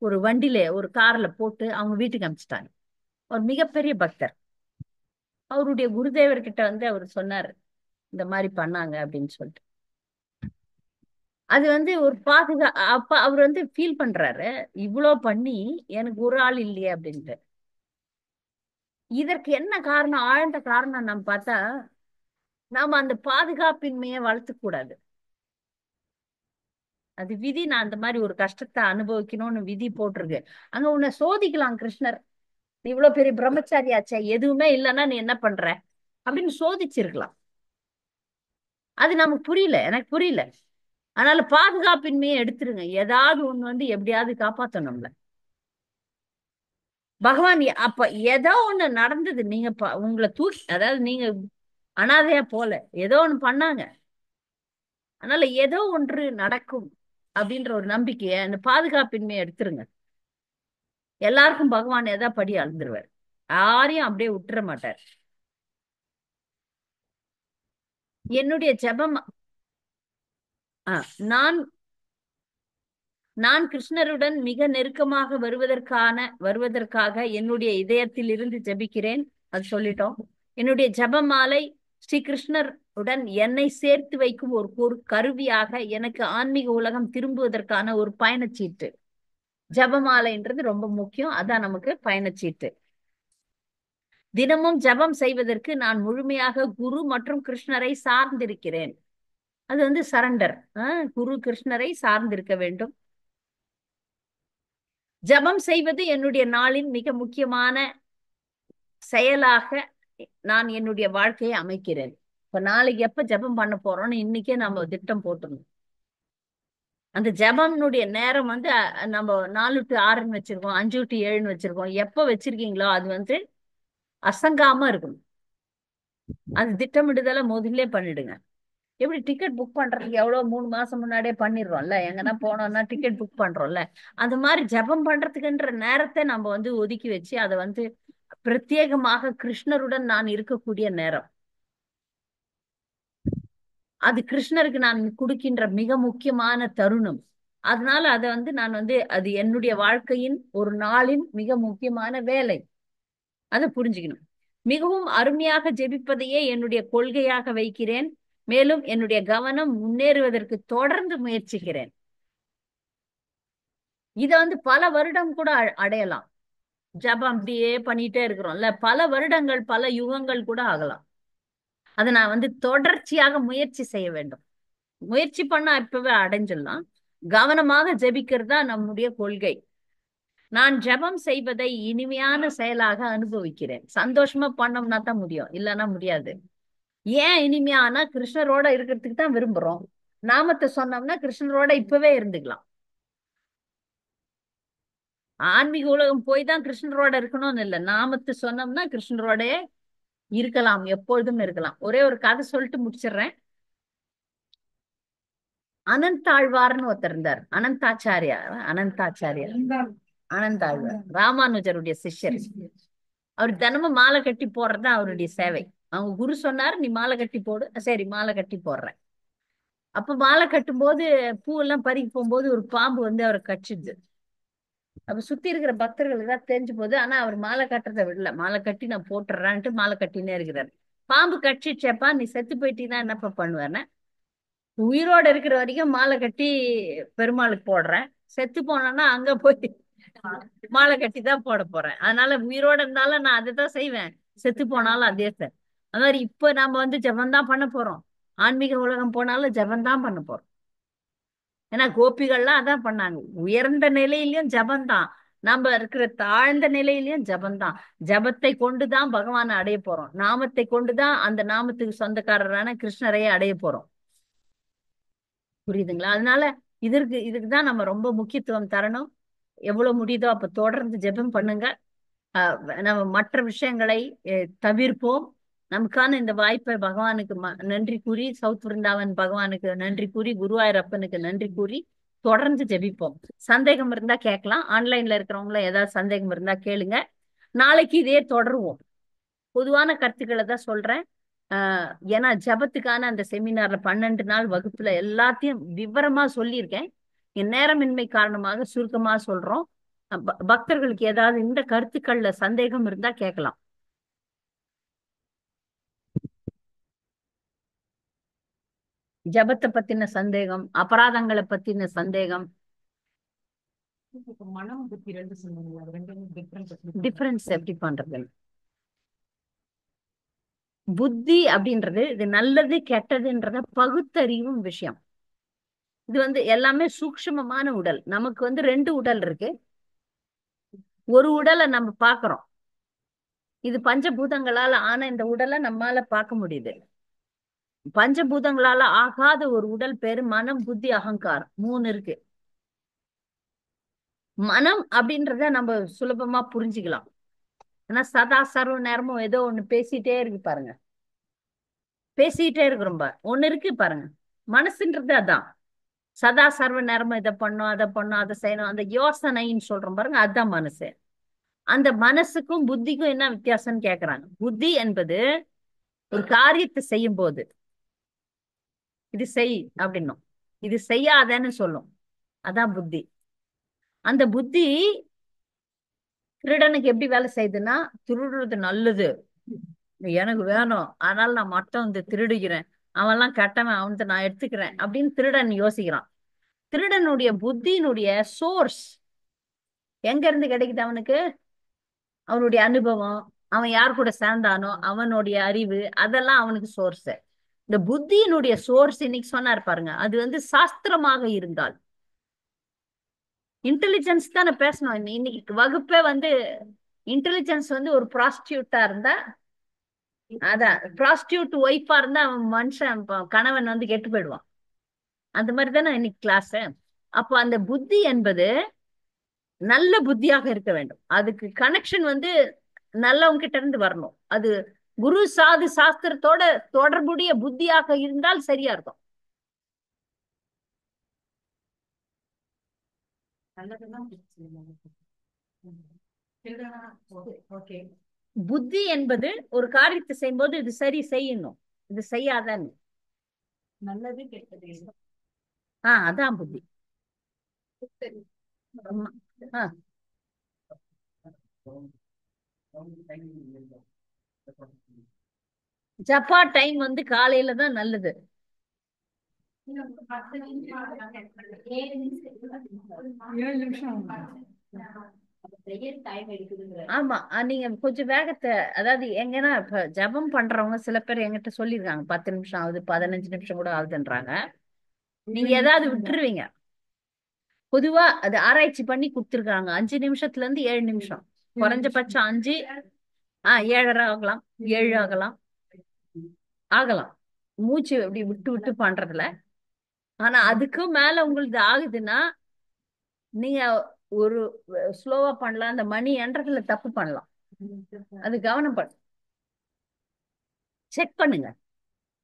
ஒரு வண்டியில ஒரு கார்ல போட்டு அவங்க வீட்டுக்கு அனுப்பிச்சிட்டாங்க. ஒரு மிகப்பெரிய பக்தர். அவருடைய குருதேவர்கிட்ட வந்து அவர் சொன்னார், இந்த மாதிரி பண்ணாங்க அப்படின்னு சொல்லிட்டு. அது வந்து ஒரு அப்ப அவர் வந்து ஃபீல் பண்றாரு, இவ்வளோ பண்ணி எனக்கு ஒரு ஆள் இல்லையே அப்படின்ட்டு. இதற்கு என்ன காரணம், ஆழ்ந்த காரணம் நம்ம பார்த்தா, நாம அந்த பாதுகாப்பின்மையை வளர்த்துக்க கூடாது. அது விதி. நான் அந்த மாதிரி ஒரு கஷ்டத்தை அனுபவிக்கணும்னு விதி போட்டிருக்கு. அங்க உன்னை சோதிக்கலாம் கிருஷ்ணர். நீ இவ்வளவு பெரிய பிரம்மச்சாரியாச்சே, எதுவுமே இல்லைன்னா நீ என்ன பண்ற அப்படின்னு சோதிச்சிருக்கலாம். அது நமக்கு புரியல, எனக்கு புரியல. அதனால பாதுகாப்பின்மையை எடுத்துருங்க. ஏதாவது ஒண்ணு வந்து எப்படியாவது காப்பாத்தணும் நம்மள. பகவான் அப்ப ஏதோ ஒண்ணு நடந்தது, நீங்க உங்களை தூக்கி, அதாவது நீங்க அனாதையா போல ஏதோ ஒண்ணு பண்ணாங்க. அதனால ஏதோ ஒன்று நடக்கும் அப்படின்ற ஒரு நம்பிக்கைய, அந்த பாதுகாப்பின்மையை எடுத்துருங்க. எல்லாருக்கும் பகவான் எதா படி அளந்துருவார். யாரையும் அப்படியே விட்டுற மாட்டார். என்னுடைய ஜெபம் நான் நான் கிருஷ்ணருடன் மிக நெருக்கமாக வருவதற்காக என்னுடைய இதயத்தில் இருந்து ஜெபிக்கிறேன். அது சொல்லிட்டோம். என்னுடைய ஜெபமாலை ஸ்ரீ கிருஷ்ணர் உடன் என்னை சேர்த்து வைக்கும் ஒரு கருவியாக எனக்கு ஆன்மீக உலகம் திரும்புவதற்கான ஒரு பயணச்சீட்டு. ஜெபமாலைன்றது ரொம்ப முக்கியம். அதான் நமக்கு பயணச்சீட்டு. தினமும் ஜெபம் செய்வதற்கு நான் முழுமையாக குரு மற்றும் கிருஷ்ணரை சார்ந்திருக்கிறேன். அது வந்து சரண்டர். குரு கிருஷ்ணரை சார்ந்திருக்க வேண்டும். ஜெபம் செய்வது என்னுடைய நாளின் மிக முக்கியமான செயலாக நான் என்னுடைய வாழ்க்கையை அமைக்கிறேன். இப்ப நாளைக்கு எப்ப ஜெபம் பண்ண போறோம்னு இன்னைக்கே நம்ம திட்டம் போட்டுருணும். அந்த ஜெபம்னுடைய நேரம் வந்து நம்ம 4 to 6ன்னு வச்சிருக்கோம், 5 to 7ன்னு வச்சிருக்கோம். எப்ப வச்சிருக்கீங்களோ அது வந்து அசங்காம இருக்கணும். அது திட்டமிடுதலை முதல்ல பண்ணிடுங்க. எப்படி டிக்கெட் புக் பண்றதுக்கு எவ்வளவு 3 மாசம் முன்னாடியே பண்ணிடுறோம்ல, எங்கன்னா போனோம்னா டிக்கெட் புக் பண்றோம்ல. அந்த மாதிரி ஜெபம் பண்றதுக்குன்ற நேரத்தை நம்ம வந்து ஒதுக்கி வச்சு அதை வந்து பிரத்யேகமாக கிருஷ்ணருடன் நான் இருக்கக்கூடிய நேரம். அது கிருஷ்ணருக்கு நான் கொடுக்கின்ற மிக முக்கியமான தருணம். அதனால அதை வந்து நான் வந்து அது என்னுடைய வாழ்க்கையின் ஒரு நாளின் மிக முக்கியமான வேலை. அதை புரிஞ்சுக்கணும். மிகவும் அருமையாக ஜெபிப்பதையே என்னுடைய கொள்கையாக வைக்கிறேன். மேலும் என்னுடைய கவனம் முன்னேறுவதற்கு தொடர்ந்து முயற்சிக்கிறேன். இத வந்து பல வருடம் கூட அடையலாம். ஜபம் அப்படியே பண்ணிட்டே இருக்கிறோம்ல, பல வருடங்கள் பல யுகங்கள் கூட ஆகலாம். அதை நான் வந்து தொடர்ச்சியாக முயற்சி செய்ய வேண்டும். முயற்சி பண்ணா இப்பவே அடைஞ்சிடலாம். கவனமாக ஜெபிக்கிறது தான் நம்முடைய கொள்கை. நான் ஜெபம் செய்வதை இனிமையான செயலாக அனுபவிக்கிறேன். சந்தோஷமா பண்ணோம்னா தான் முடியும், இல்லைன்னா முடியாது. ஏன் இனிமையானா கிருஷ்ணரோட இருக்கிறதுக்கு தான் விரும்புறோம். நாமத்தை சொன்னோம்னா கிருஷ்ணரோட இப்பவே இருந்துக்கலாம். ஆன்மீக உலகம் போய் தான் கிருஷ்ணரோட இருக்கணும்னு இல்லை. நாமத்தை சொன்னோம்னா கிருஷ்ணரோட இருக்கலாம், எப்பொழுதும் இருக்கலாம். ஒரே ஒரு கதை சொல்லிட்டு முடிச்சிடுறேன். அனந்தாழ்வார்னு ஒருத்தர் இருந்தார். அனந்தாழ்வார் ராமானுஜருடைய சிஷ்யர். அவர் தினமும் மாலை கட்டி போடுறதுதான் அவருடைய சேவை. அவங்க குரு சொன்னாரு, நீ மாலை கட்டி போடு. சரி, மாலை கட்டி போடுறேன். அப்ப மாலை கட்டும் போது பூ எல்லாம் பறிக்க போகும்போது ஒரு பாம்பு வந்து அவரை கடிச்சிடுது. அப்ப சுத்தி இருக்கிற பக்தர்களுக்கு தான் தெரிஞ்சு போகுது. ஆனா அவர் மாலை கட்டுறதை விடல. மாலை கட்டி நான் போட்டுறேன்ட்டு மாலை கட்டினே இருக்கிறாரு. பாம்பு கடிச்சிச்சேப்பா, நீ செத்து போயிட்டீங்கன்னா என்னப்பா பண்ணுவேன்னு. உயிரோட இருக்கிற வரைக்கும் மாலை கட்டி பெருமாளுக்கு போடுறேன். செத்து போனேன்னா அங்க போய் மாலை கட்டி தான் போட போறேன். அதனால உயிரோட இருந்தாலும் நான் அதை தான் செய்வேன், செத்து போனாலும் அதே சார். அது மாதிரி இப்ப நாம வந்து ஜபம் பண்ண போறோம். ஆன்மீக உலகம் போனாலும் ஜபம் பண்ண போறோம். ஏன்னா கோபிகள்லாம் அதான் பண்ணாங்க. உயர்ந்த நிலையிலயும் ஜபம்தான், நம்ம இருக்கிற தாழ்ந்த நிலையிலயும் ஜபம்தான். ஜபத்தை கொண்டுதான் பகவானை அடைய போறோம். நாமத்தை கொண்டுதான் அந்த நாமத்துக்கு சொந்தக்காரரான கிருஷ்ணரையே அடைய போறோம். புரியுதுங்களா? அதனால இதுக்குதான் நம்ம ரொம்ப முக்கியத்துவம் தரணும். எவ்வளவு முடியுதோ அப்ப தொடர்ந்து ஜெபம் பண்ணுங்க. நம்ம மற்ற விஷயங்களை தவிர்ப்போம். நமக்கான இந்த வாய்ப்பை பகவானுக்கு நன்றி கூறி, சவுத் விருந்தாவன் பகவானுக்கு நன்றி கூறி, குருவாயூரப்பனுக்கு நன்றி கூறி தொடர்ந்து ஜெபிப்போம். சந்தேகம் இருந்தா கேட்கலாம். ஆன்லைன்ல இருக்கிறவங்கள ஏதாவது சந்தேகம் இருந்தா கேளுங்க. நாளைக்கு இதே தொடருவோம். பொதுவான கருத்துக்களை தான் சொல்றேன். ஏன்னா ஜபத்துக்கான அந்த செமினார்ல 12 நாள் வகுப்புல எல்லாத்தையும் விவரமா சொல்லியிருக்கேன். என் நேரமின்மை காரணமாக சுருக்கமா சொல்றோம். பக்தர்களுக்கு ஏதாவது இந்த கருத்துக்கள்ல சந்தேகம் இருந்தா கேட்கலாம். ஜபத்தை பத்தின சந்தேகம், அபராதங்களை பத்தின சந்தேகம். மனம் புத்தி ரெண்டு சொன்னீங்க, அது ரெண்டும் டிஃபரன்ஸ் எப்படி பண்றது? புத்தி அப்படின்றது இது நல்லது கெட்டதுன்றத பகுத்தறிவும் விஷயம். இது வந்து எல்லாமே சூக்ஷ்மமான உடல். நமக்கு வந்து 2 உடல் இருக்கு. ஒரு உடலை நம்ம பாக்குறோம். இது பஞ்சபூதங்களால ஆன இந்த உடலை நம்மால பார்க்க முடியுது. பஞ்சபூதங்களால ஆகாத ஒரு உடல் பேரு மனம், புத்தி, அகங்காரம். 3 இருக்கு. மனம் அப்படின்றத நம்ம சுலபமா புரிஞ்சுக்கலாம். ஆனா சதா சர்வ நேரமும் ஏதோ ஒண்ணு பேசிட்டே இருக்கு பாருங்க. பேசிட்டே இருக்கிறோம் ஒண்ணு இருக்கு பாருங்க. மனசுன்றது அதான். சதா சர்வ நேரமும் இதை பண்ணும், அதை பண்ணும், அதை செய்யணும், அந்த யோசனைன்னு சொல்றோம் பாருங்க, அதுதான் மனசு. அந்த மனசுக்கும் புத்திக்கும் என்ன வித்தியாசம்னு கேக்குறாங்க. புத்தி என்பது ஒரு காரியத்தை செய்யும் போது இது செய் அப்படின்னும், இது செய்யாதன்னு சொல்லும். அதான் புத்தி. அந்த புத்தி திருடனுக்கு எப்படி வேலை செய்யுதுன்னா, திருடுறது நல்லது, எனக்கு வேணும், அதனால நான் மட்டும் வந்து திருடுகிறேன், அவன்லாம் கெட்டவன், அவன்கிட்ட நான் எடுத்துக்கிறேன் அப்படின்னு திருடன் யோசிக்கிறான். திருடனுடைய புத்தியினுடைய சோர்ஸ் எங்க இருந்து கிடைக்குது அவனுக்கு? அவனுடைய அனுபவம், அவன் யார் கூட சேர்ந்தானோ அவனுடைய அறிவு, அதெல்லாம் அவனுக்கு சோர்ஸ். இந்த புத்தியினுடைய சோர்ஸ் இன்னைக்கு சொன்னார் பாருங்க, அது வந்து சாஸ்திரமாக இருந்தால், இன்டெலிஜென்ஸ் தானே பேசணும். இன்னைக்கு வகுப்பே வந்து இன்டெலிஜென்ஸ் வந்து ஒரு ப்ராஸ்டியூட்டா இருந்தா, அதான் ப்ராஸ்டியூட் ஒய்ஃபா இருந்தா அவன் மனுஷன் கணவன் வந்து கெட்டு போயிடுவான். அந்த மாதிரி தானே இன்னைக்கு கிளாஸ். அப்போ அந்த புத்தி என்பது நல்ல புத்தியாக இருக்க வேண்டும். அதுக்கு கனெக்ஷன் வந்து நல்லவங்க கிட்ட இருந்து வரணும். அது குரு சாது சாஸ்திரத்தோட தொடர்புடைய புத்தியாக இருந்தால் சரியா இருக்கும். நல்லதுதான் ஓகே. புத்தி என்பது ஒரு காரியத்தை செய்யும்போது இது சரி செய்யணும், இது செய்யாதன்னு. நல்லது கெட்டது. அதான் புத்தி. ஆமா. ஆ, ஜப்பா டைம் வந்து காலையில தான் நல்லது. 7 நிமிஷம். ஆமா, நீங்க கொஞ்சம் வேகத்தை, அதாவது எங்கன்னா இப்ப ஜபம் பண்றவங்க சில பேர் என்கிட்ட சொல்லியிருக்காங்க 10 நிமிஷம் ஆகுது, 15 நிமிஷம் கூட ஆகுதுன்றாங்க. நீங்க ஏதாவது விட்டுருவீங்க. பொதுவா அது ஆராய்ச்சி பண்ணி கொடுத்துருக்காங்க, 5 நிமிஷத்துல இருந்து 7 நிமிஷம், குறைஞ்சபட்சம் 5, 7:30 ஆகலாம், 7 ஆகலாம், ஆகலாம், மூச்சு இப்படி விட்டு விட்டு பண்றதுல. ஆனா அதுக்கும் மேல உங்களுக்கு ஆகுதுன்னா நீங்க ஒரு ஸ்லோவா பண்ணலாம், அந்த மணி எண்றதுல தப்பு பண்ணலாம். அது கவனம் செக் பண்ணுங்க,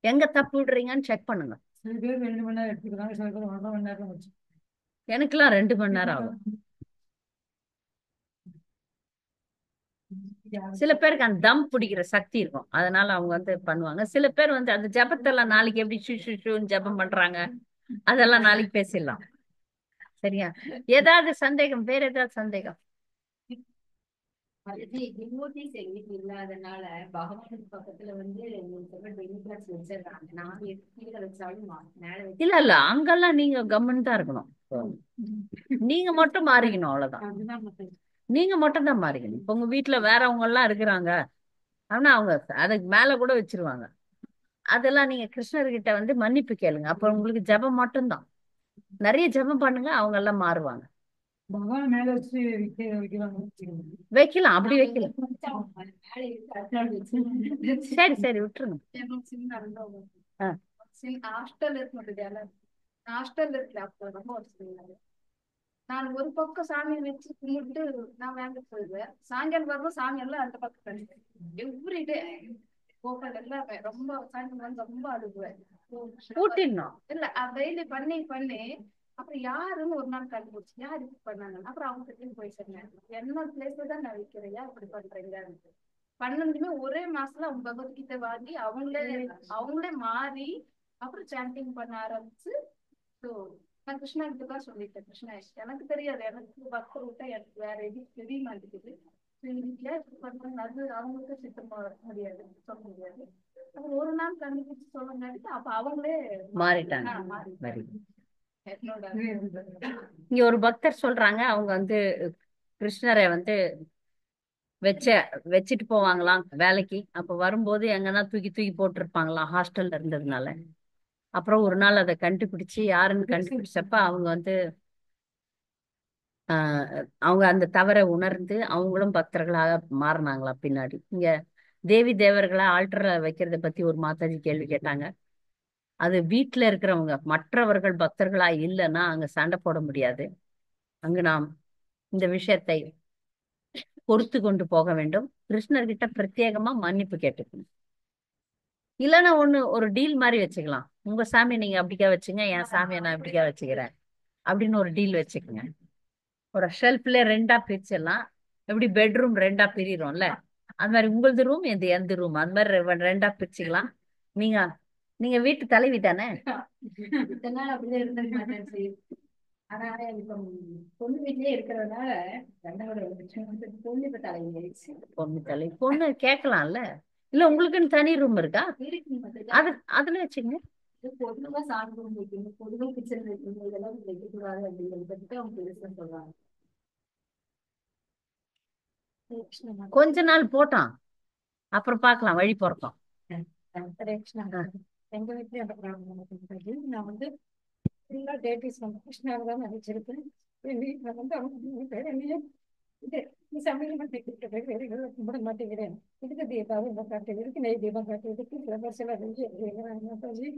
எங்க தப்பு விடுறீங்கன்னு செக் பண்ணுங்க. சில பேர் 2 மணி நேரம் எடுத்துக்கிறாங்க, சில பேர் 1.5 மணி நேரம் வச்சு. எனக்கெல்லாம் 2 மணி நேரம் ஆகும். சில பேருக்கு அந்த தம் பிடிக்கிற சக்தி இருக்கும், அதனால அவங்க வந்து பண்ணுவாங்க. சில பேர் வந்து அந்த ஜபத்தெல்லாம் நாளைக்கு எப்படி ஷூன்னு ஜபம் பண்றாங்க, அதெல்லாம் நாளைக்கு பேசிடலாம். சரியா? ஏதாவது சந்தேகம், வேற ஏதாவது சந்தேகம்? டிவோட்டிஸ் எங்க வீட்டுல இல்லாதனால பகவானுக்கு பக்கத்துல வந்து டெலிகிராஸ் வச்சிருக்காங்க. நான் கீழே வச்சாலும் மேல வச்சு இல்ல இல்ல, அங்கெல்லாம் நீங்க கம்மன் தான் இருக்கணும். நீங்க மட்டும் மாறிக்கணும், அவ்வளவுதான். அதுதான் மத்தது. நீங்க மட்டும் தான் மாறிக்கணும். இப்ப உங்க வீட்டுல வேறவங்க எல்லாம் இருக்கிறாங்க, ஆனா அவங்க அதுக்கு மேல கூட வச்சிருவாங்க. அதெல்லாம் நீங்க கிருஷ்ணர்கிட்ட வந்து மன்னிப்பு கேளுங்க, அப்புறம் உங்களுக்கு ஜெபம் மட்டும்தான். நிறைய ஜெபம் பண்ணுங்க, அவங்க எல்லாம் மாறுவாங்க. பகவான் மேல வச்சு வைக்கிறாங்க. வைக்கலாம், அப்படி வைக்கலாம். மேல இருக்கு அடுத்த வச்சு சரி சரி, விட்டுருங்க. சின்ன அனுபவம். ஆ, ஹாஸ்டல் இருக்க மாட்டேது, ஹாஸ்டல் இருக்கு. அப்போ ரொம்ப வருஷம் நான் ஒரு பக்கம் சாமி வச்சு கும்பிட்டு நான் வேங்க போயிடுவேன். சாயங்காலம் வரும்போது சாமி எல்லாம் அந்த பக்கம் கழிப்பேன். எவ்ரிடே போக்கல் எல்லாம் ரொம்ப சாயங்காலம் வந்து ரொம்ப அழுகுவேன். கூட்டிடணும். இல்ல டெய்லி பண்ணி பண்ணி அப்புறம் யாருன்னு ஒரு நாள் கண்டுபிடிச்சு யார் இப்படி பண்ணாங்க. அப்புறம் அவங்க கிட்டயும் போய் சொன்னேன், என்னோட பிளேஸ்ல தான் நான் வைக்கிறையா இப்படி பண்றீங்க. 12மே ஒரே மாசத்துல அவங்க பகவத்கீதை வாங்கி அவங்களே மாறி அப்புறம் சாண்டிங் பண்ண ஆரம்பிச்சு. ஸோ நான் கிருஷ்ணா கிட்டதான் சொல்லிட்டேன், கிருஷ்ணா எனக்கு தெரியாது, எனக்கு பக்தர் விட்டா எனக்கு வேற எதுவும் தெரிய மாட்டேங்குது. வீட்டுல பண்றாங்க, அது அவங்களுக்கு சித்தமா முடியாது, சொல்ல முடியாது. அப்புறம் ஒரு நாள் கண்டுபிடிச்சு சொல்லுங்க, அப்ப அவங்களே மாறிட்டாங்க. மாறி சரி. என்னோட இங்க ஒரு பக்தர் சொல்றாங்க, அவங்க வந்து கிருஷ்ணரை வந்து வச்ச வச்சுட்டு போவாங்களாம் வேலைக்கு. அப்ப வரும்போது எங்கன்னா தூக்கி தூக்கி போட்டிருப்பாங்களாம், ஹாஸ்டல்ல இருந்ததுனால. அப்புறம் ஒரு நாள் அதை கண்டுபிடிச்சு யாருன்னு கண்டுபிடிச்சப்ப அவங்க வந்து ஆஹ் அவங்க அந்த தவறை உணர்ந்து அவங்களும் பக்தர்களாக மாறினாங்களா பின்னாடி. இங்க தேவி தேவர்களை ஆல்டர்ல வைக்கிறத பத்தி ஒரு மாதாஜி கேள்வி கேட்டாங்க. அது வீட்டுல இருக்கிறவங்க மற்றவர்கள் பக்தர்களா இல்லைன்னா அங்க சண்டை போட முடியாது. அங்கு நாம் இந்த விஷயத்தை பொறுத்து கொண்டு போக வேண்டும், கிருஷ்ணர்கிட்ட பிரத்யேகமா மன்னிப்பு கேட்டுக்கணும். இல்லைன்னா ஒரு டீல் மாதிரி வச்சுக்கலாம், உங்க சாமி நீங்க அப்படிக்கா வச்சுங்க, என் சாமியை நான் இப்படிக்கா வச்சுக்கிறேன் அப்படின்னு ஒரு டீல் வச்சுக்கோங்க. ஒரு ஷெல்ஃப்ல 2ஆ பிரிச்சிடலாம். எப்படி பெட்ரூம் ரெண்டா பிரிறோம்ல, அந்த மாதிரி உங்களது ரூம் எந்த ரூம் அந்த மாதிரி ரெண்டா பிரிச்சுக்கலாம். நீங்க நீங்க வீட்டு தலைவி தானே? இத்தனை நாள் அப்படியே இருந்தது மாட்டேன் சரி. ஆனா இப்ப பொண்ணு வீட்லயே இருக்கிறதுனால ரெண்டாவது பொண்ணு இப்ப தலைவி ஆயிடுச்சு. பொண்ணு கேட்கலாம்ல. இல்ல உங்களுக்குன்னு தனி ரூம் இருக்கா? இருக்கு அது அதுல வச்சுங்க. பொண்ணுதான் சாமி ரூம் வைக்கணும், பொண்ணு கிச்சன் வைக்கணும், இதெல்லாம் வைக்கக்கூடாது அப்படிங்கிறத பத்தி அவங்க பெருசா சொல்றாங்க. கொஞ்ச நாள் போட்டோம், அப்புறம் பார்க்கலாம், வழி பிறக்கும். எங்க வீட்லயும் அந்த ப்ராப்ளம். நான் வந்து ஃபுல்லா டேட்டிஸ் வந்து கிருஷ்ணாவை தான் நினைச்சிருக்கேன். என் வீட்டுல வந்து அவங்க 3 பேர் என்னையும் இது நீ சமையல் மாட்டேங்கிட்ட பேர் வேறு கும்பிட மாட்டேங்கிறேன், இதுக்கு தீபாவளி இந்த காட்டு, இதுக்கு நெய் தீபம் காட்டு, இதுக்கு ஃப்ளவர்ஸ் எல்லாம் வெஞ்சு மாதாஜி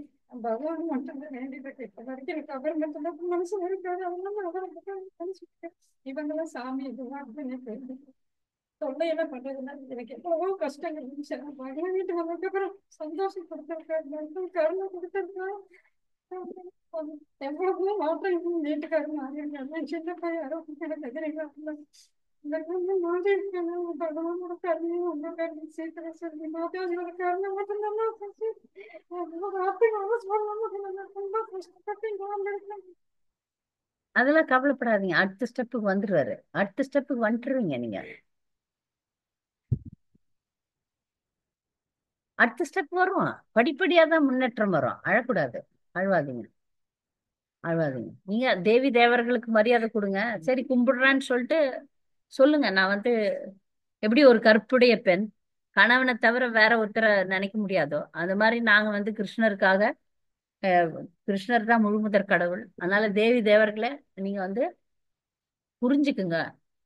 பகவான் மட்டும் தான் வேண்டிப்பட்டு இப்ப வரைக்கும் எனக்கு அவர் மட்டும் தான் மனசு இருக்காது. அவங்க அவரை நினைச்சுக்கிட்டேன். இவங்கெல்லாம் சாமி இதுவாக தொல்லையெல்லாம் பண்றதுனால எனக்கு எவ்வளவோ கஷ்டங்கள் இருந்துச்சு. பகவான் வீட்டுக்கு வந்ததுக்கப்புறம் சந்தோஷம் கொடுத்துருக்காரு, கருணை கொடுத்துருக்காரு. எவ்வளவோ மாற்றம் வீட்டுக்காரர் மாறி இருக்காங்க. சின்ன பையன் யாரோ எதிரிக்காங்க. இந்த குழந்தை மாறி இருக்காங்க. பகவானோட கருணையும் உங்க கருணை சீக்கிரம் சொல்லி மாதாஜியோட கருணை மட்டும்தான் ரொம்ப கஷ்டப்பட்டு இங்க வந்திருக்கேன். அதெல்லாம் கவலைப்படாதீங்க, அடுத்த ஸ்டெப்புக்கு வந்துருவாரு. அடுத்த ஸ்டெப்புக்கு வந்துருவீங்க நீங்க. அடுத்த ஸ்டெப் வரும், படிப்படியா தான் முன்னேற்றம் வரும். அழக்கூடாது, அழுவாதீங்க, அழுவாதீங்க. நீங்க தேவி தேவர்களுக்கு மரியாதை கொடுங்க. சரி கும்பிடுறேன்னு சொல்லிட்டு சொல்லுங்க. நான் வந்து எப்படி ஒரு கற்புடைய பெண் கணவனை தவிர வேற ஒருத்தரை நினைக்க முடியாதோ அந்த மாதிரி நாங்க வந்து கிருஷ்ணருக்காக, அஹ், கிருஷ்ணர் தான் முழுமுதற் கடவுள். அதனால தேவி தேவர்களை நீங்க வந்து புரிஞ்சுக்குங்க.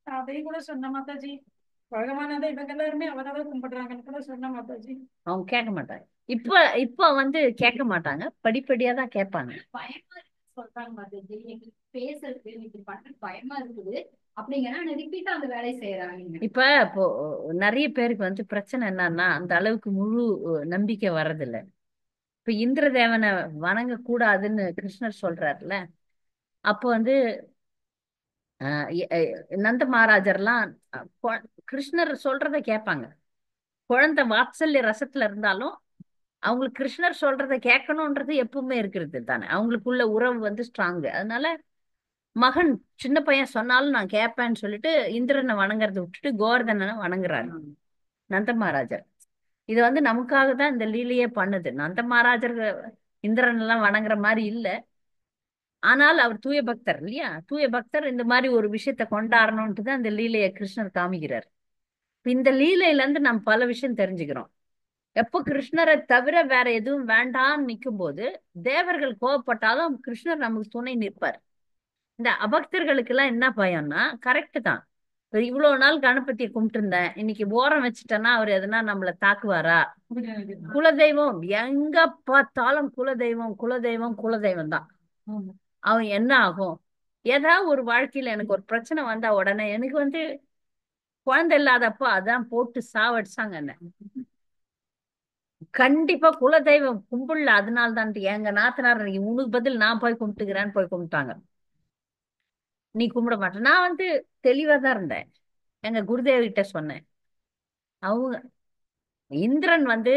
அதையும் கூட சொன்ன மாதாஜி, பகவானதை இவங்க எல்லாருமே அவரதான் கும்பிடுறாங்கன்னு கூட சொன்ன மாதாஜி. அவங்க கேட்க மாட்டாங்க. இப்ப இப்ப வந்து கேட்க மாட்டாங்க, படிப்படியா தான் கேட்பாங்க. பயமா இருக்கு சொல்றாங்க மாதாஜி, எங்களுக்கு பேசுறது இன்னைக்கு பண்றது பயமா இருக்குது அப்படிங்கன்னா ரிப்பீட்டா அந்த வேலையை செய்யறாங்க. இப்போ நிறைய பேருக்கு வந்து பிரச்சனை என்னன்னா அந்த அளவுக்கு முழு நம்பிக்கை வர்றதில்ல. இப்ப இந்திரதேவனை வணங்க கூடாதுன்னு கிருஷ்ணர் சொல்றாருல, அப்போ வந்து நந்த மகாராஜர்லாம் கிருஷ்ணர் சொல்றத கேட்பாங்க. குழந்தை வாத்சல்ய ரசத்துல இருந்தாலும் அவங்களுக்கு கிருஷ்ணர் சொல்றத கேட்கணும்ன்றது எப்பவுமே இருக்கிறது தானே. அவங்களுக்குள்ள உறவு வந்து ஸ்ட்ராங். அதனால மகன் சின்ன பையன் சொன்னாலும் நான் கேட்பேன்னு சொல்லிட்டு இந்திரனை வணங்குறதை விட்டுட்டு கோவர்தனனை வணங்குறாரு நந்த மகாராஜர். இது வந்து நமக்காக தான் இந்த லீலையே பண்ணுது. நந்த மகாராஜர் இந்திரன் எல்லாம் வணங்குற மாதிரி இல்ல. ஆனால் அவர் தூய பக்தர் இல்லையா? தூய பக்தர் இந்த மாதிரி ஒரு விஷயத்த கொண்டாடணும்ட்டு தான் இந்த லீலையை கிருஷ்ணர் காமிக்கிறார். இப்ப இந்த லீலையில இருந்து நம்ம பல விஷயம் தெரிஞ்சுக்கிறோம். எப்போ கிருஷ்ணரை தவிர வேற எதுவும் வேண்டாம்னு நிற்கும் போது தேவர்கள் கோவப்பட்டாலும் கிருஷ்ணர் நமக்கு துணை நிற்பார். இந்த அபக்தர்களுக்கு எல்லாம் என்ன பயம்னா கரெக்ட் தான். இப்ப இவ்வளவு நாள் கணபதியை கும்பிட்டு இருந்தேன், இன்னைக்கு ஓரம் வச்சுட்டேன்னா அவர் எதனா நம்மள தாக்குவாரா? குலதெய்வம் எங்க பார்த்தாலும் குலதெய்வம் குலதெய்வம் குலதெய்வம் தான். அவன் என்ன ஆகும்? ஏதாவது ஒரு வாழ்க்கையில எனக்கு ஒரு பிரச்சனை வந்தா உடனே எனக்கு வந்து குழந்தை இல்லாதப்போ அதான் போட்டு சாவடிச்சாங்க என்ன. கண்டிப்பா குலதெய்வம் கும்பிடல, அதனால தான் எங்க நாத்தனார் உனக்கு பதில் நான் போய் கும்பிட்டுக்கிறேன்னு போய் கும்பிட்டாங்க. நீ கும்பிட மாட்டேன். நான் வந்து தெளிவா தான் இருந்தேன். எங்க குருதேவிட்ட சொன்னேன். அவங்க இந்திரன் வந்து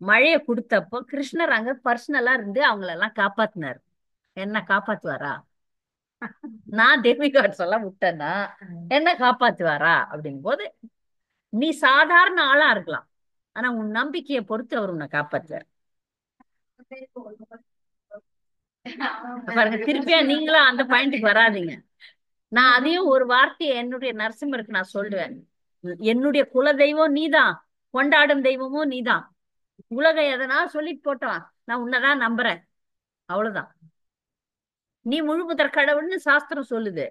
மழையை கொடுத்தப்போ கிருஷ்ணர் அங்க பர்சனலா இருந்து அவங்களெல்லாம் காப்பாத்தினார். என்ன காப்பாத்துவாரா? நான் தேவி கார்டு சொல்ல விட்டேன்னா என்ன காப்பாத்துவாரா அப்படின் போது, நீ சாதாரண ஆளா இருக்கலாம், ஆனா உன் நம்பிக்கையை பொறுத்து அவர் உன்னை காப்பாத்துவார். பாருங்க, திருப்பியா நீங்களும் அந்த பாயிண்ட்டுக்கு வராதீங்க. நான் அதையும் ஒரு வார்த்தையை என்னுடைய நரசிம்மருக்கு நான் சொல்லுவேன். என்னுடைய குல தெய்வம் நீதான், கொண்டாடும் தெய்வமும் நீதான். உலகம் எதனா சொல்லிட்டு போட்டோம், நான் உன்னதான் நம்புறேன், அவ்வளவுதான். நீ முழுமுதற் கடவுள்னு சாஸ்திரம் சொல்லுது.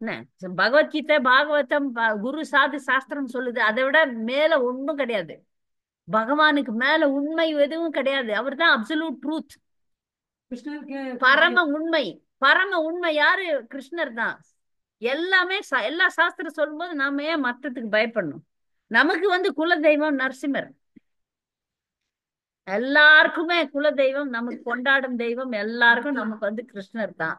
என்ன பகவத்கீதை பாகவதம் குரு சாது சாஸ்திரம் சொல்லுது. அதை விட மேல ஒண்ணும் கிடையாது. பகவானுக்கு மேல உண்மை எதுவும் கிடையாது. அவர் தான் அப்சல்யூட் ட்ரூத், கிருஷ்ணருக்கு பரம உண்மை. பரம உண்மை யாரு? கிருஷ்ணர் தான். எல்லாமே எல்லா சாஸ்திரம் சொல்லும்போது நாம ஏன் மத்தத்துக்கு பயப்படணும்? நமக்கு வந்து குல தெய்வம் நரசிம்மர். எல்லாருக்குமே குல தெய்வம், நமக்கு கொண்டாடும் தெய்வம் எல்லாருக்கும் நமக்கு வந்து கிருஷ்ணர் தான்.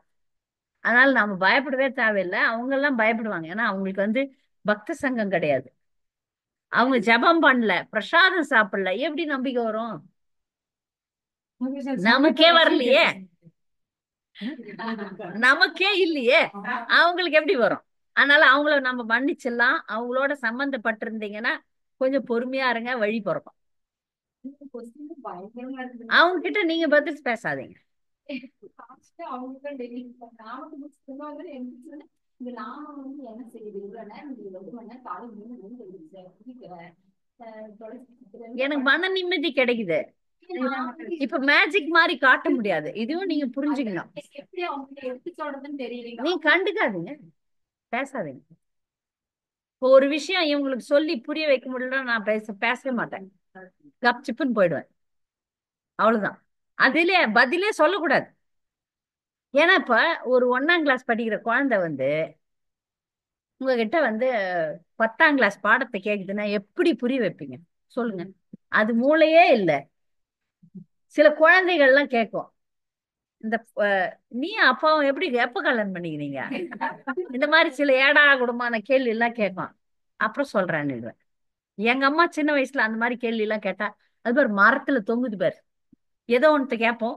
அதனால நாம பயப்படவே தேவையில்லை. அவங்க எல்லாம் பயப்படுவாங்க, ஏன்னா அவங்களுக்கு வந்து பக்த சங்கம் கிடையாது. அவங்க ஜெபம் பண்ணல, பிரசாதம் சாப்பிடல, எப்படி நம்பிக்கை வரும்? நமக்கே வரலையே, நமக்கே இல்லையே, அவங்களுக்கு எப்படி வரும்? அதனால அவங்கள நம்ம மன்னிச்சிடலாம். அவங்களோட சம்பந்தப்பட்டிருந்தீங்கன்னா கொஞ்சம் பொறுமையா இருங்க, வழி பிறக்கும். பயங்கரமா இருக்குது. அவங்க கிட்ட நீங்க பதில் பேசாதீங்க. அவங்க டெய்லி நாமக்கு சொன்னாங்க எனக்கு சொன்னேன், இந்த நாமம் வந்து என்ன செய்யுது இவ்வளவு நேரம் நீங்க 2 மணி நேரம் காலை 3 மணிக்கு எழுந்திருக்கிறேன், எனக்கு மன நிம்மதி கிடைக்குது. இப்ப மேஜிக் மாதிரி காட்ட முடியாது, இதுவும் நீங்க புரிஞ்சுக்கணும். எப்படி அவங்க எடுத்து சொல்றதுன்னு தெரியல. நீ கண்டுக்காதீங்க, பேசாதீங்க. இப்போ ஒரு விஷயம் இவங்களுக்கு சொல்லி புரிய வைக்க முடியல, நான் பேசவே மாட்டேன், கப் சிப்புன்னு போயிடுவேன், அவ்வளவுதான். அதுல பதிலே சொல்லக்கூடாது. ஏன்னா இப்ப ஒரு 1ஆம் கிளாஸ் படிக்கிற குழந்தை வந்து உங்ககிட்ட வந்து 10ஆம் கிளாஸ் பாடத்தை கேக்குதுன்னா எப்படி புரிய வைப்பீங்க சொல்லுங்க? அது மூளையே இல்ல. சில குழந்தைகள்லாம் கேட்கும், இந்த நீ அப்பாவும் எப்படி எப்ப கல்யாணம் பண்ணிக்கிறீங்க, இந்த மாதிரி சில ஏடா கூடமான கேள்வி எல்லாம் கேட்கும். அப்புறம் சொல்றேன்னு எங்க அம்மா சின்ன வயசுல அந்த மாதிரி கேள்வி எல்லாம் கேட்டா, அது பேர் மரத்துல தொங்குது பேர், ஏதோ ஒன்று கேட்போம்,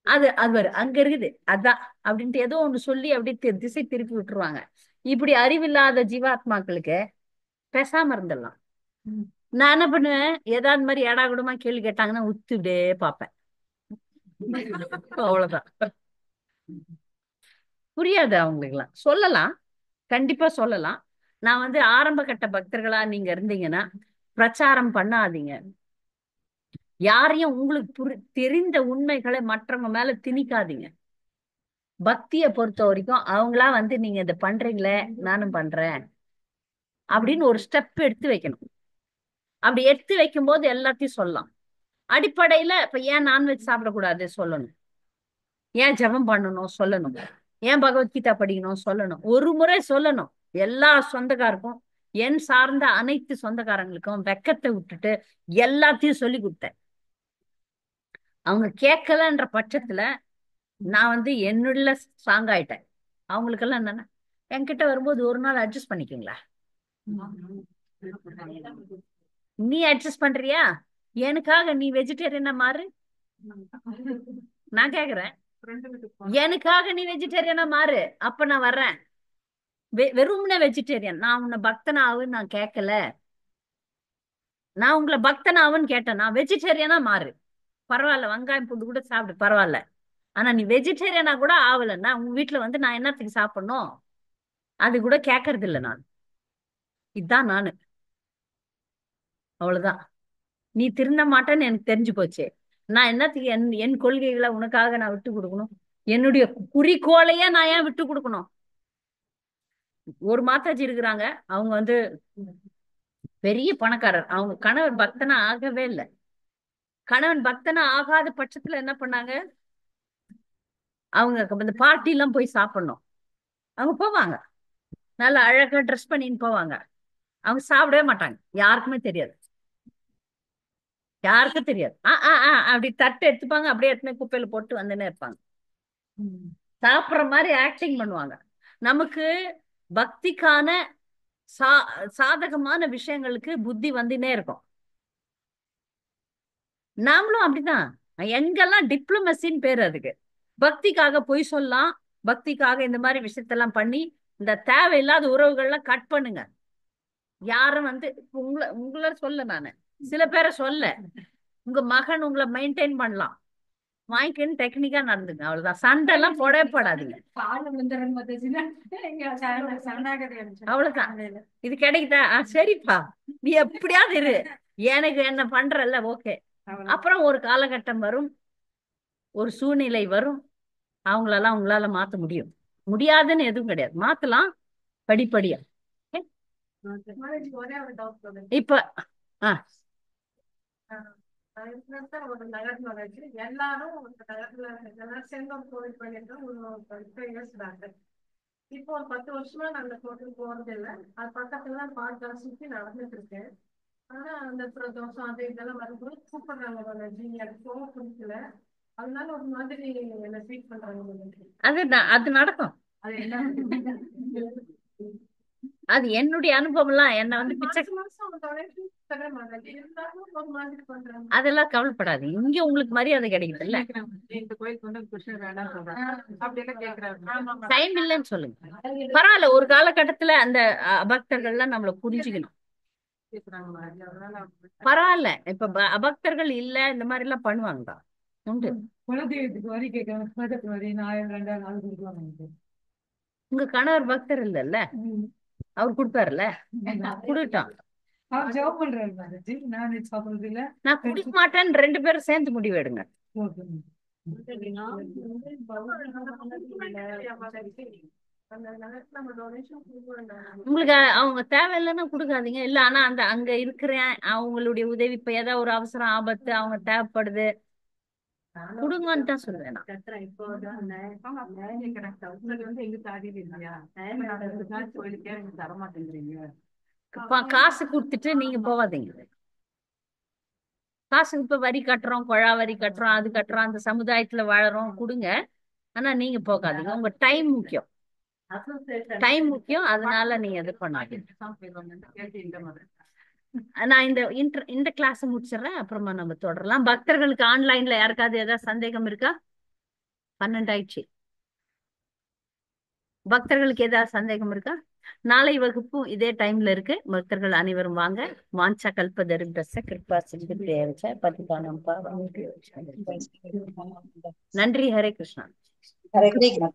அது அது பேர் அங்க இருக்குது அதான் அப்படின்ட்டு ஏதோ ஒண்ணு சொல்லி அப்படி திசை திருப்பி விட்டுருவாங்க. இப்படி அறிவில்லாத ஜீவாத்மாக்களுக்கு பேசாம இருந்துடலாம். நான் என்ன பண்ணுவேன், ஏதாவது மாதிரி ஏடா கூடமா கேள்வி கேட்டாங்கன்னா உத்துடே பாப்பேன், அவ்வளவுதான். புரியாது அவங்களுக்கு எல்லாம், சொல்லலாம், கண்டிப்பா சொல்லலாம். நான் வந்து ஆரம்ப கட்ட பக்தர்களா நீங்க இருந்தீங்கன்னா பிரச்சாரம் பண்ணாதீங்க. யாரையும் உங்களுக்கு தெரிந்த உண்மைகளை மற்றவங்க மேல திணிக்காதீங்க. பக்தியை பொறுத்த வரைக்கும் அவங்களா வந்து நீங்க இதை பண்றீங்களே நானும் பண்றேன் அப்படின்னு ஒரு ஸ்டெப் எடுத்து வைக்கணும். அப்படி எடுத்து வைக்கும் போது எல்லாத்தையும் சொல்லலாம். அடிப்படையில இப்ப ஏன் நான்வெஜ் சாப்பிடக்கூடாது சொல்லணும், ஏன் ஜெபம் பண்ணணும் சொல்லணும், ஏன் பகவத்கீதா படிக்கணும் சொல்லணும், ஒரு முறை சொல்லணும். எல்லா சொந்தக்காருக்கும், என் சார்ந்த அனைத்து சொந்தக்காரங்களுக்கும் வெக்கத்தை விட்டுட்டு எல்லாத்தையும் சொல்லி கொடுத்தேன். அவங்க கேட்கலன்ற பட்சத்துல நான் வந்து என்னுள்ள ஸ்ட்ராங் ஆயிட்டேன். அவங்களுக்கெல்லாம் என்னன்னா, என்கிட்ட வரும்போது ஒரு நாள் அட்ஜஸ்ட் பண்ணிக்கீங்களா, நீ அட்ஜஸ்ட் பண்றியா, எனக்காக நீ வெஜிடேரியனா மாறு, நான் கேக்குறேன், எனக்காக நீ வெஜிடேரியனா மாறு, அப்ப நான் வர்றேன். வெறும்னே வெஜிடேரியன், நான் உன்னை பக்தனாவுன்னு நான் கேட்கல, நான் உங்களை பக்தனாவுன்னு கேட்டேன், நான் வெஜிடேரியனா மாறு, பரவாயில்ல, வெங்காயம் பூண்டு கூட சாப்பிடு பரவாயில்ல, ஆனா நீ வெஜிடேரியனா கூட ஆகலைன்னா உங்க வீட்டுல வந்து நான் என்னத்துக்கு சாப்பிடணும், அது கூட கேட்கறது இல்லை நான். இதுதான் நானு, அவ்வளவுதான். நீ திருந்த மாட்டேன்னு எனக்கு தெரிஞ்சு போச்சு. நான் என்னத்துக்கு என் கொள்கைகளை உனக்காக நான் விட்டு கொடுக்கணும்? என்னுடைய குறிக்கோளையே நான் ஏன் விட்டு கொடுக்கணும்? ஒரு மாதாஜி இருக்கிறாங்க, அவங்க வந்து பெரிய பணக்காரர், அவங்க கணவர் பக்தனா ஆகவே இல்லை. கணவன் பக்தனா ஆகாத பட்சத்துல என்ன பண்ணாங்க, அவங்க இந்த பார்ட்டி எல்லாம் போய் சாப்பிடணும், அவங்க போவாங்க, நல்லா அழகா ட்ரெஸ் பண்ணின்னு போவாங்க, அவங்க சாப்பிடவே மாட்டாங்க, யாருக்குமே தெரியாது, யாருக்கும் தெரியாது. அப்படி தட்டு எடுத்துப்பாங்க, அப்படியே எடுத்துமே குப்பையில போட்டு வந்துன்னே இருப்பாங்க, சாப்பிடுற மாதிரி ஆக்டிங் பண்ணுவாங்க. நமக்கு பக்திக்கான சா சாதகமான விஷயங்களுக்கு புத்தி வந்துனே இருக்கும். நாமளும் அப்படிதான். எங்கெல்லாம் டிப்ளமசின்னு பேர் அதுக்கு. பக்திக்காக பொய் சொல்லலாம், பக்திக்காக இந்த மாதிரி விஷயத்தெல்லாம் பண்ணி இந்த தேவையில்லாத உறவுகள்லாம் கட் பண்ணுங்க. யாரும் வந்து உங்களை சொல்ல, நானு சில பேரை சொல்ல, உங்க மகன் உங்களை மெயின்டைன் பண்ணலாம், வாங்கிக்கன்னு டெக்னிக்கா நடந்துங்க, அவ்வளவுதான். சண்டை எல்லாம் போடவே போடாதீங்க, அவ்வளவுதான். இது கிடைக்குதா, சரிப்பா நீ எப்படியாவது இரு, எனக்கு என்ன பண்றல்ல, ஓகே. அப்புறம் ஒரு காலகட்டம் வரும், ஒரு சூழ்நிலை வரும், அவங்களெல்லாம் உங்களால மாத்த முடியும். முடியாதுன்னு எதுவும் கிடையாது, மாத்தலாம் படிப்படியா. ஒரே ஒரு டவுட். இப்ப ஒரு நகரத்துல வச்சு எல்லாரும் ஒரு நகரத்துல எல்லாரும் செங்கம் கோவில் பண்ணிட்டு ஒரு 5 years back. இப்போ ஒரு 10 வருஷமா நான் அந்த கோவில் போறது இல்லை. அது பக்கத்துல பார்க்க சுத்தி நடந்துட்டு இருக்கேன். ஆனா அந்த பிரதோஷம் அது இதெல்லாம் வரும்போது கூப்பிடுறாங்க, ஜீனியர் போக பிடிக்கல, அதனால ஒரு மாதிரி என்ன ட்ரீட் பண்றாங்க. அது நடக்கும். அது என்ன அது என்னுடைய அனுபவம் எல்லாம் என்ன வந்து பிச்சை மாசம் மாசம் அவங்க donation தர மாட்டாங்க. இருந்தாலும் ஒரு மாதிரி பண்றாங்க. அதெல்லாம் கவலைப்படாது. இங்க உங்களுக்கு மரியாதை கிடைக்குது இல்ல, இந்த கோயிலுக்கு வந்து கிருஷ்ணர் வேண்டாம்னு சொல்றாங்க. அப்படி எல்லாம் கேக்குறாங்க. டைம் இல்லைன்னு சொல்லுங்க. பரவாயில்ல, ஒரு காலகட்டத்துல அந்த அபக்தர்கள்லாம் நம்மள புரிஞ்சுக்கணும். பரவாயில்ல, இப்ப அபக்தர்கள் இல்ல, இந்த மாதிரி எல்லாம் பண்ணுவாங்க உண்டு. குலதெய்வத்துக்கு வரி கேட்கறாங்க, பக்கத்து வரி 1000 2000 அது கொடுக்குவாங்க. உங்க கணவர் பக்தர் இல்லல்ல, அவர் கொடுப்பாருல்ல, கொடுட்டான். அவர் ஜாப் பண்றாரு பாரதி, நான்வெஜ் சாப்பிடுறது இல்ல. நான் குடிக்க மாட்டேன்னு 2 பேரும் சேர்ந்து முடிவு எடுங்க. உங்களுக்கு அவங்க தேவையில்லைன்னா கொடுக்காதீங்க. இல்ல ஆனா அந்த அங்க இருக்கிறேன் அவங்களுடைய உதவி, இப்ப ஏதாவது ஒரு அவசரம் ஆபத்து அவங்க தேவைப்படுது, கொடுங்கன்னு தான் சொல்லுவேன் நான். காசு கொடுத்துட்டு நீங்க போவாதீங்க. காசு இப்ப வரி கட்டுறோம், குழா வரி கட்டுறோம், அது கட்டுறோம், அந்த சமுதாயத்துல வாழறோம், கொடுங்க. ஆனா நீங்க போகாதீங்க. உங்க டைம் முக்கியம், டைம் முக்கியம். அதனால நீங்க இது பண்ணாதீங்க. நான் இந்த கிளாஸ் முடிச்சிடுறேன், அப்புறமா நம்ம தொடரலாம். பக்தர்களுக்கு ஆன்லைன்ல யாருக்காவது ஏதாவது சந்தேகம் இருக்கா? 12 ஆயிடுச்சு. பக்தர்களுக்கு ஏதாவது சந்தேகம் இருக்கா? நாளை வகுப்பும் இதே டைம்ல இருக்கு. பக்தர்கள் அனைவரும் வாங்க. வாஞ்சா கல்பதருந்தஸ்ய கிருபா சிந்து தேவச்ச பதிதானம் பாவம். நன்றி. ஹரே கிருஷ்ணா. ஹரே கிருஷ்ணா.